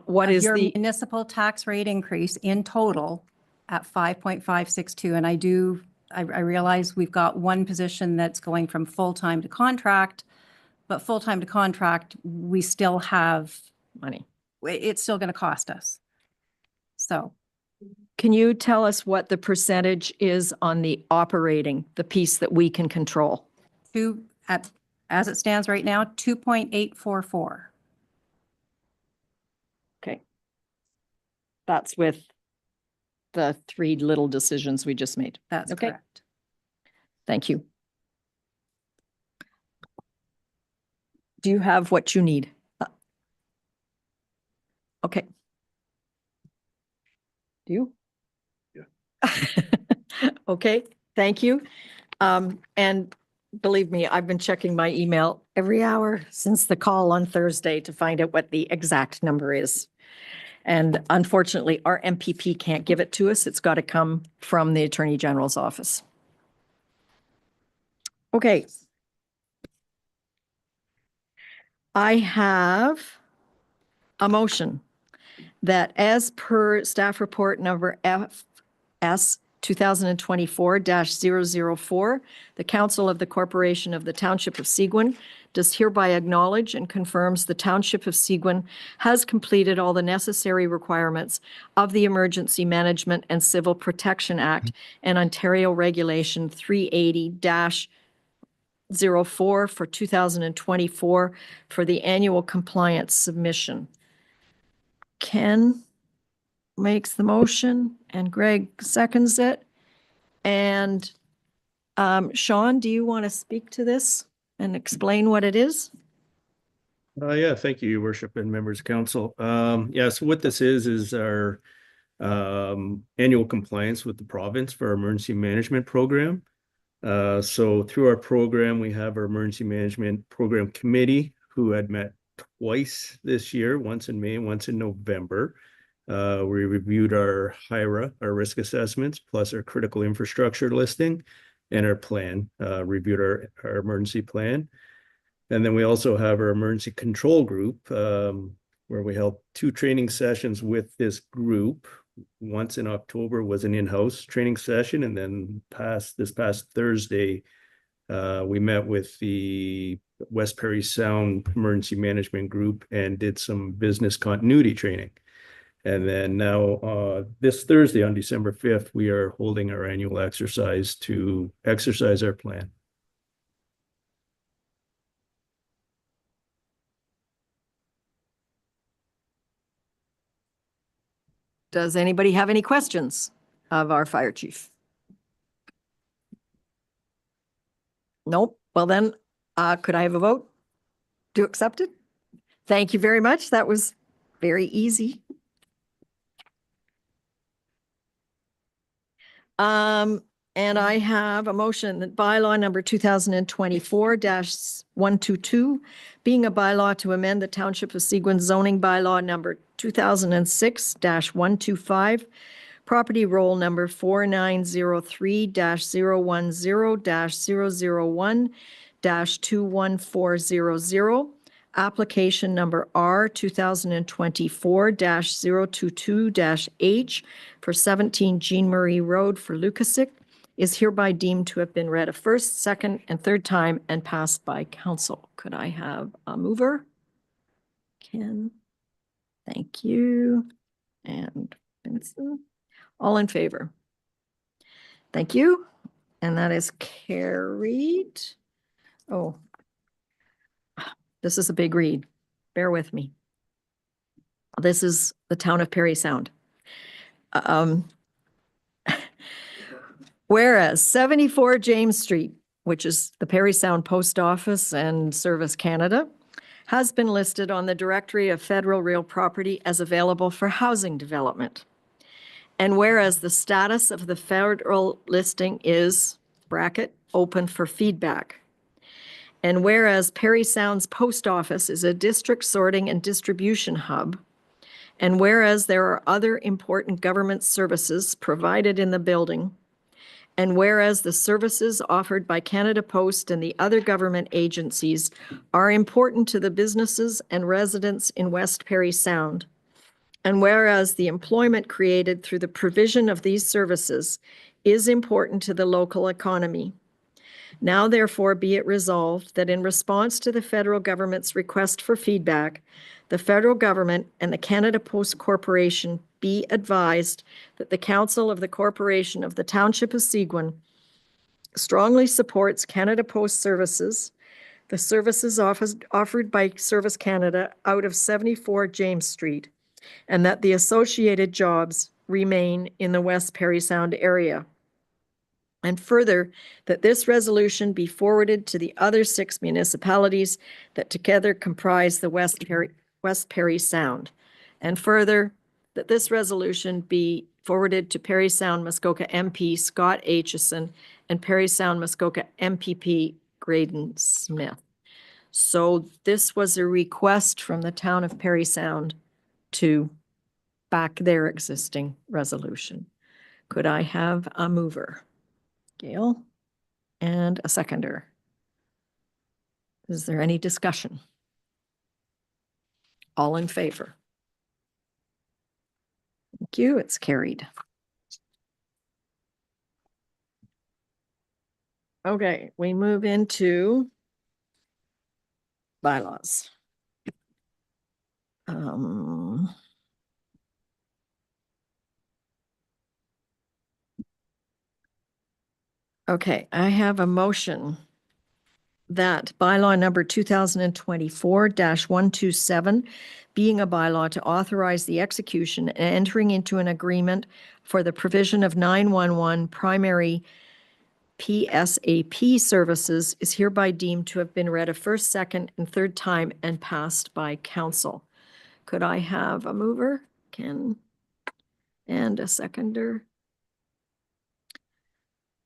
What Of is your the, municipal tax rate increase in total at 5.562? And I realize we've got one position that's going from full-time to contract, but full-time to contract, we still have money? It's still going to cost us. So Can you tell us what the percentage is on the operating, the piece that we can control? as it stands right now, 2.844. Okay. That's with the three little decisions we just made. That's Okay. correct. Thank you. Do you have what you need? Okay. Do you? Yeah. Okay, thank you. And believe me, I've been checking my email every hour since the call on Thursday to find out what the exact number is. And unfortunately, our MPP can't give it to us. It's got to come from the Attorney General's office. Okay. I have a motion that as per staff report number FS 2024-004, the Council of the Corporation of the Township of Seguin does hereby acknowledge and confirms the Township of Seguin has completed all the necessary requirements of the Emergency Management and Civil Protection Act and Ontario Regulation 380-04 for 2024 for the annual compliance submission. Ken makes the motion and Greg seconds it. And Sean, do you want to speak to this and explain what it is? Yeah, thank you, Your Worship and members of council. Yeah, so what this is our annual compliance with the province for our emergency management program. So through our program, we have our emergency management program committee who had met twice this year, once in May and once in November. We reviewed our HIRA, our risk assessments, plus our critical infrastructure listing and our plan, reviewed our emergency plan. And then we also have our emergency control group, where we held 2 training sessions with this group. Once in October was an in-house training session, and then this past Thursday, we met with the West Parry Sound Emergency Management Group and did some business continuity training. And then now, this Thursday on December 5th, we are holding our annual exercise to exercise our plan. Does anybody have any questions of our fire chief? Nope. Well then, could I have a vote to accept it? Thank you very much. That was very easy. And I have a motion that bylaw number 2024-122, being a bylaw to amend the Township of Seguin zoning bylaw number 2006-125, property roll number 4903-010-001-21400, application number R 2024-022-H for 17 Jean Marie Road for Lucasic, is hereby deemed to have been read a first, second, and third time and passed by council. Could I have a mover? Ken, thank you. And Vincent, all in favor? Thank you. And that is carried. Oh, this is a big read. Bear with me. This is the town of Parry Sound. Whereas 74 James Street, which is the Parry Sound Post Office and Service Canada, has been listed on the Directory of Federal Real Property as available for housing development. And whereas the status of the federal listing is, bracket, open for feedback. And whereas Parry Sound's post office is a district sorting and distribution hub, and whereas there are other important government services provided in the building, and whereas the services offered by Canada Post and the other government agencies are important to the businesses and residents in West Parry Sound, and whereas the employment created through the provision of these services is important to the local economy. Now therefore be it resolved that in response to the federal government's request for feedback, the federal government and the Canada Post Corporation be advised that the Council of the Corporation of the Township of Seguin strongly supports Canada Post services the services offered by Service Canada out of 74 James Street, and that the associated jobs remain in the West Parry Sound area. And further, that this resolution be forwarded to the other 6 municipalities that together comprise the West Parry Sound. And further, that this resolution be forwarded to Parry Sound Muskoka MP Scott Aitchison and Parry Sound Muskoka MPP Graydon Smith. So this was a request from the town of Parry Sound to back their existing resolution. Could I have a mover? Gail, and a seconder. Is there any discussion? All in favor? Thank you, it's carried. Okay, we move into bylaws. Okay, I have a motion that bylaw number 2024-127, being a bylaw to authorize the execution and entering into an agreement for the provision of 911 primary PSAP services, is hereby deemed to have been read a first, second, and third time and passed by council. Could I have a mover, Ken, and a seconder?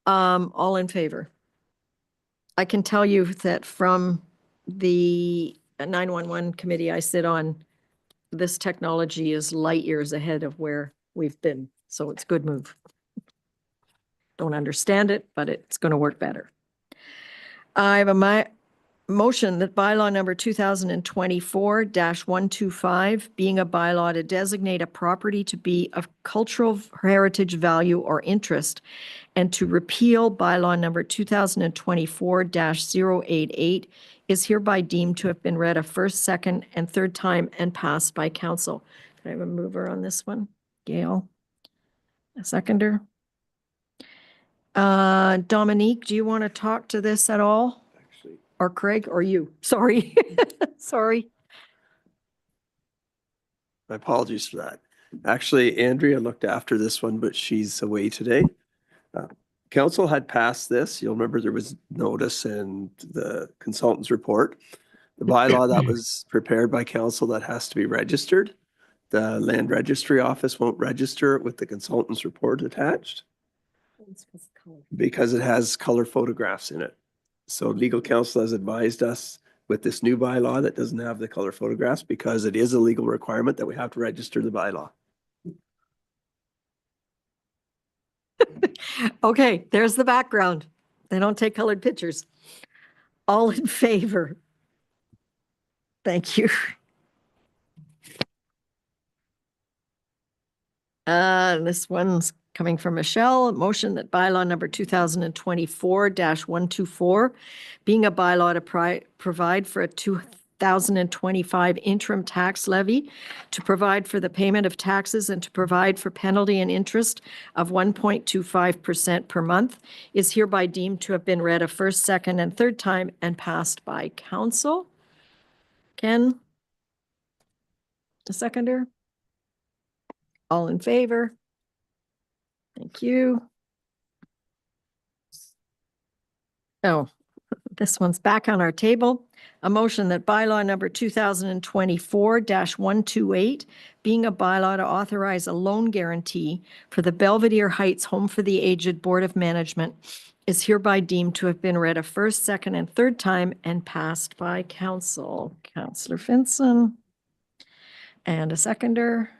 All in favor? I can tell you that from the 911 committee I sit on, this technology is light years ahead of where we've been. So it's a good move. Don't understand it, but it's going to work better. I have a motion that bylaw number 2024-125, being a bylaw to designate a property to be of cultural heritage value or interest, and to repeal bylaw number 2024-088, is hereby deemed to have been read a first, second, and third time and passed by council. Can I have a mover on this one? Gail? A seconder? Dominique, do you want to talk to this at all? Or Craig, or you? Sorry. Sorry. My apologies for that. Actually, Andrea looked after this one, but she's away today. Council had passed this. You'll remember there was notice and the consultant's report. The bylaw that was prepared by council that has to be registered. The land registry office won't register it with the consultant's report attached because it has color photographs in it. So legal counsel has advised us with this new bylaw that doesn't have the color photographs, because it is a legal requirement that we have to register the bylaw. Okay, there's the background. They don't take colored pictures. All in favor? Thank you. This one's coming from Michelle. Motion that bylaw number 2024-124, being a bylaw to provide for a 2025 interim tax levy, to provide for the payment of taxes and to provide for penalty and interest of 1.25% per month, is hereby deemed to have been read a first, second, and third time and passed by council. Ken? A seconder? All in favor? Thank you. Oh, this one's back on our table. A motion that bylaw number 2024-128, being a bylaw to authorize a loan guarantee for the Belvedere Heights Home for the Aged Board of Management, is hereby deemed to have been read a first, second, and third time and passed by council. Councillor Finson. And a seconder.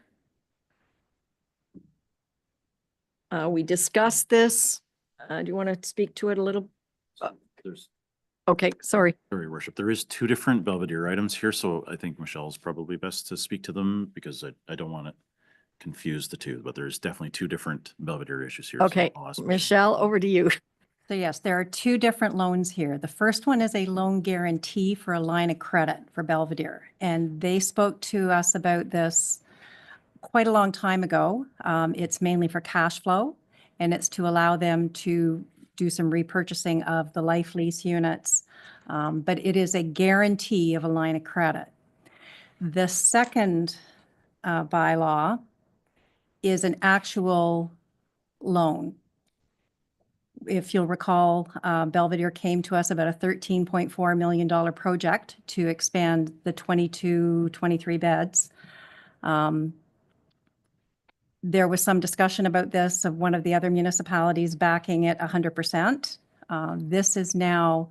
We discussed this. Do you want to speak to it a little? Okay, sorry. Sorry, Your Worship. There is 2 different Belvedere items here, so I think Michelle's probably best to speak to them, because I don't want to confuse the two, but there's definitely 2 different Belvedere issues here. Okay, So Michelle, over to you. So yes, there are 2 different loans here. The first one is a loan guarantee for a line of credit for Belvedere. And they spoke to us about this quite a long time ago. It's mainly for cash flow, and it's to allow them to do some repurchasing of the life lease units. But it is a guarantee of a line of credit. The second bylaw is an actual loan. If you'll recall, Belvedere came to us about a $13.4 million project to expand the 22, 23 beds. There was some discussion about this of one of the other municipalities backing it 100%. This is now,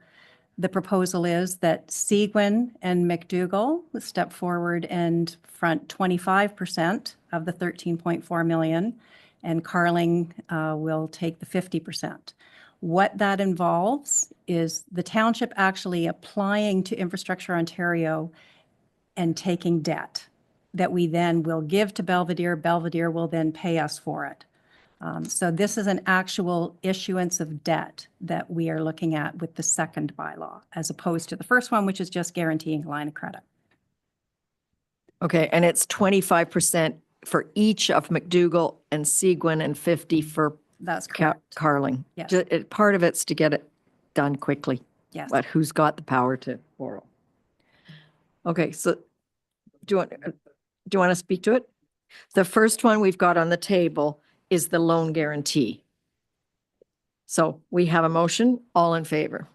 the proposal is that Seguin and McDougall will step forward and front 25% of the 13.4 million, and Carling will take the 50%. What that involves is the township actually applying to Infrastructure Ontario and taking debt that we then will give to Belvedere. Belvedere will then pay us for it. So this is an actual issuance of debt that we are looking at with the second bylaw, as opposed to the first one, which is just guaranteeing a line of credit. Okay, and it's 25% for each of McDougall and Seguin and 50 for That's correct. Carling. Yes. Part of it's to get it done quickly. Yes. But who's got the power to borrow? Okay, so do you want to speak to it? The first one we've got on the table is the loan guarantee. So we have a motion, all in favor.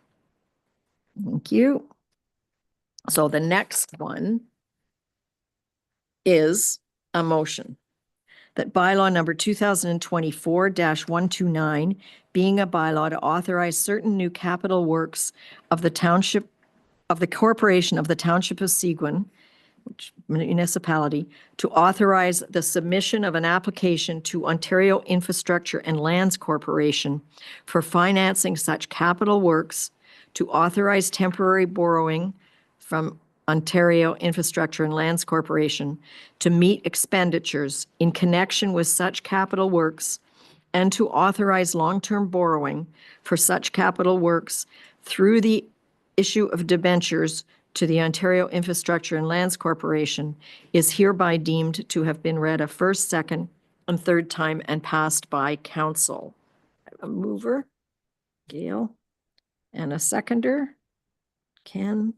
Thank you. So the next one is a motion that bylaw number 2024-129, being a bylaw to authorize certain new capital works of the township, of the corporation of the Township of Seguin, which municipality, to authorize the submission of an application to Ontario Infrastructure and Lands Corporation for financing such capital works, to authorize temporary borrowing from Ontario Infrastructure and Lands Corporation to meet expenditures in connection with such capital works, and to authorize long-term borrowing for such capital works through the issue of debentures to the Ontario Infrastructure and Lands Corporation, is hereby deemed to have been read a first, second, and third time and passed by council. A mover, Gail, and a seconder, Ken.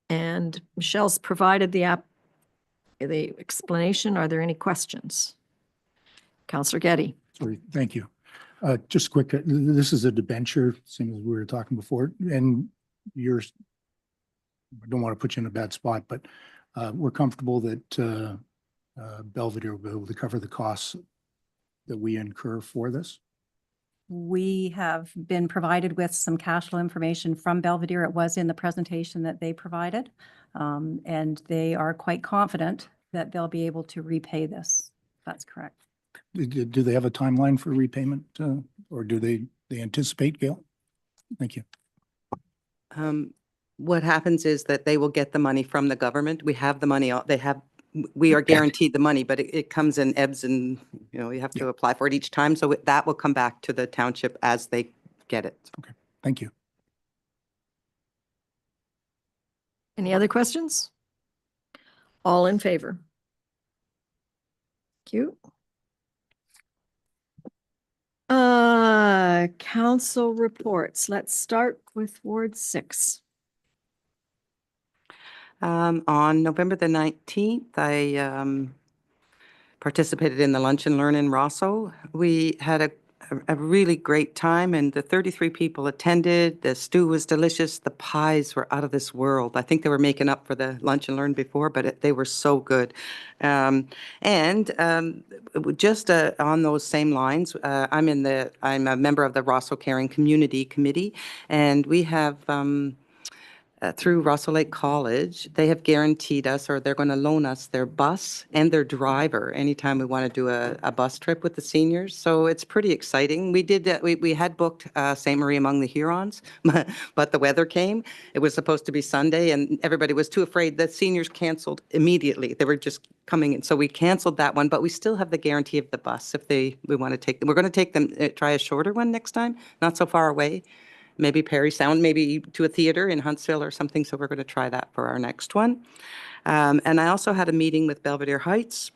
And Michelle's provided the explanation. Are there any questions? Councillor Getty. Sorry, thank you. Just quick, this is a debenture, same as we were talking before, and yours, I don't want to put you in a bad spot, but we're comfortable that Belvedere will be able to cover the costs that we incur for this. We have been provided with some cash flow information from Belvedere. It was in the presentation that they provided. And they are quite confident that they'll be able to repay this. That's correct. Do they have a timeline for repayment or do they anticipate, Gail? Thank you. What happens is that they will get the money from the government. We have the money, we are guaranteed the money, but it comes in ebbs and, you have to apply for it each time. So that will come back to the township as they get it. Okay, thank you. Any other questions? All in favor? Thank you. Council reports. Let's start with Ward 6. On November the 19th, I participated in the Lunch and Learn in Rosso. We had a really great time, and the 33 people attended. The stew was delicious. The pies were out of this world. I think they were making up for the Lunch and Learn before, but they were so good. Just on those same lines, I'm a member of the Rosso Caring Community Committee, and we have through Russell Lake College, they have guaranteed us, or they're going to loan us their bus and their driver anytime we want to do a bus trip with the seniors. So it's pretty exciting. We did we had booked St. Marie among the Hurons, but the weather came. It was supposed to be Sunday, and everybody was too afraid. The seniors canceled immediately. They were just coming in, so we canceled that one. But we still have the guarantee of the bus if we want to take them. We're going to take them. Try a shorter one next time, not so far away. Maybe Perry Sound, maybe to a theater in Huntsville or something. So we're going to try that for our next one. And I also had a meeting with Belvedere Heights.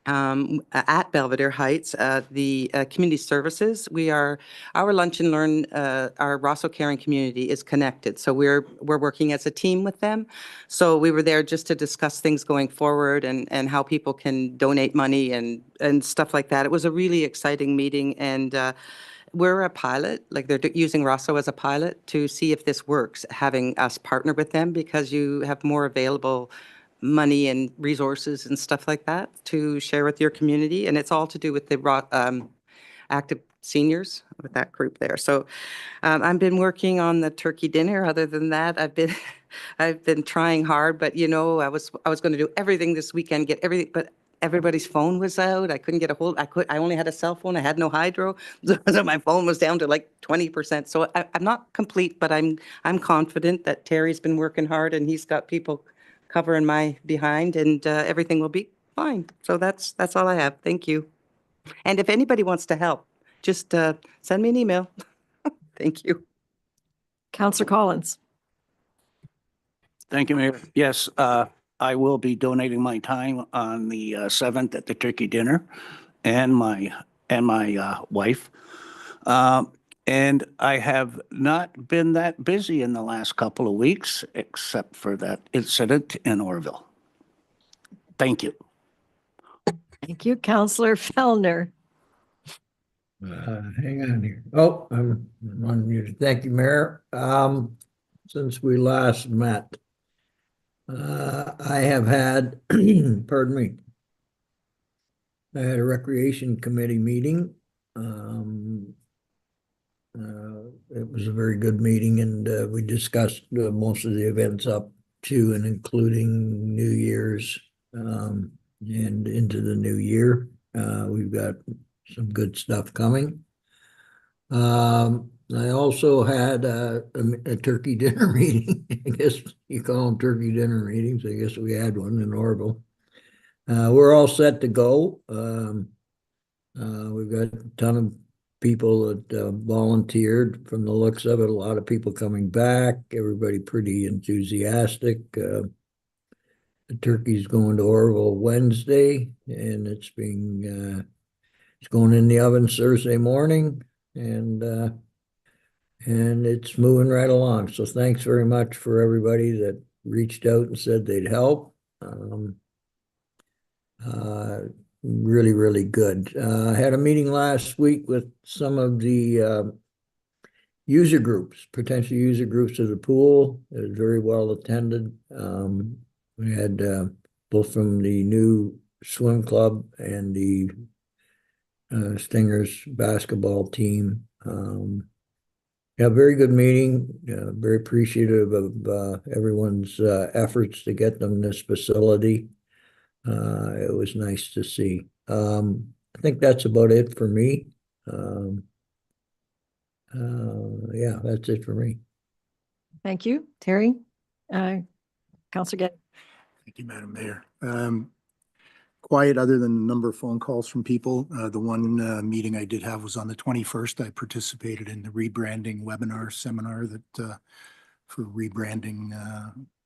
at Belvedere Heights, the community services. Our Lunch and Learn, our Rosso Caring community is connected. So we're working as a team with them. So we were there just to discuss things going forward and how people can donate money and stuff like that. It was a really exciting meeting, and we're a pilot, like they're using Rosso as a pilot to see if this works, having us partner with them, because you have more available money and resources and stuff like that to share with your community. And it's all to do with the active seniors, with that group there. So I've been working on the turkey dinner. Other than that, I've been trying hard, but I was going to do everything this weekend, get everything, but everybody's phone was out. I couldn't get a hold. I only had a cell phone. I had no hydro. So my phone was down to like 20%. So I'm not complete, but I'm confident that Terry's been working hard and he's got people covering my behind, and everything will be fine. So that's all I have. Thank you. And if anybody wants to help, just send me an email. Thank you. Councillor Collins. Thank you, Mayor. Yes, I will be donating my time on the 7th at the turkey dinner, and my wife. And I have not been that busy in the last couple of weeks, except for that incident in Orville. Thank you. Thank you. Councillor Fellner. Hang on here. Oh, I'm unmuted. Thank you, Mayor. Since we last met, I have had, pardon me, I had a recreation committee meeting. It was a very good meeting, and we discussed most of the events up to and including New Year's and into the new year. We've got some good stuff coming. I also had a turkey dinner meeting. I guess you call them turkey dinner meetings. I guess we had one in Orville. We're all set to go. We've got a ton of people that volunteered. From the looks of it, a lot of people coming back. Everybody pretty enthusiastic. The turkey's going to Orville Wednesday, and it's going in the oven Thursday morning, and it's moving right along. So thanks very much for everybody that reached out and said they'd help. Really, really good. I had a meeting last week with some of the user groups, potential user groups of the pool. It was very well attended. We had both from the new swim club and the Stingers basketball team. Yeah, very good meeting. Very appreciative of everyone's efforts to get them this facility. It was nice to see. I think that's about it for me. Yeah, that's it for me. Thank you. Terry. Councillor Get. Thank you, Madam Mayor. Quiet other than a number of phone calls from people. The one meeting I did have was on the 21st. I participated in the rebranding webinar seminar that for rebranding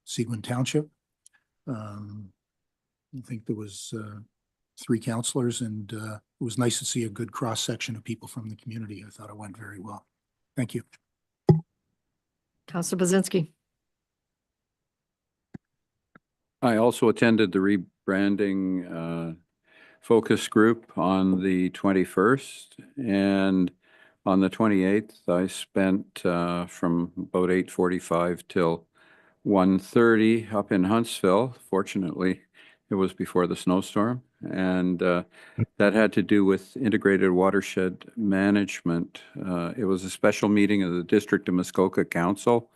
Seguin Township. I think there was 3 councillors, and it was nice to see a good cross-section of people from the community. I thought it went very well. Thank you. Councillor Bazinski. I also attended the rebranding focus group on the 21st, and on the 28th, I spent from about 8:45 till 1:30 up in Huntsville. Fortunately, it was before the snowstorm, and that had to do with integrated watershed management. It was a special meeting of the District of Muskoka Council.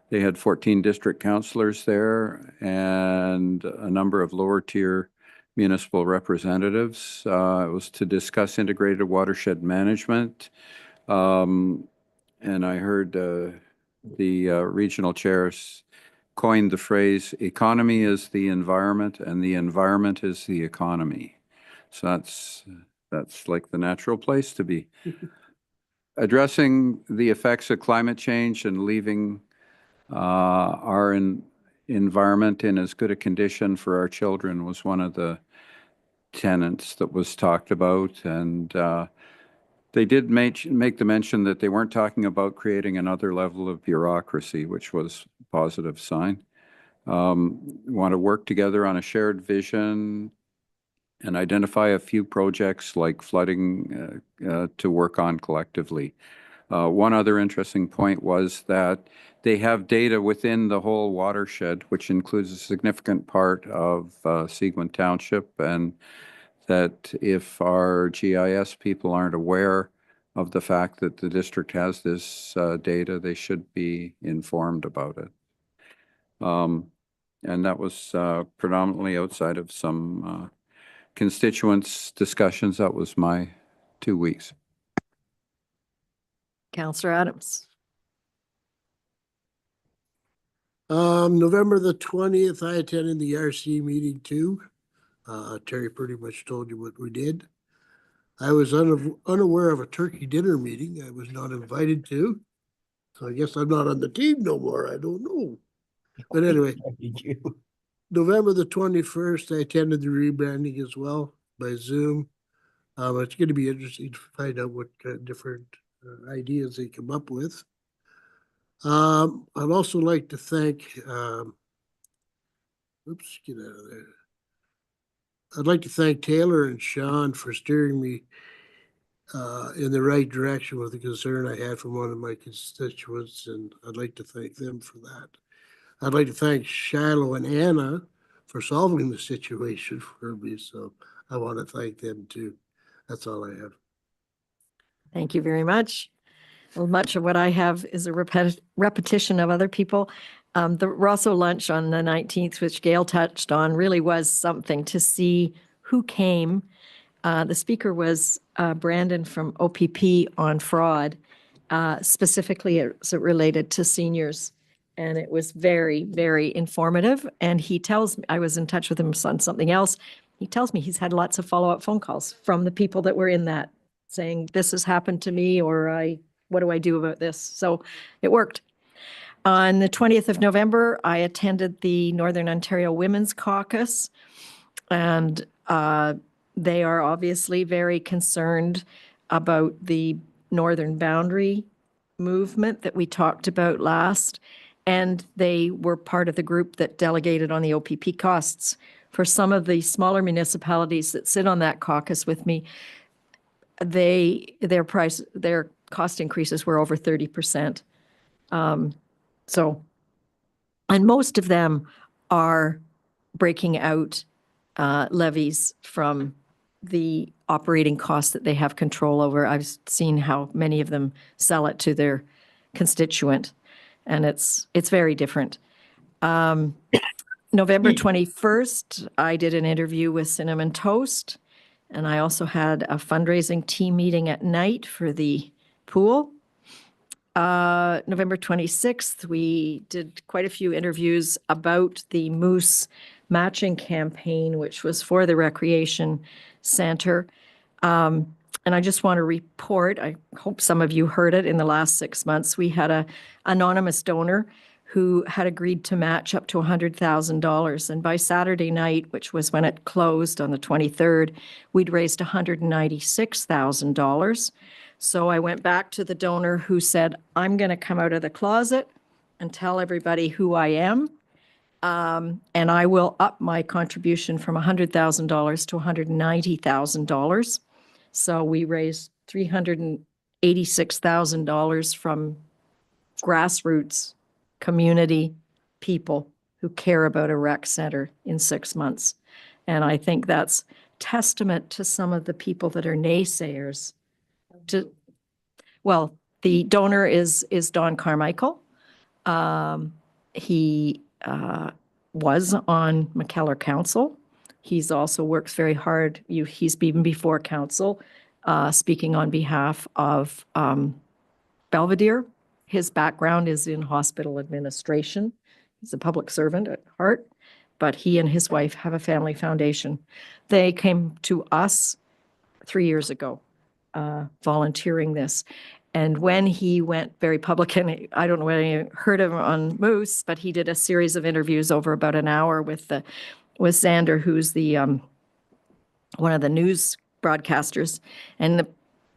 They had 14 district councillors there and a number of lower tier municipal representatives. It was to discuss integrated watershed management. And I heard the regional chairs coined the phrase, economy is the environment and the environment is the economy. So that's like the natural place to be. Addressing the effects of climate change and leaving our environment in as good a condition for our children was one of the tenants that was talked about, and they did make the mention that they weren't talking about creating another level of bureaucracy, which was a positive sign. Want to work together on a shared vision and identify a few projects like flooding to work on collectively. One other interesting point was that they have data within the whole watershed, which includes a significant part of Seguin Township, and that if our GIS people aren't aware of the fact that the district has this data, they should be informed about it. And that was predominantly outside of some constituents' discussions. That was my 2 weeks. Councillor Adams. November the 20th, I attended the RC meeting too. Terry pretty much told you what we did. I was unaware of a turkey dinner meeting I was not invited to. So I guess I'm not on the team no more. I don't know. But anyway, November the 21st, I attended the rebranding as well by Zoom. It's going to be interesting to find out what different ideas they come up with. I'd also like to thank, oops, get out of there. I'd like to thank Taylor and Sean for steering me in the right direction with the concern I had from one of my constituents, and I'd like to thank them for that. I'd like to thank Shiloh and Anna for solving the situation for me, so I want to thank them too. That's all I have. Thank you very much. Well, much of what I have is a repetition of other people. The Rosso lunch on the 19th, which Gail touched on, really was something to see who came. The speaker was Brandon from OPP on fraud, specifically as it related to seniors. And it was very, very informative. And he tells me, I was in touch with him on something else. He tells me he's had lots of follow-up phone calls from the people that were in that saying, this has happened to me, or what do I do about this? So it worked. On the 20th of November, I attended the Northern Ontario Women's Caucus, and they are obviously very concerned about the northern boundary movement that we talked about last, and they were part of the group that delegated on the OPP costs. For some of the smaller municipalities that sit on that caucus with me, their cost increases were over 30%. And most of them are breaking out levies from the operating costs that they have control over. I've seen how many of them sell it to their constituent, and it's very different. November 21st, I did an interview with Cinnamon Toast, and I also had a fundraising team meeting at night for the pool. November 26th, we did quite a few interviews about the moose matching campaign, which was for the Recreation Center. And I just want to report, I hope some of you heard it, in the last 6 months, we had an anonymous donor who had agreed to match up to $100,000. And by Saturday night, which was when it closed on the 23rd, we'd raised $196,000. So I went back to the donor who said, I'm going to come out of the closet and tell everybody who I am. And I will up my contribution from $100,000 to $190,000. So we raised $386,000 from grassroots community people who care about a rec center in 6 months. And I think that's testament to some of the people that are naysayers. Well, the donor is Don Carmichael. He was on McKellar Council. He's also works very hard. He's been before council, speaking on behalf of Belvedere. His background is in hospital administration. He's a public servant at heart, but he and his wife have a family foundation. They came to us 3 years ago, volunteering this. And when he went very public, and I don't know whether you heard of him on Moose, but he did a series of interviews over about an hour with Xander, who's the one of the news broadcasters. And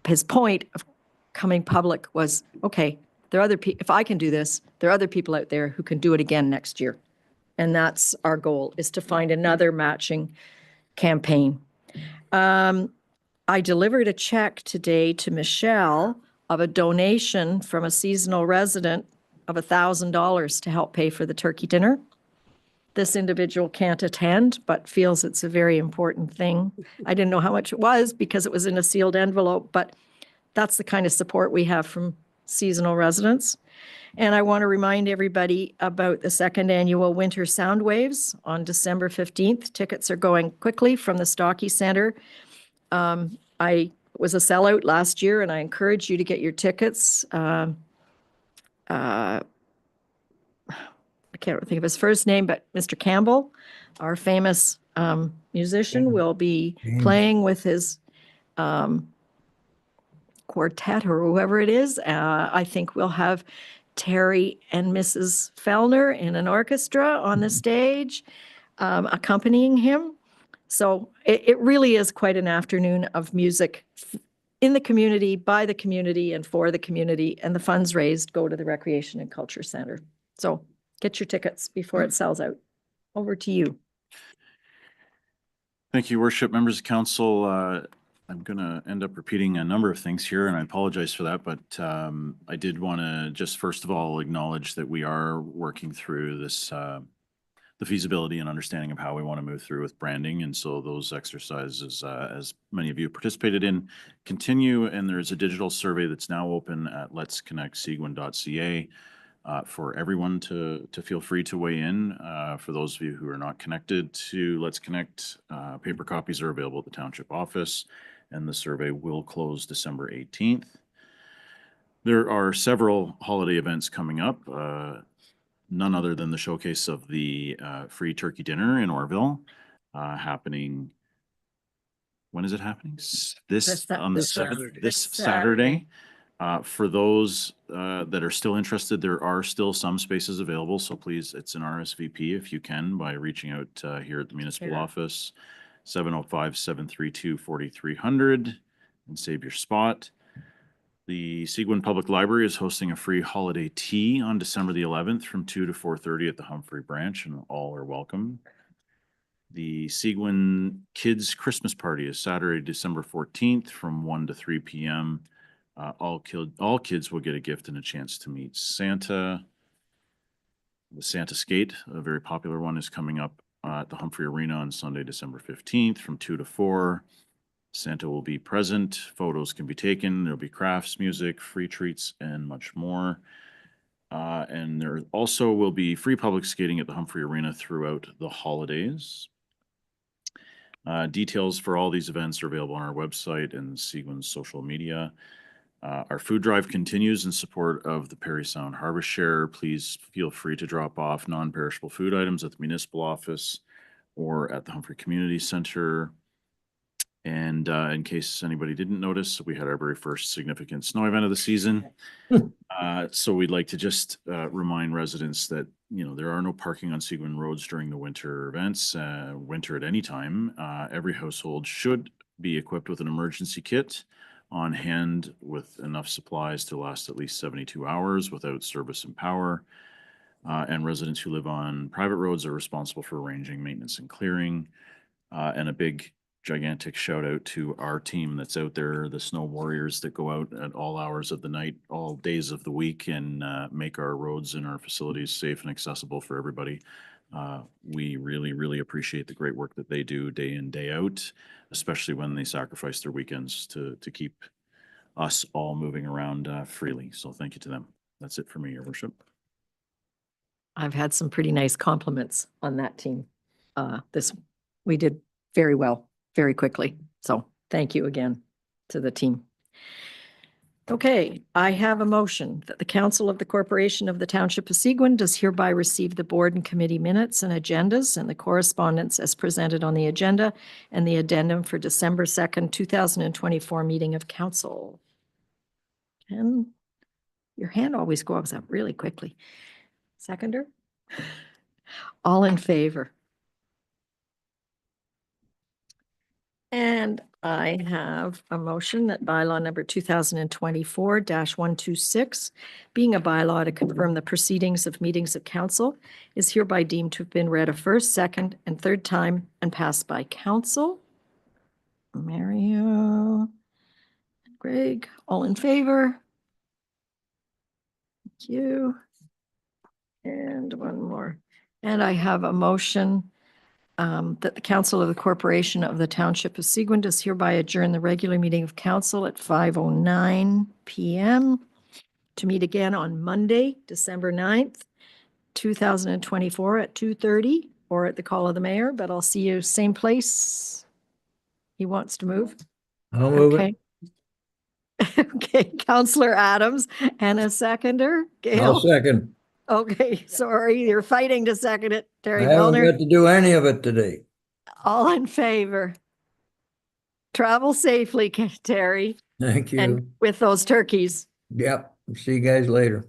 his point of coming public was, okay, there are other people, if I can do this, there are other people out there who can do it again next year. And that's our goal, is to find another matching campaign. I delivered a check today to Michelle of a donation from a seasonal resident of $1,000 to help pay for the turkey dinner. This individual can't attend, but feels it's a very important thing. I didn't know how much it was because it was in a sealed envelope, but that's the kind of support we have from seasonal residents. And I want to remind everybody about the second annual Winter Sound Waves on December 15th. Tickets are going quickly from the Stocky Centre. I was a sellout last year, and I encourage you to get your tickets. I can't think of his first name, but Mr. Campbell, our famous musician, will be playing with his quartet or whoever it is. I think we'll have Terry and Mrs. Fellner in an orchestra on the stage accompanying him. So it really is quite an afternoon of music in the community, by the community, and for the community. And the funds raised go to the Recreation and Culture Center. So get your tickets before it sells out. Over to you. Thank you, Worship, members of council. I'm going to end up repeating a number of things here, and I apologize for that, but I did want to just first of all acknowledge that we are working through this, the feasibility and understanding of how we want to move through with branding. And so those exercises, as many of you participated in, continue. And there's a digital survey that's now open at letsconnectseguin.ca. For everyone to feel free to weigh in. For those of you who are not connected to Let's Connect, paper copies are available at the Township office, and the survey will close December 18th. There are several holiday events coming up, none other than the showcase of the free turkey dinner in Orville, happening. When is it happening? This Saturday. For those that are still interested, there are still some spaces available. So please, it's an RSVP if you can by reaching out here at the municipal office, 705-732-4300, and save your spot. The Seguin Public Library is hosting a free holiday tea on December the 11th from 2 to 4:30 at the Humphrey Branch, and all are welcome. The Seguin Kids Christmas Party is Saturday, December 14th from 1 to 3 p.m. All kids will get a gift and a chance to meet Santa. The Santa Skate, a very popular one, is coming up at the Humphrey Arena on Sunday, December 15th from 2 to 4. Santa will be present. Photos can be taken. There'll be crafts, music, free treats, and much more. And there also will be free public skating at the Humphrey Arena throughout the holidays. Details for all these events are available on our website and Seguin's social media. Our food drive continues in support of the Perry Sound Harvest Share. Please feel free to drop off non-perishable food items at the municipal office or at the Humphrey Community Center. And in case anybody didn't notice, we had our very first significant snow event of the season. So we'd like to just remind residents that, you know, there are no parking on Seguin roads during the winter events, winter at any time. Every household should be equipped with an emergency kit on hand with enough supplies to last at least 72 hours without service and power. And residents who live on private roads are responsible for arranging maintenance and clearing. And a big, gigantic shout out to our team that's out there, the snow warriors that go out at all hours of the night, all days of the week, and make our roads and our facilities safe and accessible for everybody. We really, really appreciate the great work that they do day in, day out, especially when they sacrifice their weekends to keep us all moving around freely. So thank you to them. That's it for me, Your Worship. I've had some pretty nice compliments on that team. We did very well, very quickly. So thank you again to the team. Okay, I have a motion that the Council of the Corporation of the Township of Seguin does hereby receive the board and committee minutes and agendas and the correspondence as presented on the agenda and the addendum for December 2nd, 2024 meeting of council. And your hand always goes up really quickly. Seconder? All in favor? And I have a motion that bylaw number 2024-126, being a bylaw to confirm the proceedings of meetings of council, is hereby deemed to have been read a first, second, and third time and passed by council. Mario, Greg, all in favor? Thank you. And one more. And I have a motion that the council of the corporation of the Township of Seguin does hereby adjourn the regular meeting of council at 5:09 PM to meet again on Monday, December 9th, 2024 at 2:30 or at the call of the mayor, but I'll see you same place. He wants to move. I'll move it. Okay. Okay, Counselor Adams and a seconder, I'll Gail. second. Okay, sorry, you're fighting to second it, I Terry haven't Bellner. got to do any of it today. All in favor? Travel safely, Terry, Thank and you. with those turkeys. Yep. See you guys later.